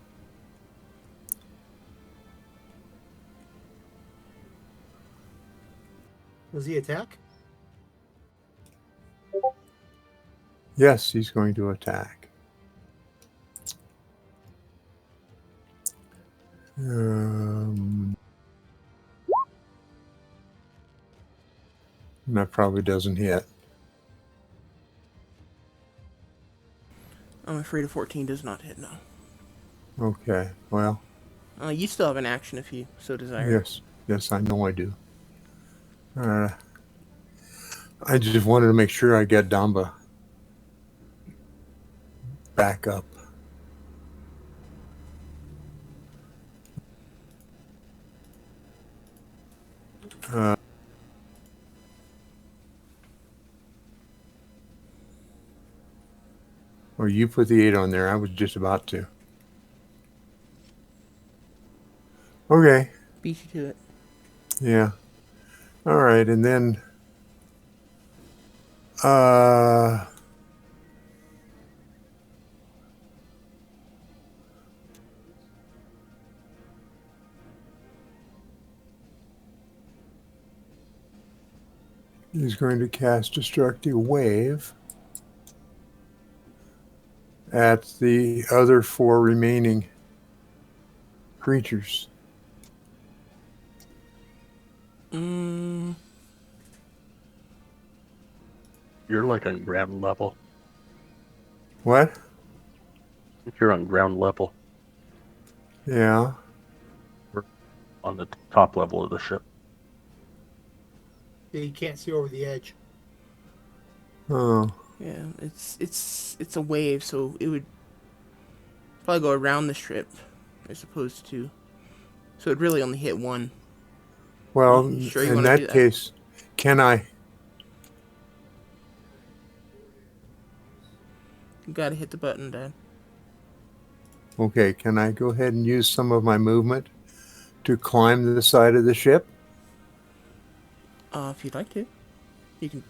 Does he attack? Yes, he's going to attack. That probably doesn't hit. I'm afraid a 14 does not hit, no. Okay. Well, You still have an action if you so desire. yes, I know I do. I just wanted to make sure I get Damba back up. Or you put the 8 on there. I was just about to. Okay. Beat you to it. Yeah. All right, and then he's going to cast Destructive Wave at the other 4 remaining creatures. Mm, You're like on ground level. What? I think you're on ground level. Yeah. We're on the top level of the ship. Yeah, you can't see over the edge. Oh. yeah, it's a wave, so it would probably go around the strip as opposed to. So it'd really only hit one. Well, You sure you in want to do that that? case, can I? You gotta hit the button, Dad. Okay, can I go ahead and use some of my movement to climb the side of the ship? If you'd like to, you can.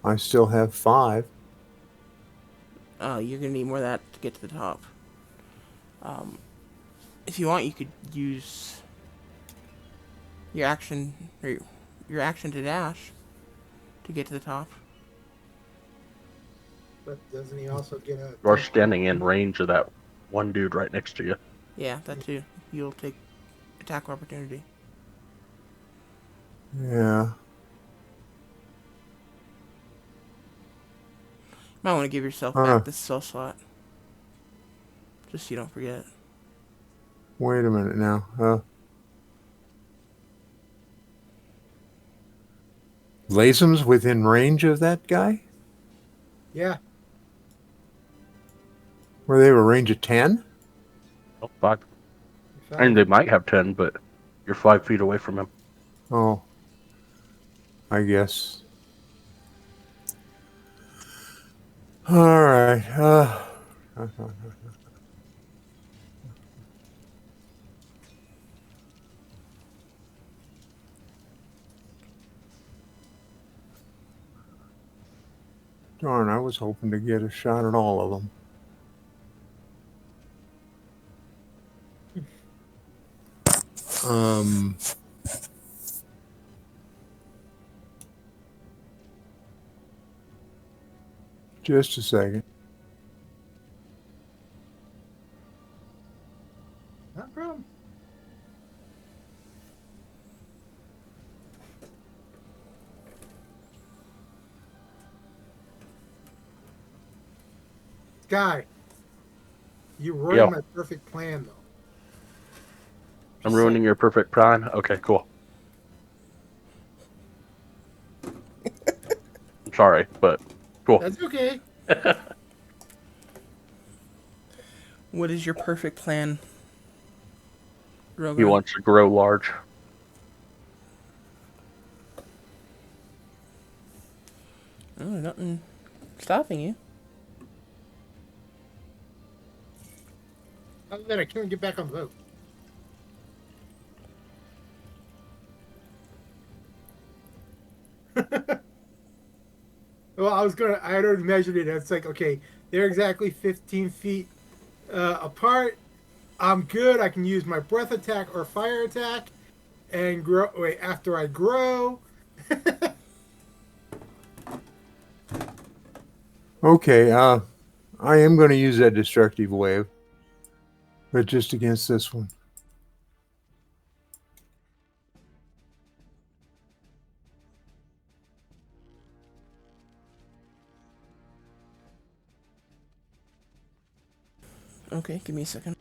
I still have 5. You're gonna need more of that to get to the top. If you want, you could use your action or your action to dash to get to the top. But doesn't he also get a... You are standing in range of that one dude right next to you. Yeah, that too. You'll take attack opportunity. Yeah. Might want to give yourself back this spell slot, just so you don't forget. Wait a minute now. Lasum's within range of that guy? Yeah. Were they a range of 10? Oh, 5. I mean, they might have 10, but you're 5 feet away from him. Oh. I guess. All right. Darn, I was hoping to get a shot at all of them. Just a second. Not a problem. Guy, you ruined my perfect plan, though. I'm ruining your perfect plan? Okay, cool. I'm sorry, but cool. That's okay. What is your perfect plan, Rogan? He wants to grow large. Oh, nothing stopping you. Other than I can't get back on the boat. Well, I had already measured it. It's like, okay, they're exactly 15 feet apart. I'm good. I can use my breath attack or fire attack and grow. Wait, after I grow. Okay, I am going to use that destructive wave, but just against this one. Okay, give me a second.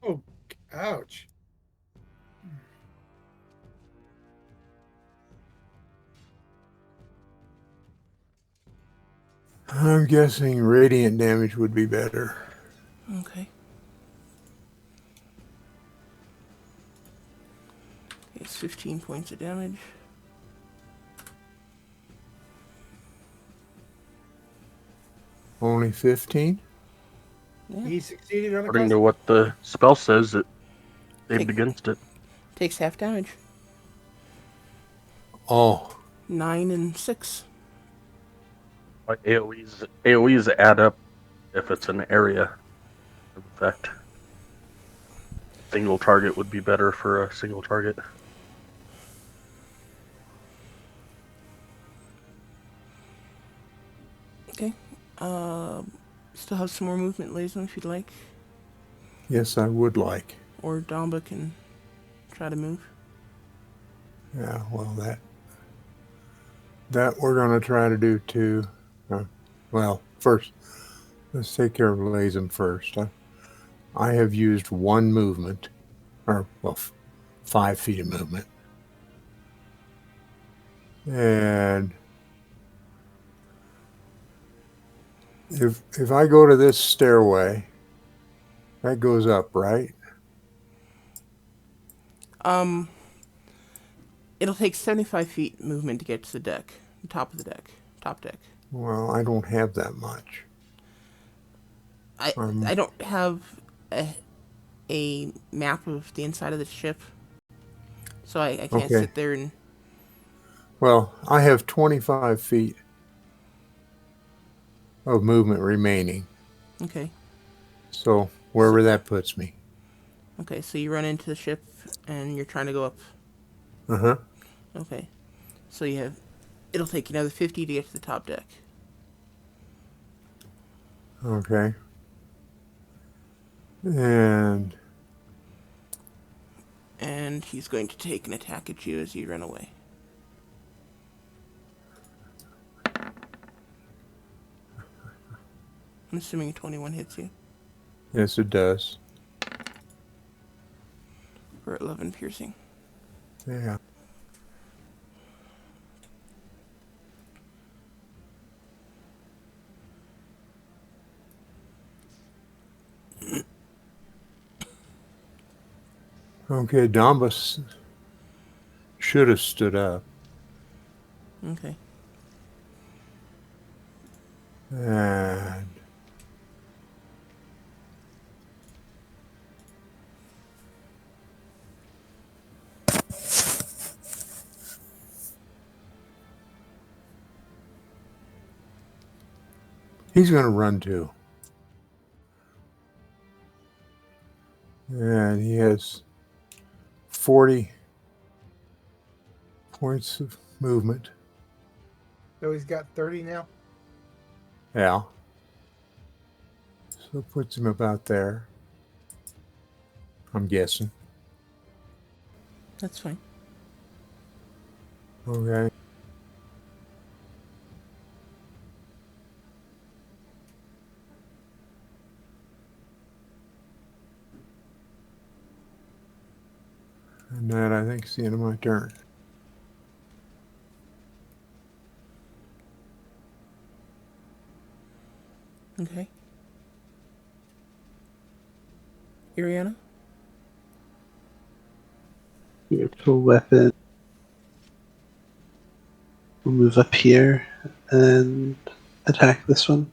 Oh, ouch. I'm guessing radiant damage would be better. Okay. It's 15 points of damage. Only 15? Yeah. He succeeded on a According to custom. what the spell says, it saved Take- against it. Takes half damage. Oh, 9 and 6. Like AoEs add up if it's an area of effect. Single target would be better for a single target. Okay. Still have some more movement, Lazen, if you'd like. yes, I would like. Or Damba can try to move. Yeah, well, that we're going to try to do too. Well, first, let's take care of Lazem first. I have used one movement, or, well, 5 feet of movement. And if I go to this stairway, that goes up, right? It'll take 75 feet movement to get to the deck. The top of the deck. Top deck. Well, I don't have that much. I don't have a map of the inside of the ship. So I can't Okay. sit there and... Well, I have 25 feet of movement remaining. Okay. So wherever that puts me. Okay, so you run into the ship and you're trying to go up. Uh-huh. Okay. So you have... It'll take you another 50 to get to the top deck. Okay. And And he's going to take an attack at you as you run away. I'm assuming 21 hits you yes, it does. for 11 piercing. Yeah. Okay, Dombas should have stood up. Okay. And he's going to run too. And he has 40 points of movement. So he's got 30 now. Yeah. So it puts him about there. I'm guessing. That's fine. Okay. And that, I think, is the end of my turn. Okay. Iriana? Spiritual weapon. We'll move up here and attack this one.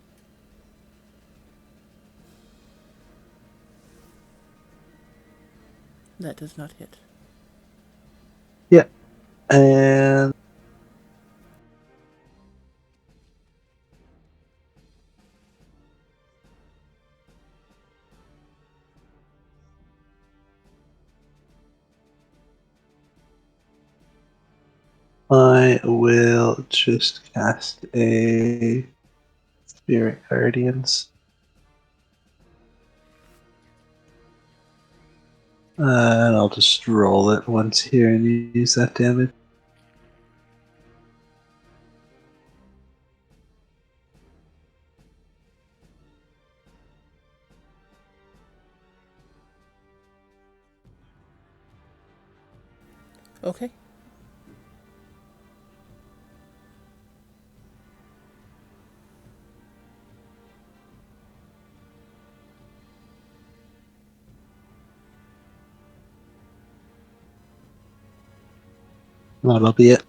That does not hit. Yeah. And I will just cast a Spirit Guardians. And I'll just roll it once here and use that damage. Okay. That'll be it.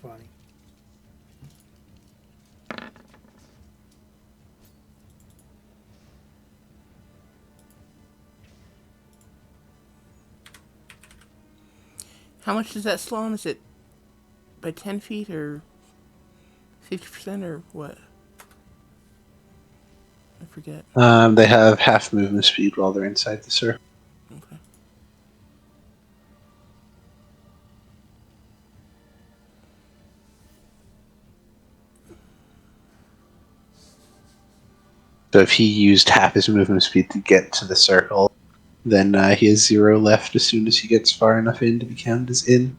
Funny. How much does that slow him? Is it by 10 feet or 50% or what? I forget. They have half movement speed while they're inside the circle. Okay. So if he used half his movement speed to get to the circle, then he has 0 left as soon as he gets far enough in to be counted as in.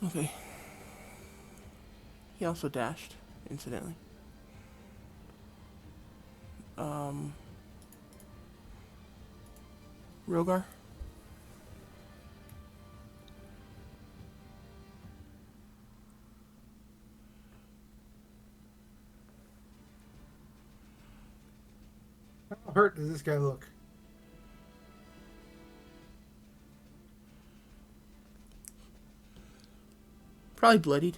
Okay. He also dashed, incidentally. Rogar? How hurt does this guy look? Probably bloodied.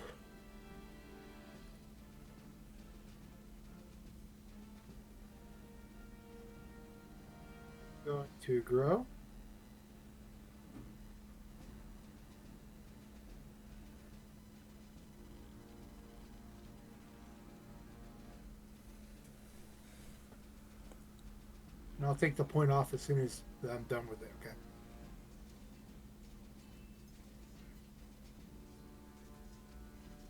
Going to grow. And I'll take the point off as soon as I'm done with it, okay?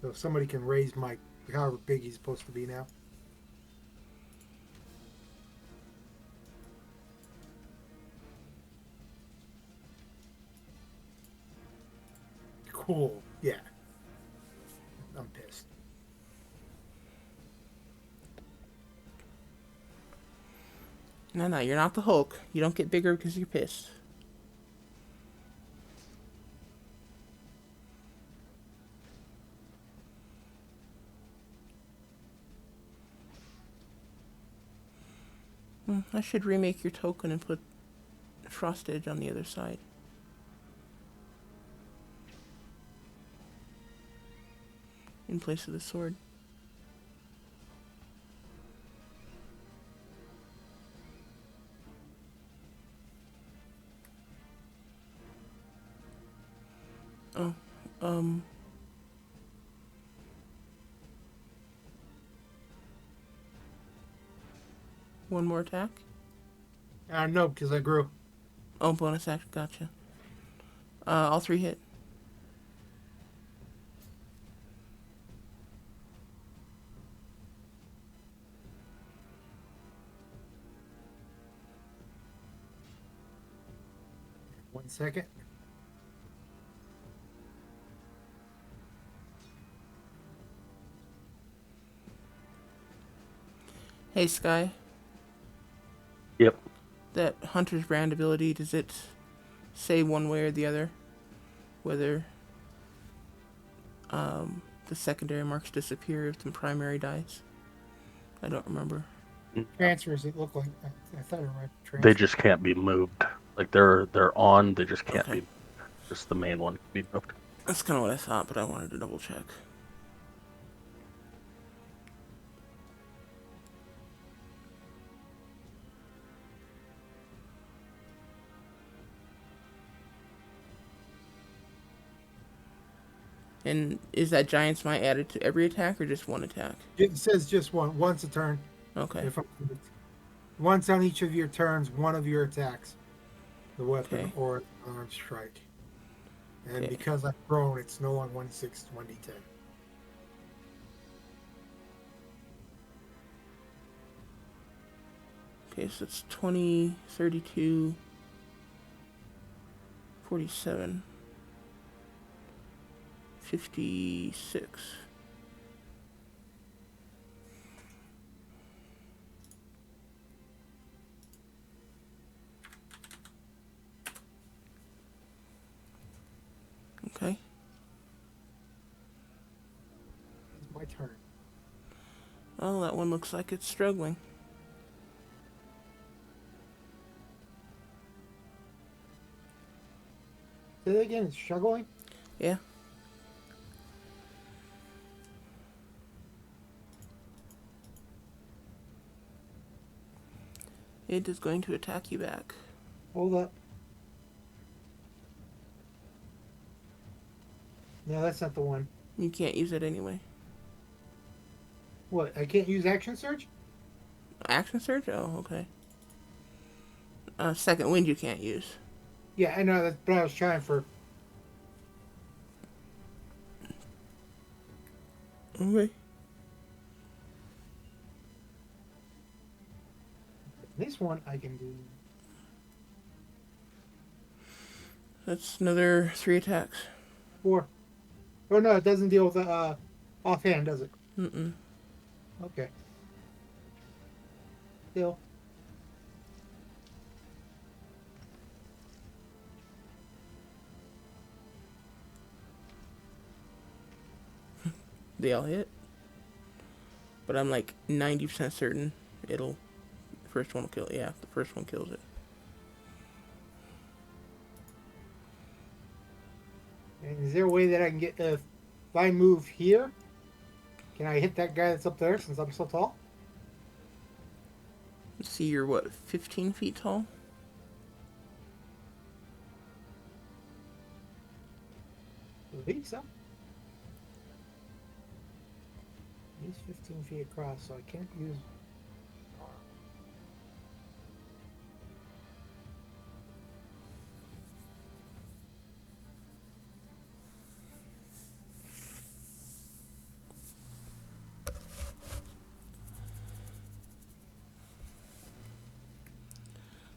So if somebody can raise my however big he's supposed to be now. Cool. Yeah. I'm pissed. No, you're not the Hulk. You don't get bigger because you're pissed. I should remake your token and put Frost Edge on the other side. In place of the sword. Oh, one more attack? No, because I grew. Oh, bonus action, gotcha. All three hit. One second. Hey, Sky. Yep. That Hunter's Brand ability, does it say one way or the other whether the secondary marks disappear if the primary dies? I don't remember. Transfers, it looked like. I thought it might They transfer. just can't be moved. Like they're on. They just can't Okay. be. Just the main one can be moved. That's kind of what I thought, but I wanted to double check. And is that Giant's Might added to every attack or just one attack? It says just once a turn. Okay. Once on each of your turns, one of your attacks, the weapon Okay. or armed strike. And Okay. because I've grown, it's no longer 1d6, 1d10. Okay, so it's 20, 32, 47, 56. Okay. It's my turn. Oh, that one looks like it's struggling. Say that again, it's struggling? Yeah. It is going to attack you back. Hold up. No, that's not the one. You can't use it anyway. What? I can't use action surge? Action Surge? Oh, okay. Second Wind you can't use. Yeah, I know. That's what I was trying for. Okay. This one I can do. That's another 3 attacks. 4. Oh no, it doesn't deal with offhand, does it? Mm-mm. Okay. Still. They all hit. But I'm like 90% certain the first one will kill it. Yeah, the first one kills it. And is there a way that I can get if I move here? Can I hit that guy that's up there since I'm so tall? Let's see, you're what, 15 feet tall? I think so. He's 15 feet across, so I can't use.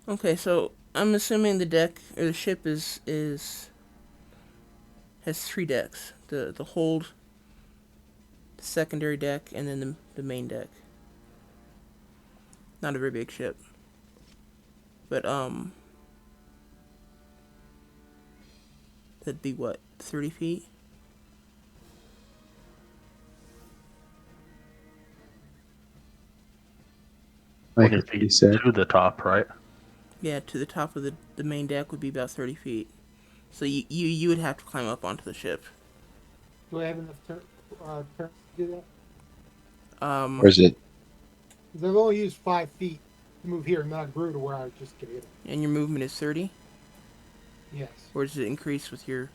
Okay, so I'm assuming the deck or the ship has 3 decks. The hold, the secondary deck, and then the main deck. Not a very big ship. But that'd be what, 30 feet? Like 20 you feet said. to the top, right? Yeah, to the top of the main deck would be about 30 feet. So you would have to climb up onto the ship. Do I have enough turns to do that? Or is it? Because I've only used 5 feet to move here, and then I grew to where I just get it. And your movement is 30? Yes. Or does it increase with your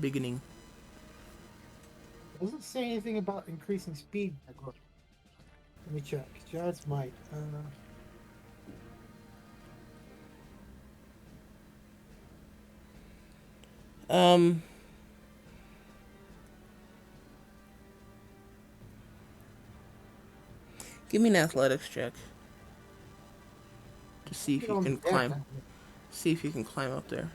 beginning? It doesn't say anything about increasing speed. Let me check. Judge might. Um, Give me an athletics check. To see if Get you on can the deck. climb. See if you can climb up there.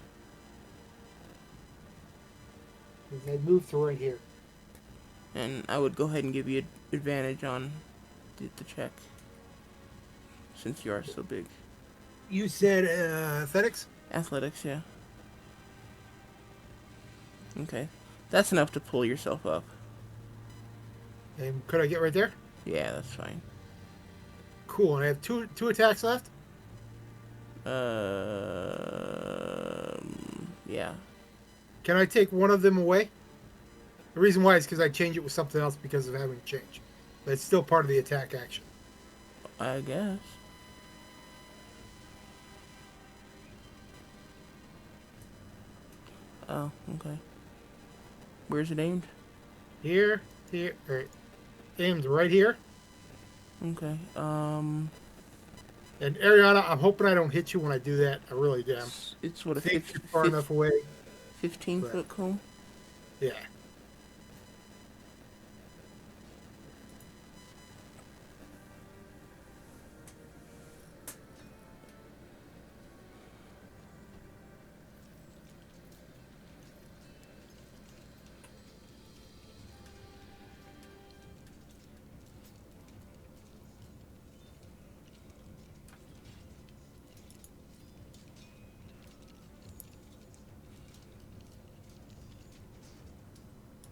I moved to right here. And I would go ahead and give you advantage on the check. Since you are so big. You said athletics? Athletics, yeah. Okay. That's enough to pull yourself up. And could I get right there? Yeah, that's fine. Cool. And I have two attacks left? Yeah. Can I take one of them away? The reason why is because I change it with something else because of having change. But it's still part of the attack action. I guess. Oh, okay. Where's it aimed? Here, right. Aimed right here. Okay. And Ariana, I'm hoping I don't hit you when I do that. I really am. It's what, I think you're far enough away. 15-foot cone? Yeah.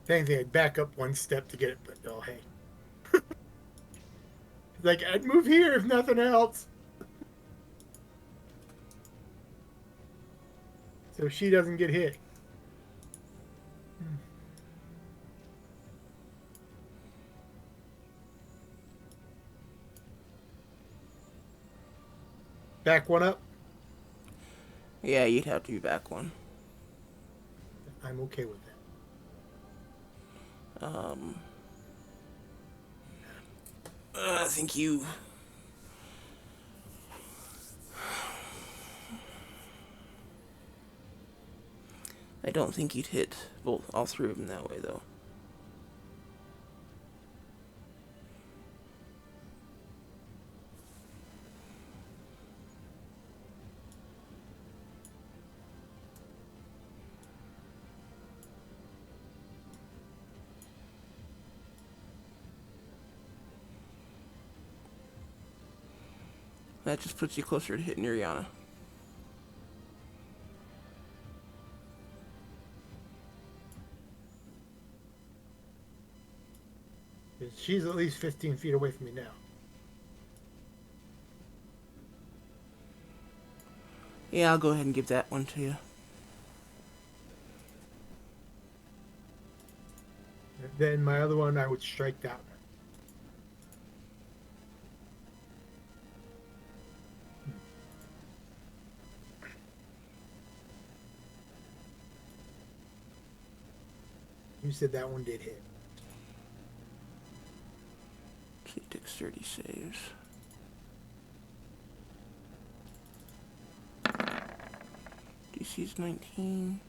If anything, I'd back up one step to get it, but oh, hey. Like, I'd move here if nothing else. So she doesn't get hit. Back one up. Yeah, you'd have to be back one. I'm okay with that. I think you... I don't think you'd hit all 3 of them that way, though. That just puts you closer to hitting Ariana. She's at least 15 feet away from me now. Yeah, I'll go ahead and give that one to you. Then my other one, I would strike down. You said that one did hit. She takes 30 saves. DC's 19.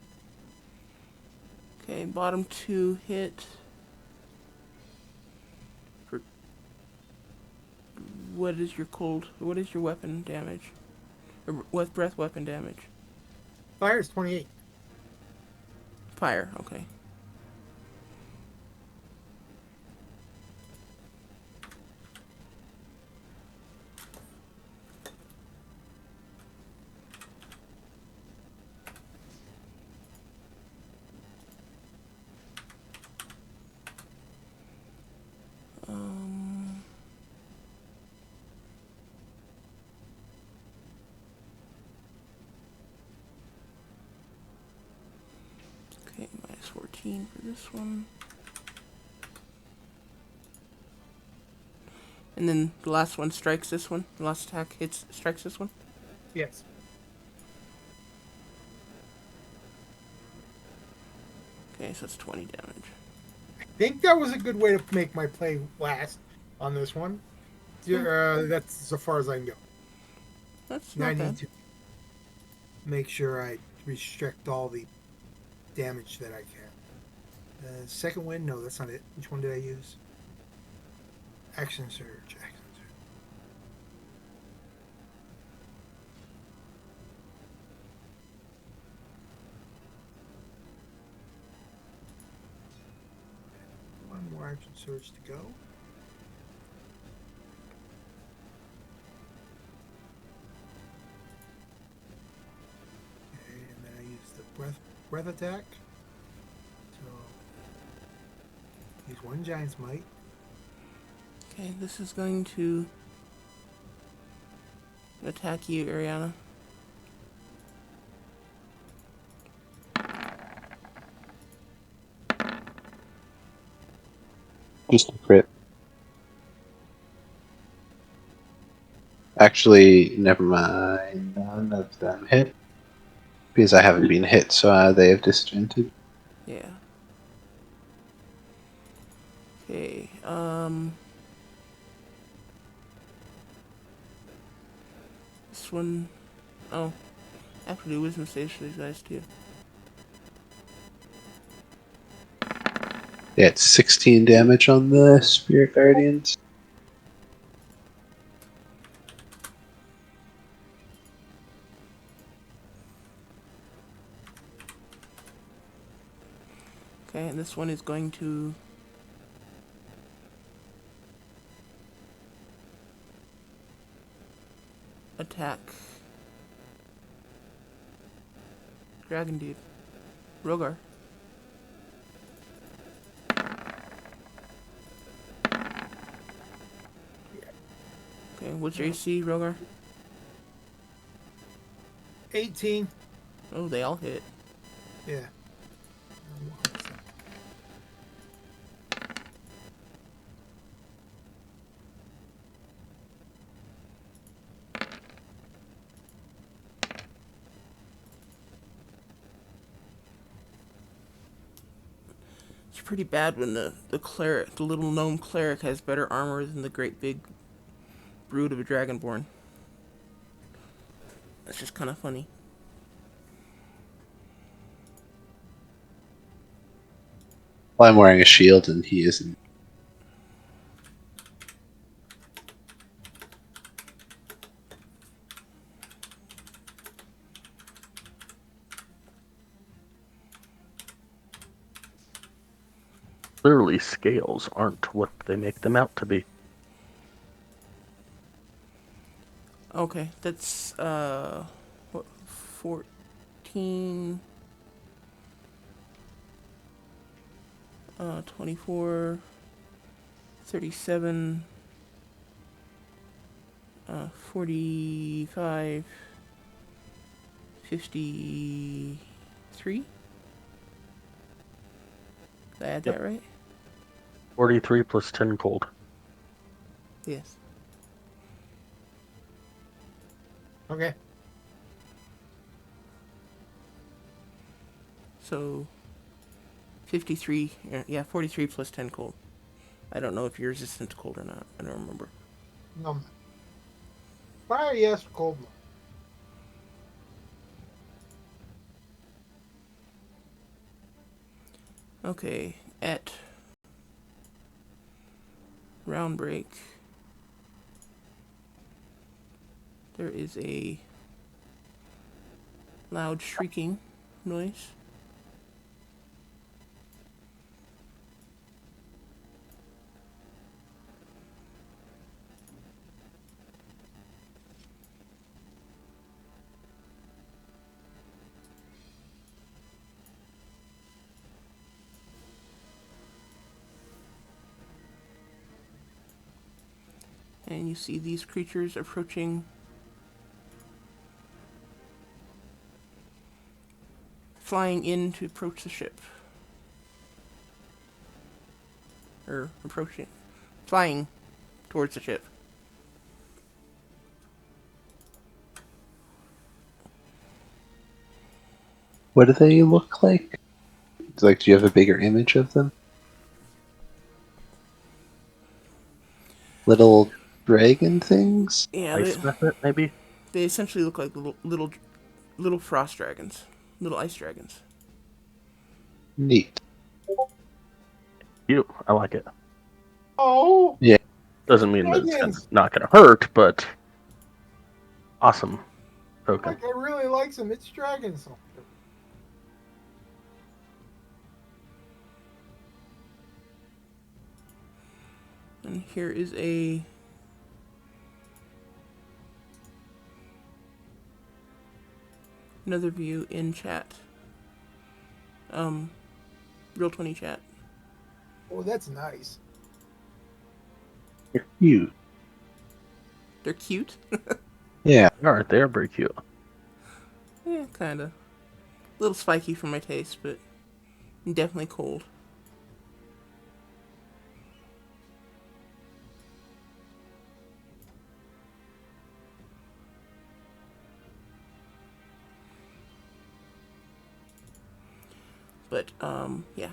Okay, bottom two hit. For what is your weapon damage? Or what breath weapon damage? Fire is 28. Fire, okay. Okay, minus 14 for this one. And then the last one strikes this one. The last attack strikes this one. Yes. Okay, so it's 20 damage. I think that was a good way to make my play last on this one. That's so far as I can go. That's Now I not need bad. to make sure I restrict all the damage that I can. Second wind? No, that's not it. Which one did I use? Action surge. Action surge. One more action surge to go. Okay, and then I use the breath attack. So use one giant's might. Okay, this is going to attack you, Ariana. Just a crit. Actually, never mind. None of them hit. Because I haven't been hit, so they have disadvantage. Yeah. Okay, this one... Oh, I have to do wisdom saves for these guys, too. Yeah, it's 16 damage on the Spirit Guardians. Okay, and this one is going to... attack... Dragon Dude. Rogar. Okay, what's your AC, Rogar? 18. Oh, they all hit. Yeah. It's pretty bad when the cleric, the little gnome cleric, has better armor than the great big brood of a dragonborn. That's just kind of funny. Well, I'm wearing a shield and he isn't. Clearly, scales aren't what they make them out to be. Okay, that's what 14 24 37 45 53. Did I add Yep. that right? 43 plus 10 cold. Yes. Okay. So 53, yeah, 43 plus 10 cold. I don't know if you're resistant to cold or not. I don't remember. Fire, yes. Cold, no. Okay, at round break, there is a loud shrieking noise. And you see these creatures approaching, flying in to approach the ship. Or approaching, flying towards the ship. What do they look like? Like, do you have a bigger image of them? Little dragon things? Yeah, Ice method, maybe? they essentially look like little frost dragons, little ice dragons. Neat. Cute. I like it. Oh, Yeah. Doesn't mean that it's dragons! not gonna hurt, but awesome token. Like, I really like them. It's dragons. And here is another view in chat. Real 20 chat. Oh, that's nice. They're cute. They're cute. Yeah. Alright, they are very cute. Yeah, kinda. A little spiky for my taste, but definitely cold. But, yeah.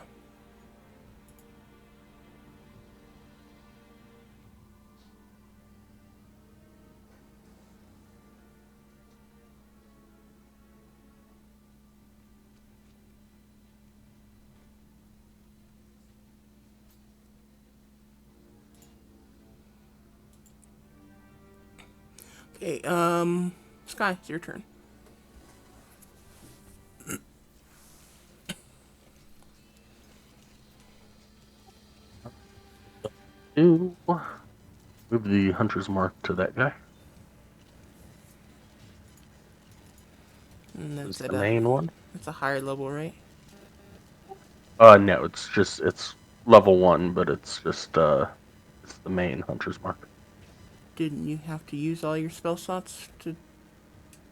Okay, Sky, it's your turn. Ooh. Move the hunter's mark to that guy. And This that's is at the main one. that's a higher level, right? No, it's level 1, but it's it's the main hunter's mark. Didn't you have to use all your spell slots to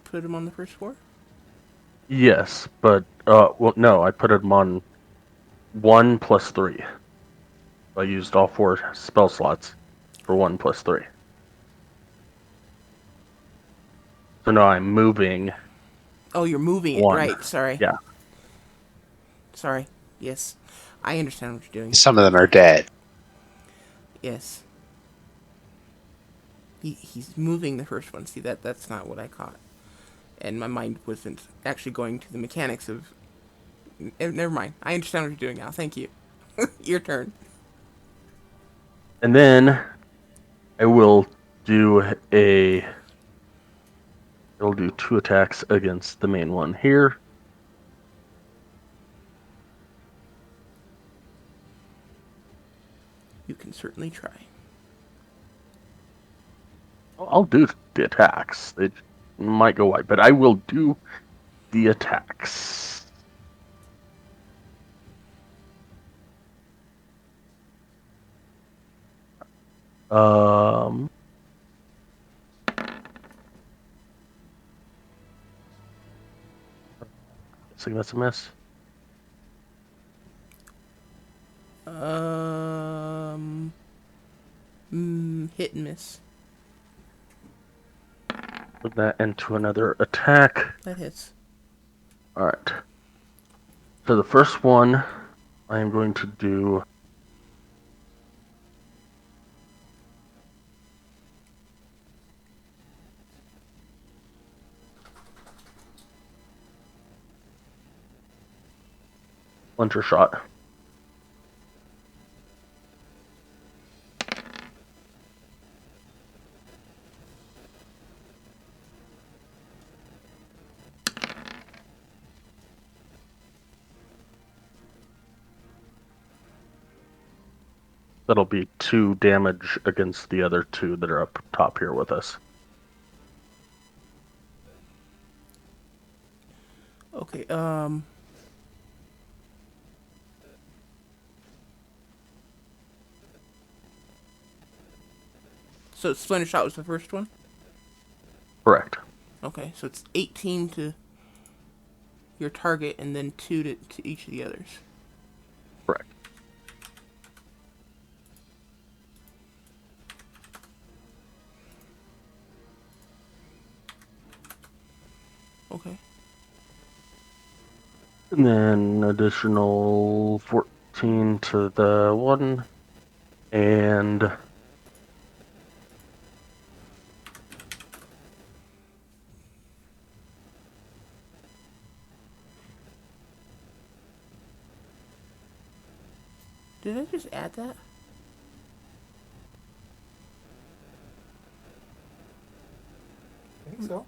put them on the first floor? Yes, but well, no, I put him on 1 plus 3. I used all 4 spell slots for 1 plus 3. So now I'm moving Oh, you're moving it. 1. Right, sorry. Yeah. Sorry. Yes. I understand what you're doing. Some of them are dead. Yes. He's moving the first one. See, that's not what I caught. And my mind wasn't actually going to the mechanics of... Never mind. I understand what you're doing now. Thank you. Your turn. And then I will do It'll do 2 attacks against the main one here. You can certainly try. I'll do the attacks. It might go wide, but I will do the attacks. Guessing that's a miss. Hit and miss. Put that into another attack. That hits. Alright. So the first one, I am going to do... Splinter Shot. That'll be 2 damage against the other 2 that are up top here with us. Okay, so Splinter Shot was the first one? Correct. Okay, so it's 18 to your target and then 2 to each of the others. Correct. Okay. And then additional 14 to the one. And... Did I just add that? I think so.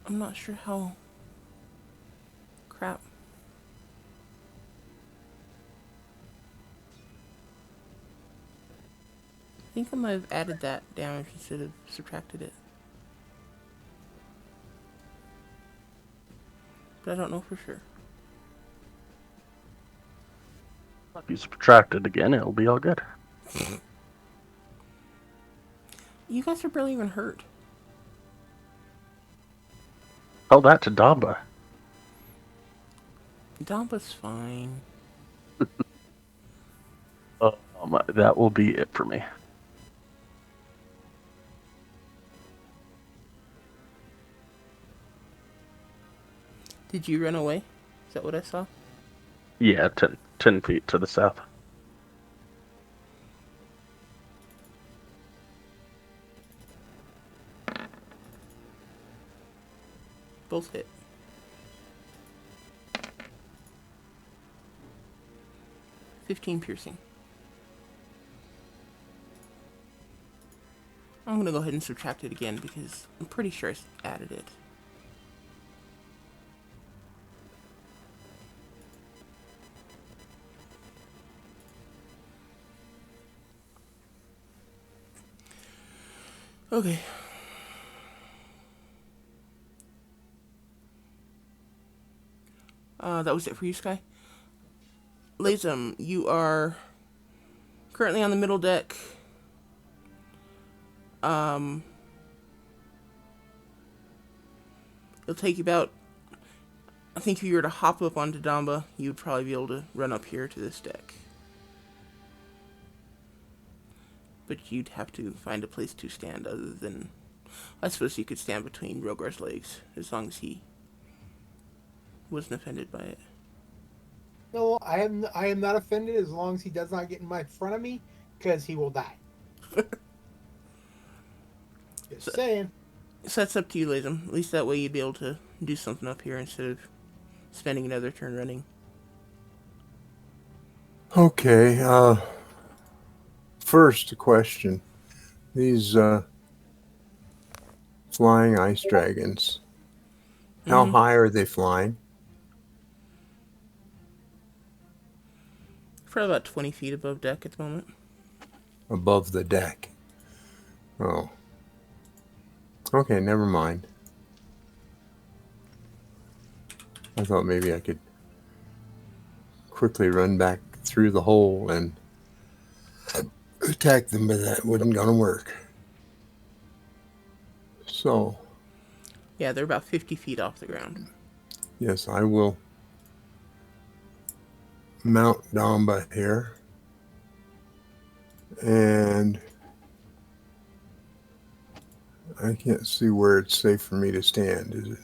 I'm not sure how... Crap. I think I might have added that damage instead of subtracted it. But I don't know for sure. If you subtract it again, it'll be all good. You guys are barely even hurt. Tell that to Damba. Dampa's fine. That will be it for me. Did you run away? Is that what I saw? Yeah, 10 feet to the south. Both hit. $15 piercing. I'm gonna go ahead and subtract it again because I'm pretty sure I added it. Okay. That was it for you, Sky. Lazum, you are currently on the middle deck. It'll take you about... I think if you were to hop up onto Damba, you'd probably be able to run up here to this deck. But you'd have to find a place to stand other than... I suppose you could stand between Rogar's legs, as long as he wasn't offended by it. No, I am not offended as long as he does not get in my front of me, because he will die. Just saying. So that's up to you, Lazum. At least that way you'd be able to do something up here instead of spending another turn running. Okay. First question. These flying ice dragons. How high are they flying? Probably about 20 feet above deck at the moment. Above the deck. Oh. Okay, never mind. I thought maybe I could quickly run back through the hole and attack them, but that wasn't going to work. So, Yeah, they're about 50 feet off the ground. yes, I will mount Damba here. And I can't see where it's safe for me to stand, is it?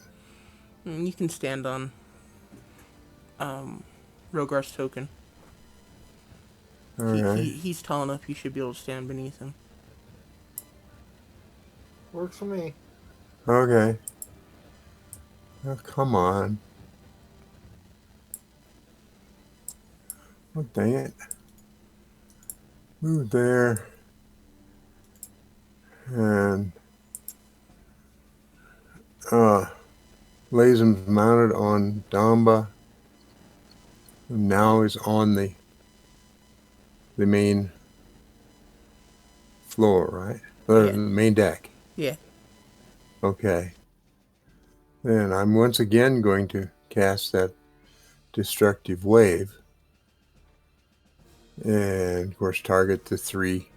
You can stand on Rogar's token. All right. He's tall enough you should be able to stand beneath him. Works for me. Okay. Oh, come on. Oh, dang it. Move there. And Lazen's mounted on Damba. And now he's on the main floor, right? Yeah. The main deck. Yeah. Okay. Then I'm once again going to cast that destructive wave. And of course target the 3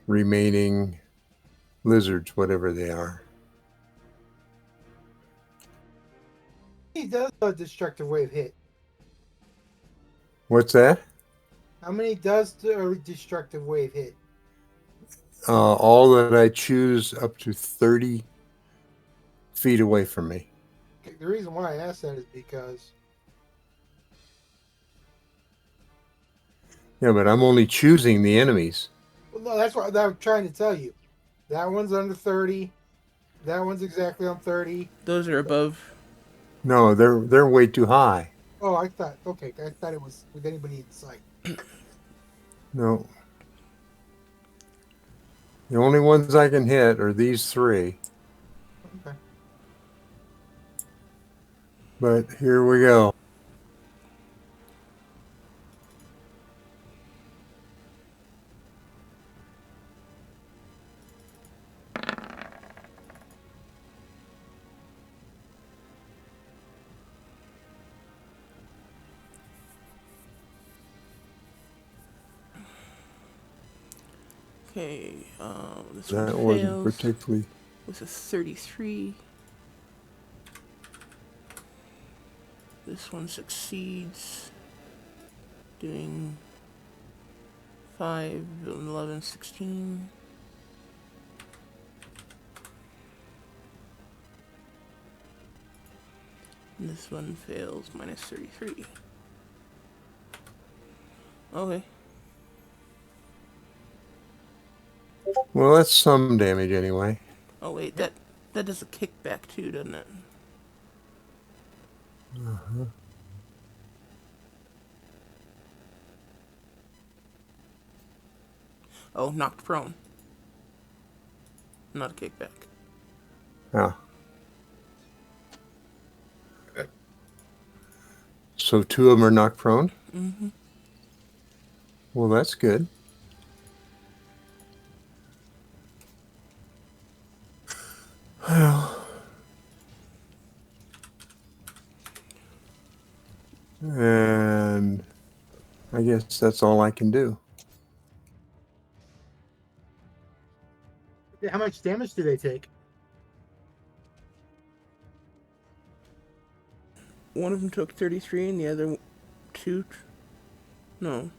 remaining lizards, whatever they are. He does a destructive wave hit. What's that? How many does the destructive wave hit? All that I choose up to 30 feet away from me. The reason why I asked that is because Yeah, but I'm only choosing the enemies. well, no, that's what I'm trying to tell you. That one's under 30. That one's exactly on 30. Those are above. No, they're way too high. Oh, I thought it was with anybody in sight. No. The only ones I can hit are these 3. Okay. But here we go. Okay, this That one wasn't fails particularly. with a 33. This one succeeds, doing 5, 11, 16. And this one fails, minus 33. Okay. Well, that's some damage anyway. Oh wait, that does a kickback too, doesn't it? Uh-huh. Oh, knocked prone. Not a kickback. Yeah. So 2 of them are knocked prone? Mm-hmm. Well, that's good. Well, and I guess that's all I can do. How much damage do they take? One of them took 33 and the other 2... No.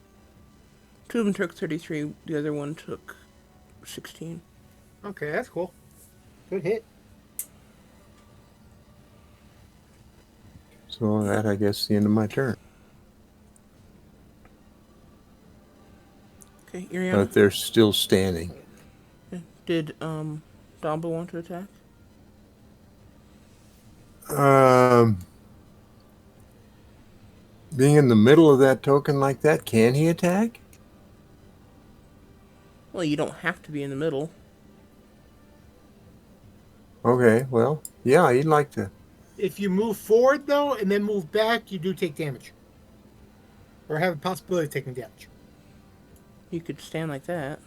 2 of them took 33, the other one took 16. Okay, that's cool. Good hit. So that, I guess, is the end of my turn. Okay, Iriana. But they're still standing. Did Damba want to attack? Being in the middle of that token like that, can he attack? Well, you don't have to be in the middle. Okay, well, yeah, he'd like to. If you move forward though and then move back, you do take damage, or have a possibility of taking damage. You could stand like that.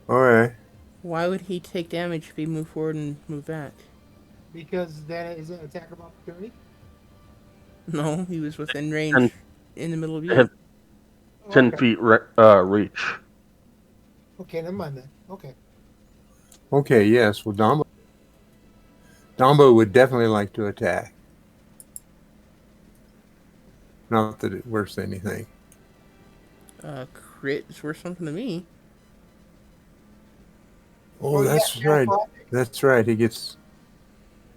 Okay. Why would he take damage if he moved forward and moved back? Because that is an attack of opportunity. No, he was within And range in the middle of they have you. Oh, 10 okay. feet reach. Okay, never mind then. Okay. Okay, yes. Well, Dombo would definitely like to attack. Not that it worth anything. Crit is worth something to me. Oh, yeah, that's right. That's right. He gets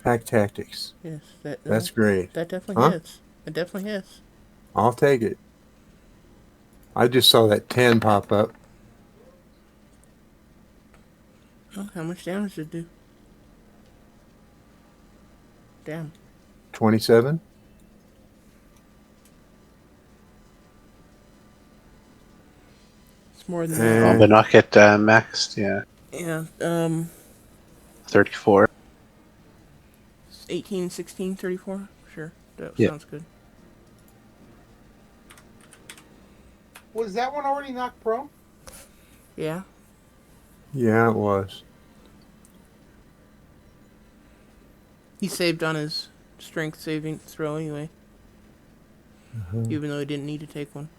pack tactics. Yes, that That's great. that definitely Huh? hits. That definitely hits. I'll take it. I just saw that 10 pop up. Oh, how much damage did it do? Damn. 27. It's more than Oh, that. but not get maxed, yeah. Yeah, 34. 18, 16, 34? Sure, that Yeah. sounds good. Was that one already knocked prone? Yeah, Yeah, it was. he saved on his strength saving throw anyway, even though he didn't need to take one.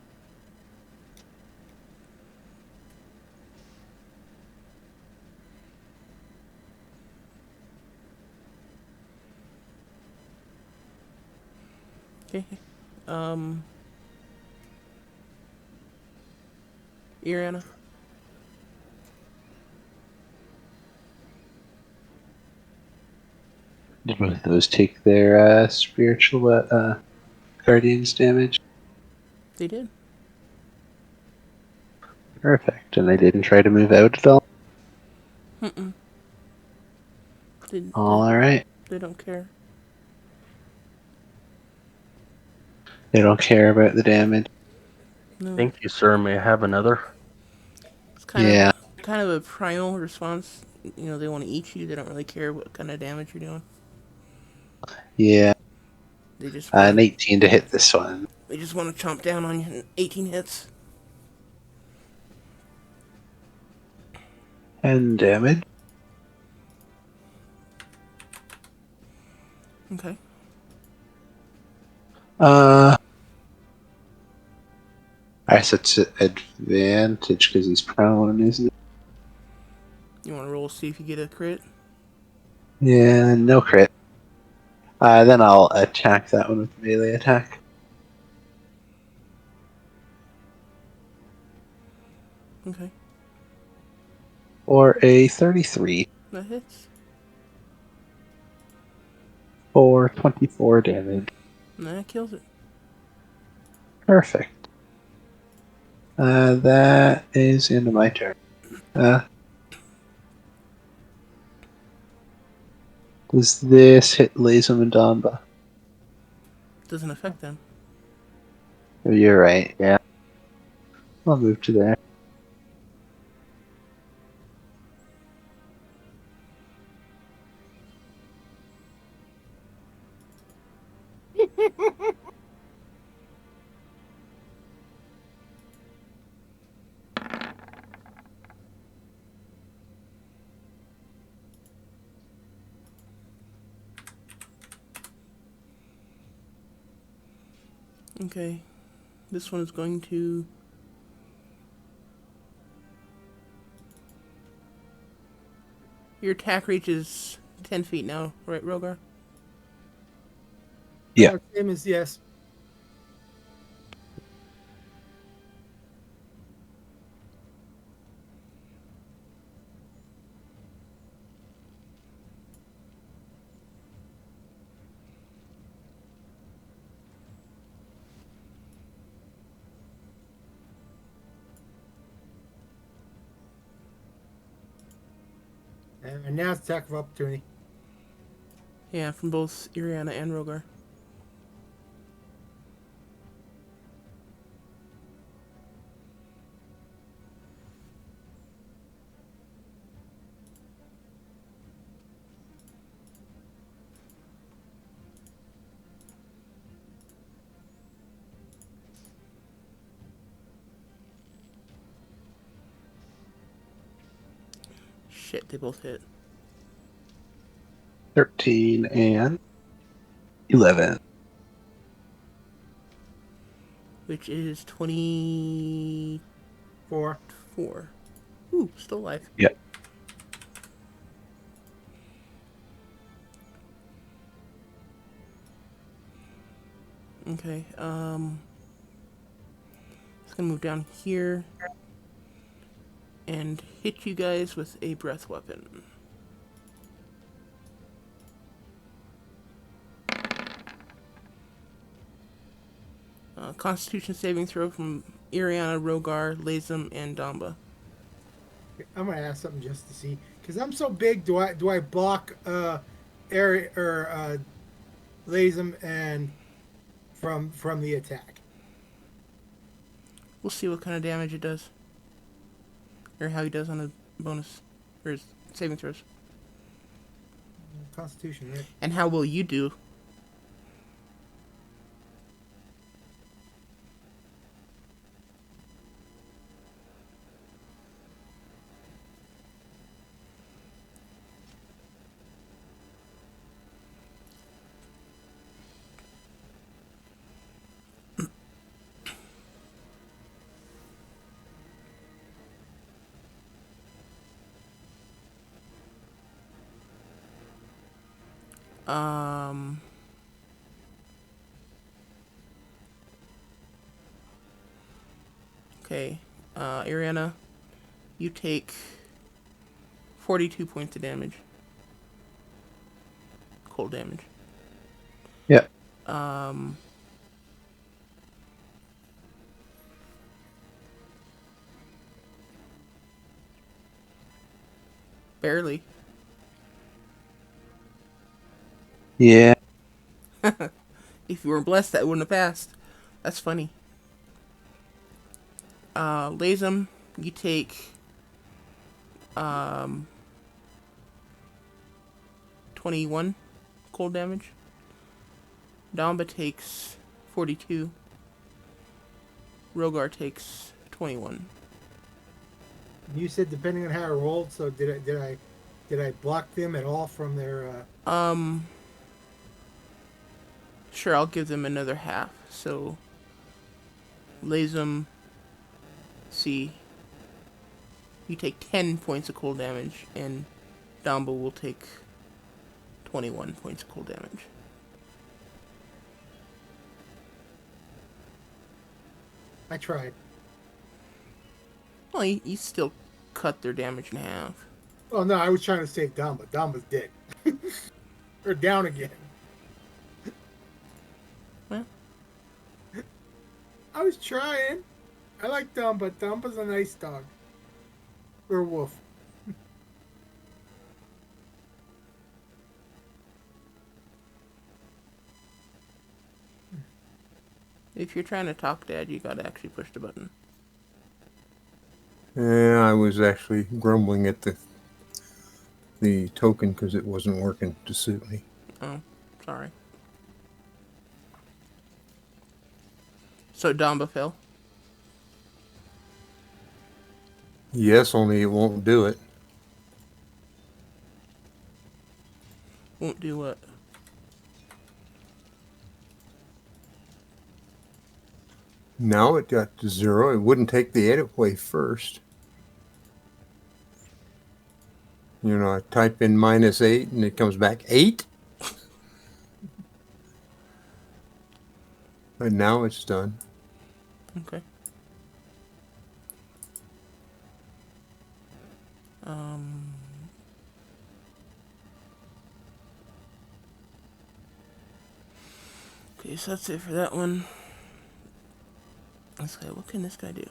Okay, Iriana. Did both of those take their spiritual guardians damage? They did. Perfect. And they didn't try to move out at all? Mm-mm. Alright. They don't care. They don't care about the damage. No. Thank you, sir. May I have another? It's kind Yeah. of a primal response. You know, they want to eat you. They don't really care what kind of damage you're doing. Yeah. They just An want 18 to hit this one. to chomp down on you. In 18 hits. And damage. Okay. I guess it's advantage because he's prone, isn't it? You want to roll see if you get a crit? Yeah, no crit. Then I'll attack that one with melee attack. Okay. Or a 33 That hits. for 24 damage. And that kills it. Perfect. That is into my turn. Does this hit Lazum and Damba? Doesn't affect them. Oh, you're right, yeah. I'll move to there. Okay. This one is going to... Your attack reaches 10 feet now, right, Rogar? Yeah. Same as yes. And now it's attack of opportunity. Yeah, from both Iriana and Rogar. shit, they both hit. 13 and 11. Which is 24. 4. Ooh, still alive. Yep. Okay, it's gonna move down here and hit you guys with a breath weapon. Constitution saving throw from Iriana, Rogar, Lazem, and Damba. I'm gonna ask something just to see, because I'm so big. Do I block area or Lazem and from the attack? We'll see what kind of damage it does. Or how he does on a bonus. Or his saving throws. Constitution, right? And how will you do? Okay. Ariana, you take 42 points of damage. Cold damage. Yep. Barely. Yeah. If you weren't blessed, that wouldn't have passed. That's funny. Lazem, you take 21 cold damage. Damba takes 42. Rogar takes 21. You said depending on how I rolled. So did I block them at all from their? Sure, I'll give them another half. So, Lazem, see, you take 10 points of cold damage, and Damba will take 21 points of cold damage. I tried. Well, you still cut their damage in half. Oh no, I was trying to save Damba. Damba's dead. Or down again. Well, I was trying. I like Damba. Damba's a nice dog. Or wolf. if you're trying to talk, Dad, you gotta actually push the button. Yeah, I was actually grumbling at the token because it wasn't working to suit me. Oh, sorry. So Damba fell. Yes, only it won't do it. Won't do what? Now it got to 0. It wouldn't take the edit away first. You know, I type in -8 and it comes back 8. But now it's done. Okay. Okay, so that's it for that one. Let's go. What can this guy do?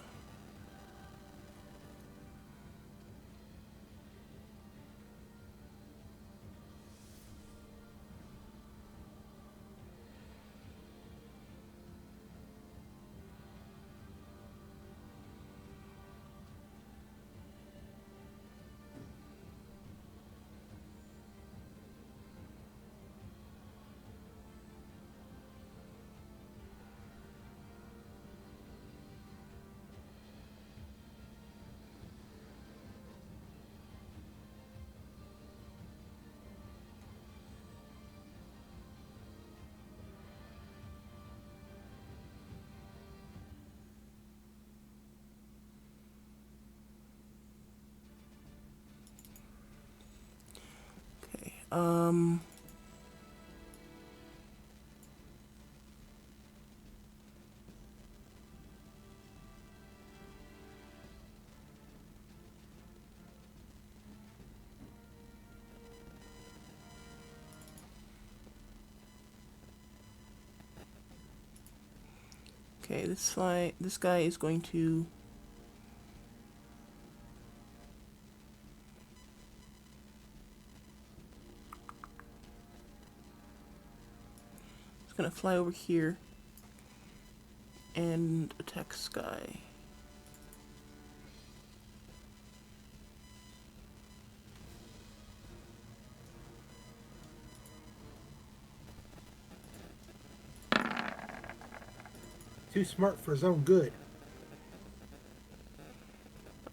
Um. Okay, this guy is going to fly over here and attack Sky. Too smart for his own good.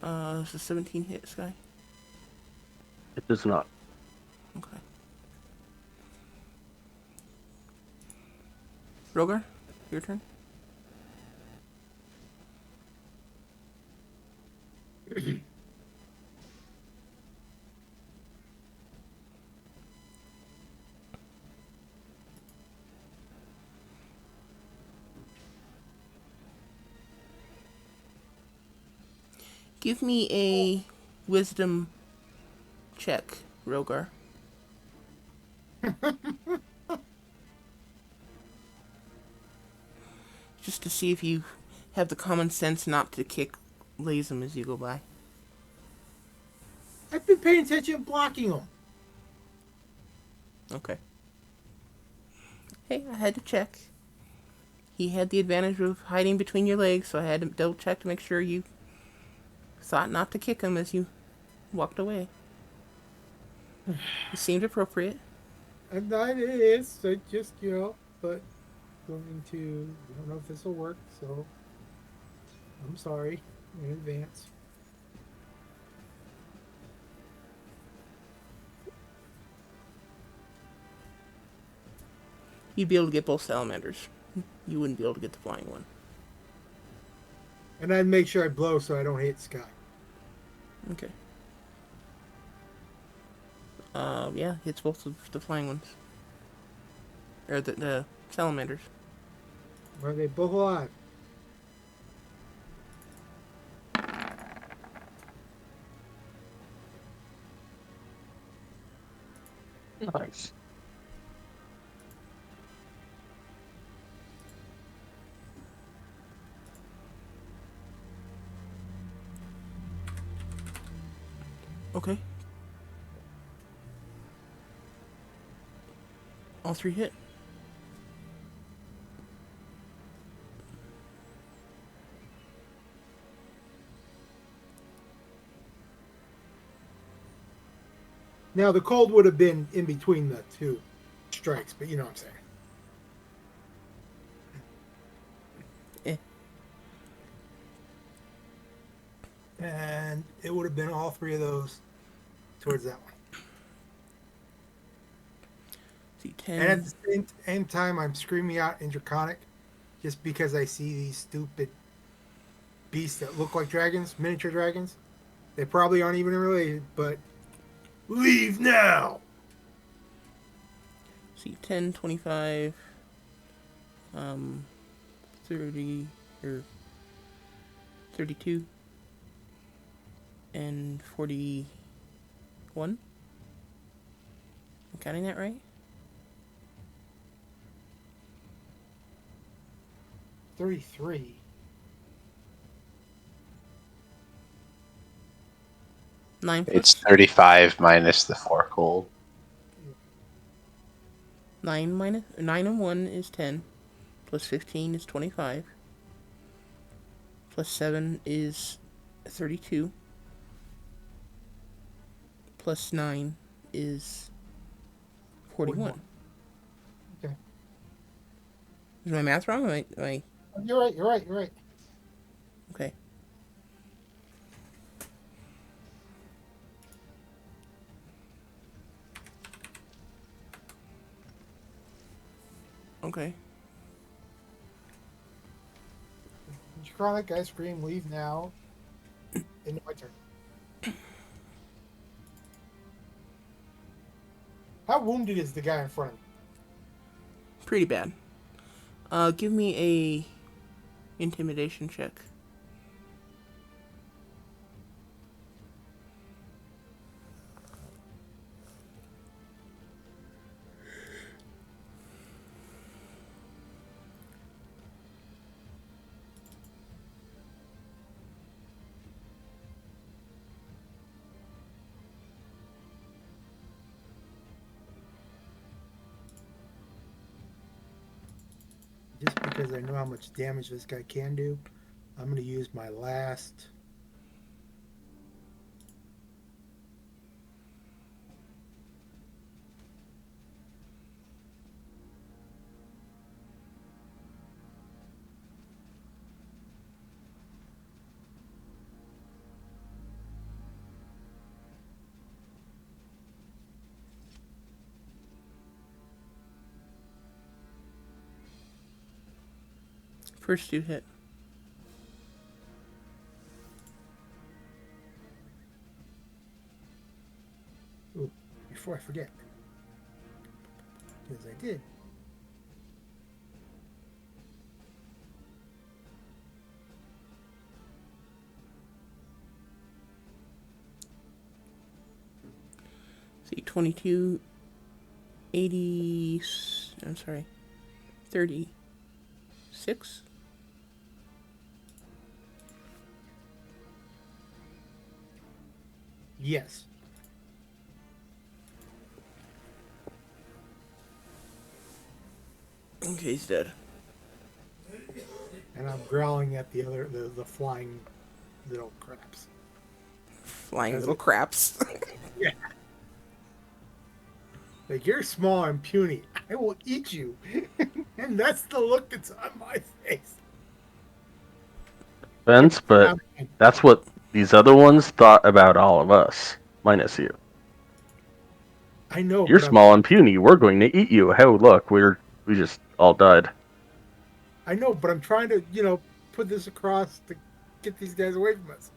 This is 17 hit, Sky. It does not. Okay. Rogar, your turn. Give me a wisdom check, Rogar. Just to see if you have the common sense not to kick Lazem as you go by. I've been paying attention and blocking him. Okay. Hey, I had to check. He had the advantage of hiding between your legs, so I had to double check to make sure you thought not to kick him as you walked away. It seemed appropriate. And that it is. I just, but going to, I don't know if this will work, so I'm sorry in advance. You'd be able to get both salamanders. You wouldn't be able to get the flying one. And I'd make sure I blow so I don't hit Sky. Okay. Yeah, hits both of the flying ones. Or the salamanders. Are they both alive? Nice. Okay. All three hit. Now, the cold would have been in between the two strikes, but you know what I'm saying. And it would have been all three of those towards that one. See, 10. And at the same time, I'm screaming out in Draconic just because I see these stupid beasts that look like dragons, miniature dragons. They probably aren't even related, but leave now! See, 10, 25, 30, or 32, and 41. Am I counting that right? 33. Nine It's plus 35 minus the 4 cold. 9 and 1 is 10. Plus 15 is 25. Plus 7 is 32. Plus 9 is 41. Okay. Is my math wrong? Am I You're right. okay? Okay. Draconic, I scream, leave now. Into my turn. How wounded is the guy in front of me? Pretty bad. Give me a intimidation check. Just because I know how much damage this guy can do, I'm going to use my last. First two hit. Ooh, before I forget. Because I did. See, 22, 80. I'm sorry, 36. Yes. Okay, he's dead. And I'm growling at the flying little craps. Flying As little it- craps. Yeah. Like, you're small and puny. I will eat you. And that's the look that's on my face. Vince, but that's what these other ones thought about all of us, minus you. I know. You're but small and puny. We're going to eat you. Oh, look, we just all died. I know, but I'm trying to, put this across to get these guys away from us.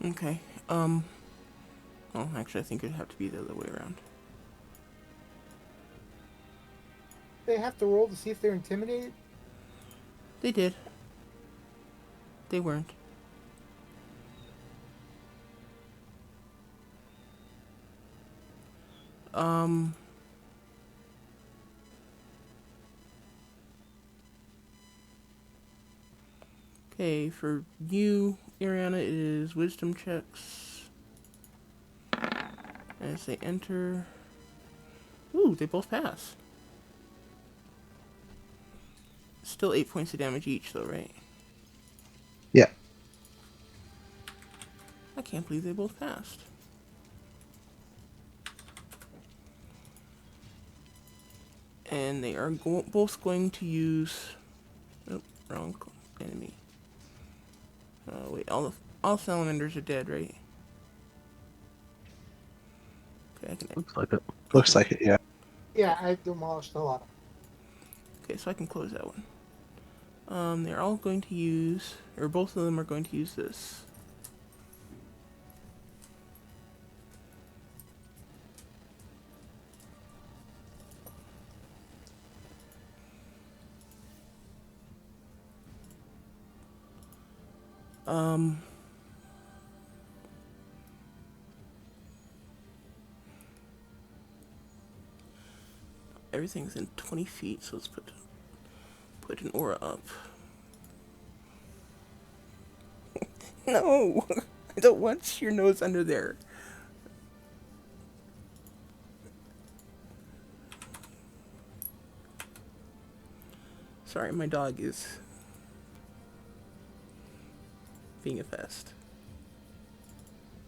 Okay. Well, actually, I think it'd have to be the other way around. They have to roll to see if they're intimidated. They did. They weren't. Um. Okay, for you, Ariana, it is wisdom checks. As they enter. Ooh, they both pass. Still 8 points of damage each, though, right? Yeah. I can't believe they both passed. And they are both going to use. Oh, wrong enemy. Wait, all salamanders are dead, right? Okay, I can. Looks like it. Looks like it, yeah. Yeah, I demolished a lot of them. Okay, so I can close that one. They're all going to use, or both of them are going to use this. Everything's in 20 feet, so let's put an aura up. No! I don't want your nose under there. Sorry, my dog is being a pest.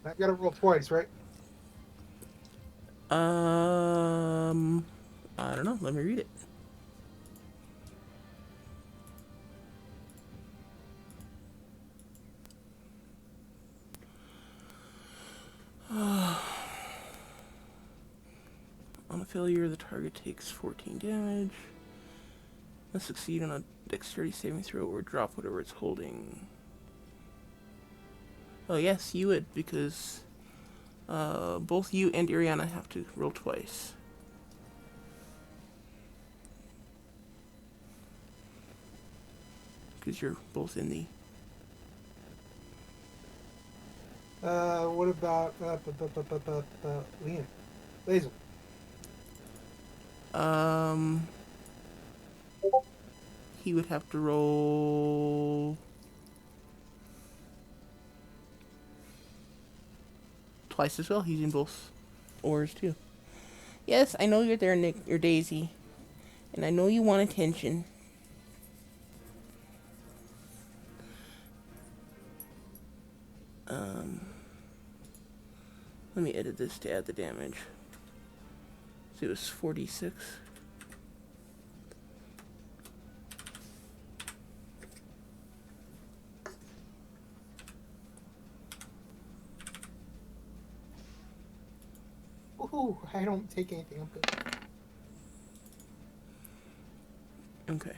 I've got to roll twice, right? I don't know. Let me read it. On a failure, the target takes 14 damage. Must succeed on a dexterity saving throw or drop whatever it's holding. Oh yes, you would, because both you and Iriana have to roll twice. Because you're both in the... What about Liam? Laser. He would have to roll twice as well. He's in both oars too. Yes, I know you're there, Nick. You're Daisy, and I know you want attention. Let me edit this to add the damage. So it was 46. Ooh, I don't take anything. I'm good. Okay.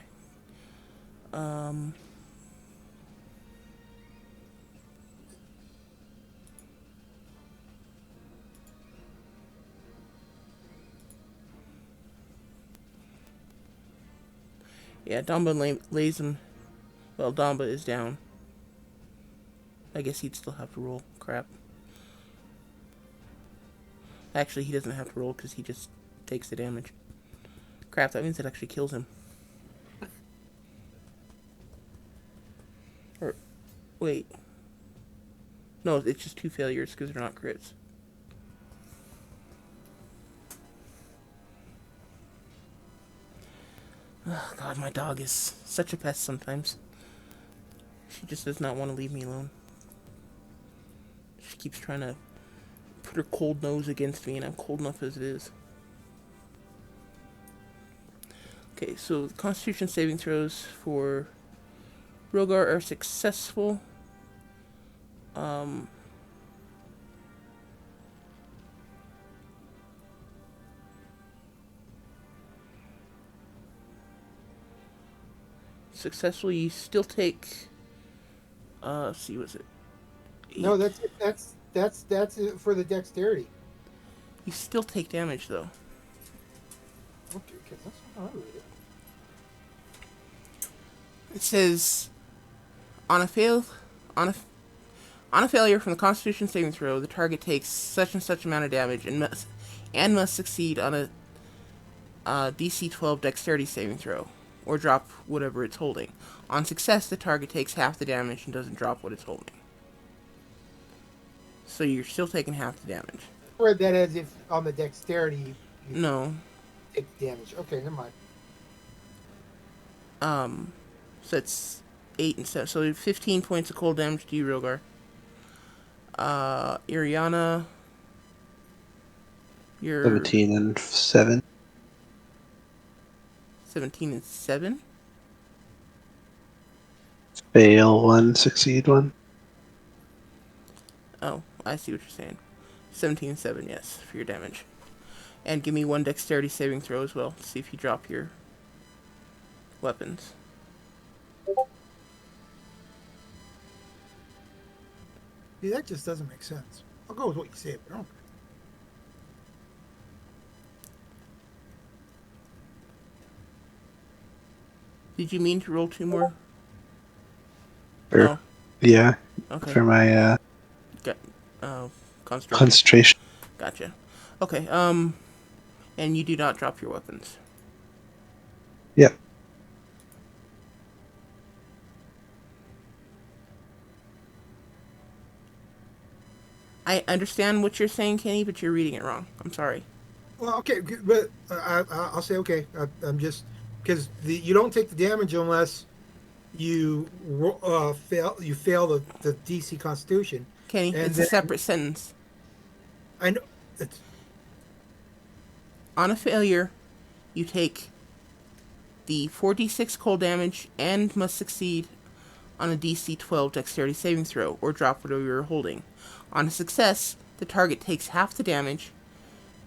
Yeah, Damba lays him. Well, Damba is down. I guess he'd still have to roll. Crap. Actually, he doesn't have to roll because he just takes the damage. Crap, that means it actually kills him. Or, wait. No, it's just 2 failures because they're not crits. Oh, God, my dog is such a pest sometimes. She just does not want to leave me alone. She keeps trying to put her cold nose against me, and I'm cold enough as it is. Okay, so the Constitution saving throws for Rogar are successful. Successfully, you still take. Let's see, was it? 8? No, that's it. That's it for the dexterity. You still take damage though. Okay, because that's how I read it. It says on a failure from the Constitution saving throw, the target takes such and such amount of damage and must succeed on a DC 12 Dexterity saving throw, or drop whatever it's holding. On success, the target takes half the damage and doesn't drop what it's holding. So you're still taking half the damage. I read that as if on the dexterity you No. take damage. Okay, never mind. So it's 8 and 7. So 15 points of cold damage to you, Rogar. Iriana, you're 17 and 7. 17 and 7. Fail 1, succeed 1. Oh, I see what you're saying. 17 and 7, yes, for your damage. And give me 1 dexterity saving throw as well, to see if you drop your weapons. See, that just doesn't make sense. I'll go with what you say, but I don't. Did you mean to roll 2 more? Or, No. Yeah, Okay. for my Concentration. concentration. Gotcha. Okay, and you do not drop your weapons. Yep. I understand what you're saying, Kenny, but you're reading it wrong. I'm sorry. Well, okay, but I'll say okay. I'm just because you don't take the damage unless you fail. You fail the DC Constitution. Kenny, And it's then- a separate sentence. I know. It's, On a failure, you take the 4d6 cold damage and must succeed on a DC 12 dexterity saving throw, or drop whatever you're holding. On a success, the target takes half the damage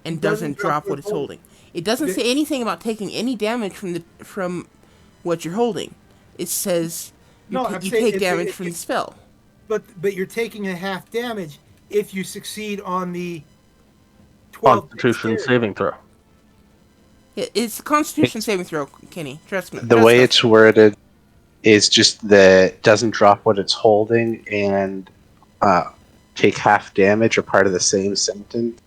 and doesn't drop what it's holding. It doesn't say anything about taking any damage from what you're holding. It says No, I'm you saying take damage from the spell. but you're taking a half damage if you succeed on the 12 Constitution dexterity. saving throw. It's a Constitution It's- saving throw, Kenny. Trust me. The Trust way us. it's worded is just that doesn't drop what it's holding and take half damage or part of the same sentence,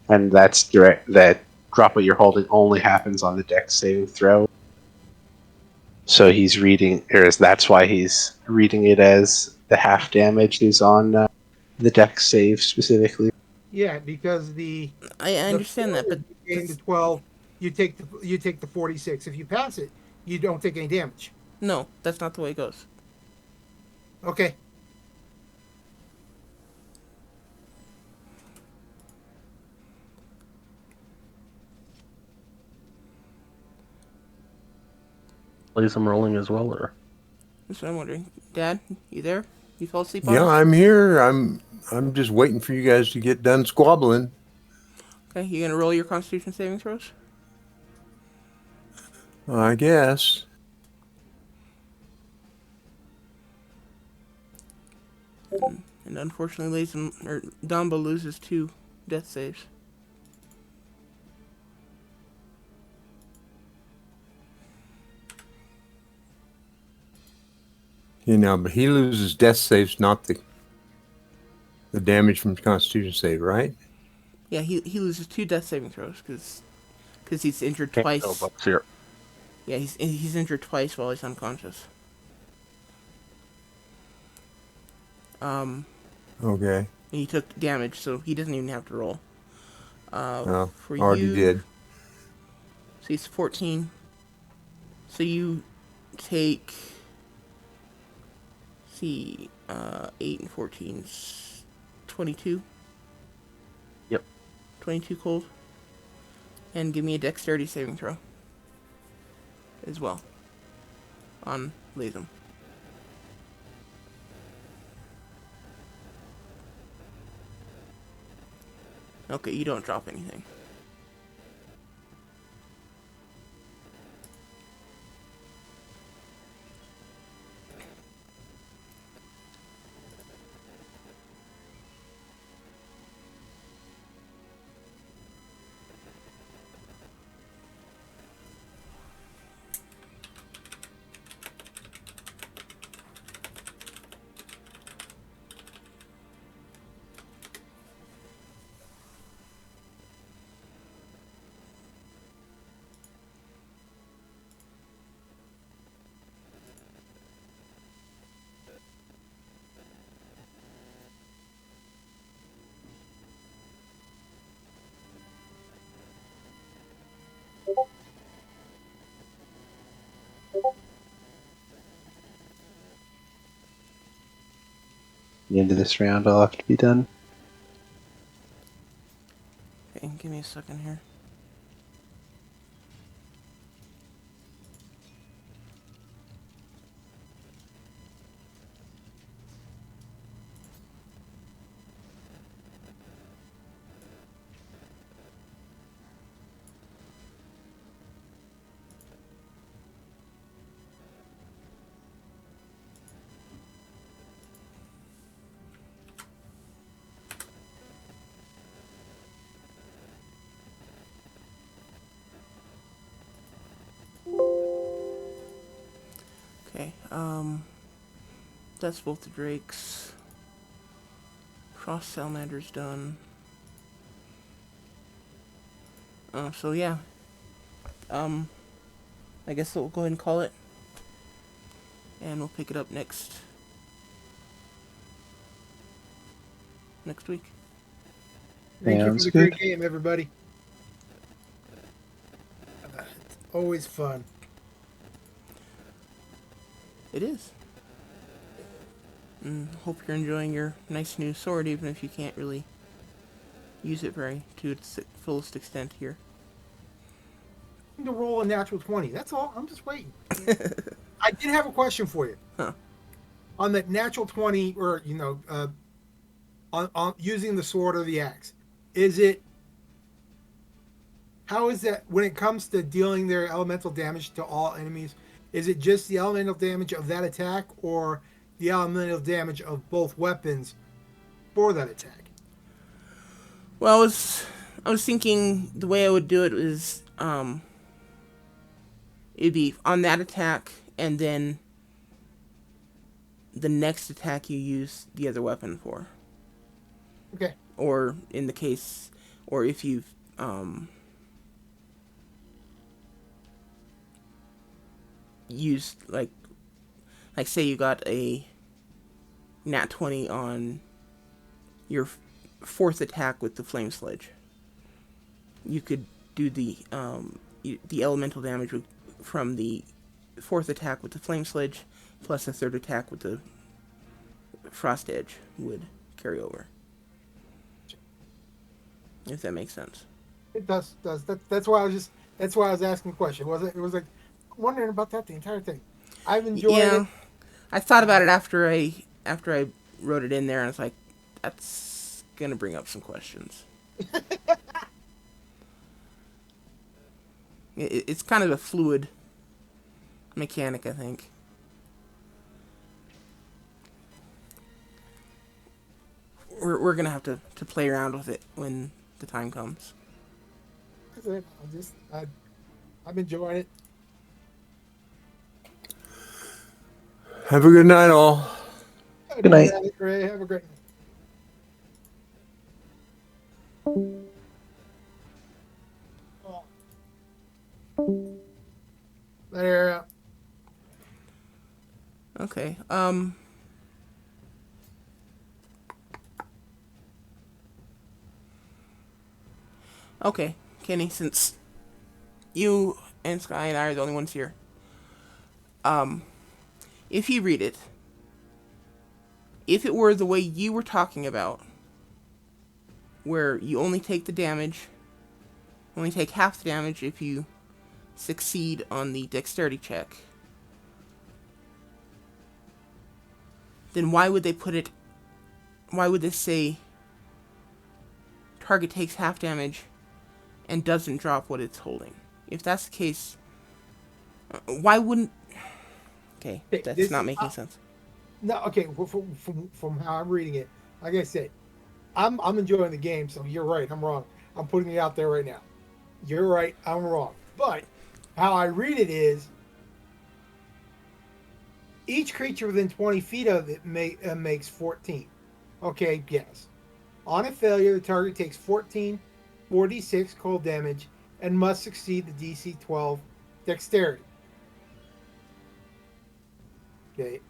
and that's direct. That drop what you're holding only happens on the dex saving throw. So he's reading, or that's why he's reading it as the half damage is on the dex save specifically. Yeah, because I understand that, but you gain the 12, you take the 46. If you pass it, you don't take any damage. no, that's not the way it goes. Okay. Plays him rolling as well, or That's what I'm wondering. Dad, you there? You fell asleep on Yeah, us? I'm here. I'm just waiting for you guys to get done squabbling. Okay, you gonna roll your Constitution saving throws? I guess. And unfortunately, Dumbo loses 2 death saves. You know, but he loses death saves, not the damage from Constitution save, right? Yeah, he loses 2 death saving throws because he's injured can't twice. go up here. Yeah, he's injured twice while he's unconscious. Okay. And he took damage, so he doesn't even have to roll. Oh, For already you, did. So he's 14. So you take, see, 8 and 14 's 22. Yep. 22 cold. And give me a dexterity saving throw. As well. On Latham. Okay, you don't drop anything. The end of this round, I'll have to be done. Okay, give me a second here. Okay, that's both the drakes. Frost Salamander's done. So yeah. I guess we'll go ahead and call it. And we'll pick it up next week. Thank you for Sounds the good. great game, everybody. It's always fun. It is. Hope you're enjoying your nice new sword, even if you can't really use it to its fullest extent here. To roll a natural 20. That's all. I'm just waiting. I did have a question for you. Huh. On that natural 20, or, on using the sword or the axe, is it How is that when it comes to dealing their elemental damage to all enemies? Is it just the elemental damage of that attack, or the elemental damage of both weapons for that attack? Well, I was thinking the way I would do it was it'd be on that attack, and then the next attack you use the other weapon for. Okay. Or in the case, or if you've used like say you got a nat 20 on your fourth attack with the flame sledge, you could do the elemental damage from the fourth attack with the flame sledge plus the third attack with the frost edge would carry over, if that makes sense. It does. That's why I was asking the question. It was like wondering about that the entire thing. I've enjoyed it. I thought about it after I wrote it in there, and I was like, that's gonna bring up some questions. It's kind of a fluid mechanic, I think. We're gonna have to play around with it when the time comes. That's it. I'm enjoying it. Have a good night, all. Good night. Have a great night. There. Okay. Okay, Kenny, since you and Sky and I are the only ones here, if you read it, if it were the way you were talking about, where you only take the damage, only take half the damage if you succeed on the dexterity check, then why would they say target takes half damage and doesn't drop what it's holding? If that's the case, why wouldn't... Okay, that's not making sense. No, okay. From how I'm reading it, like I said, I'm enjoying the game. So you're right. I'm wrong. I'm putting it out there right now. You're right. I'm wrong. But how I read it is, each creature within 20 feet of it makes 14. Okay, yes. On a failure, the target takes 14 4d6 cold damage and must succeed the DC 12 dexterity. Okay.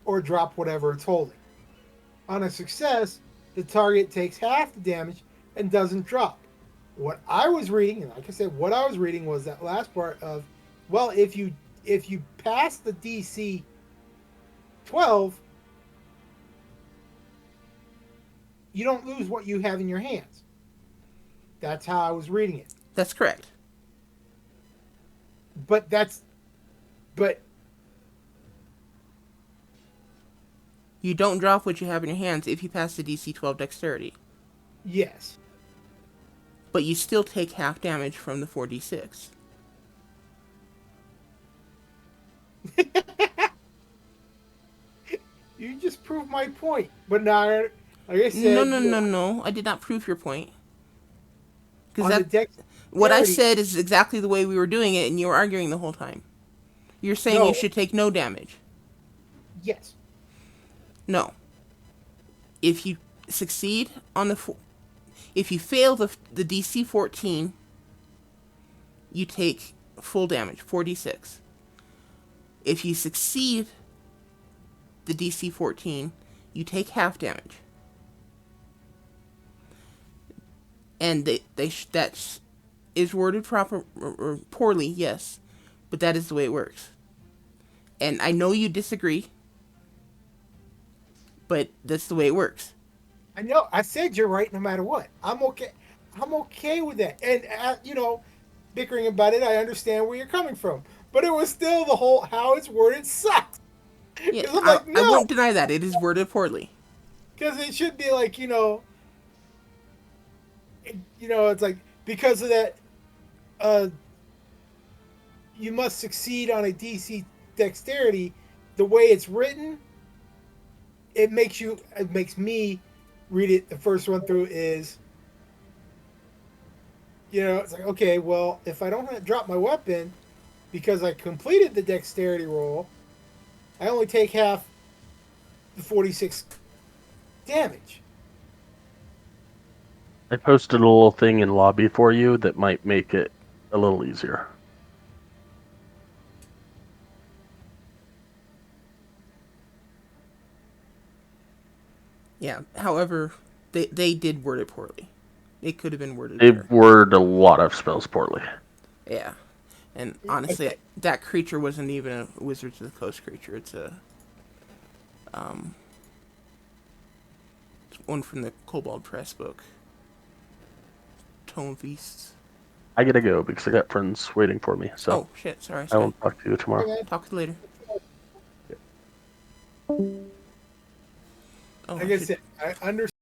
Or drop whatever it's holding. On a success, the target takes half the damage and doesn't drop. What I was reading, and like I said, what I was reading was that last part of, well, if you pass the DC 12, you don't lose what you have in your hands. That's how I was reading it. That's correct. But you don't drop what you have in your hands if you pass the DC 12 dexterity. Yes. But you still take half damage from the 4d6. You just proved my point. But now, like I said... No. I did not prove your point. Because what I said is exactly the way we were doing it, and you were arguing the whole time. You're saying you should take no damage. Yes. No. If you succeed on if you fail the DC 14, you take full damage, 4d6. If you succeed the DC 14, you take half damage. And that is worded proper or poorly, yes, but that is the way it works. And I know you disagree, but that's the way it works. I know. I said you're right no matter what. I'm okay. I'm okay with that. And bickering about it, I understand where you're coming from. But it was still the whole how it's worded sucks. Yeah, I won't deny that it is worded poorly. Because it should be like it's like because of that you must succeed on a DC dexterity. The way it's written, it makes me read it. The first run through is, it's like, okay, well, if I don't drop my weapon because I completed the dexterity roll, I only take half the 46 damage. I posted a little thing in lobby for you that might make it a little easier. Yeah. However, they did word it poorly. It could have been worded They better. word a lot of spells poorly. Yeah. And honestly, that creature wasn't even a Wizards of the Coast creature. It's one from the Kobold Press book. Tome Feasts. I gotta go because I got friends waiting for me. So Oh shit! Sorry, I Sky. will talk to you tomorrow. Talk to you later. Oh, Like I said, I understand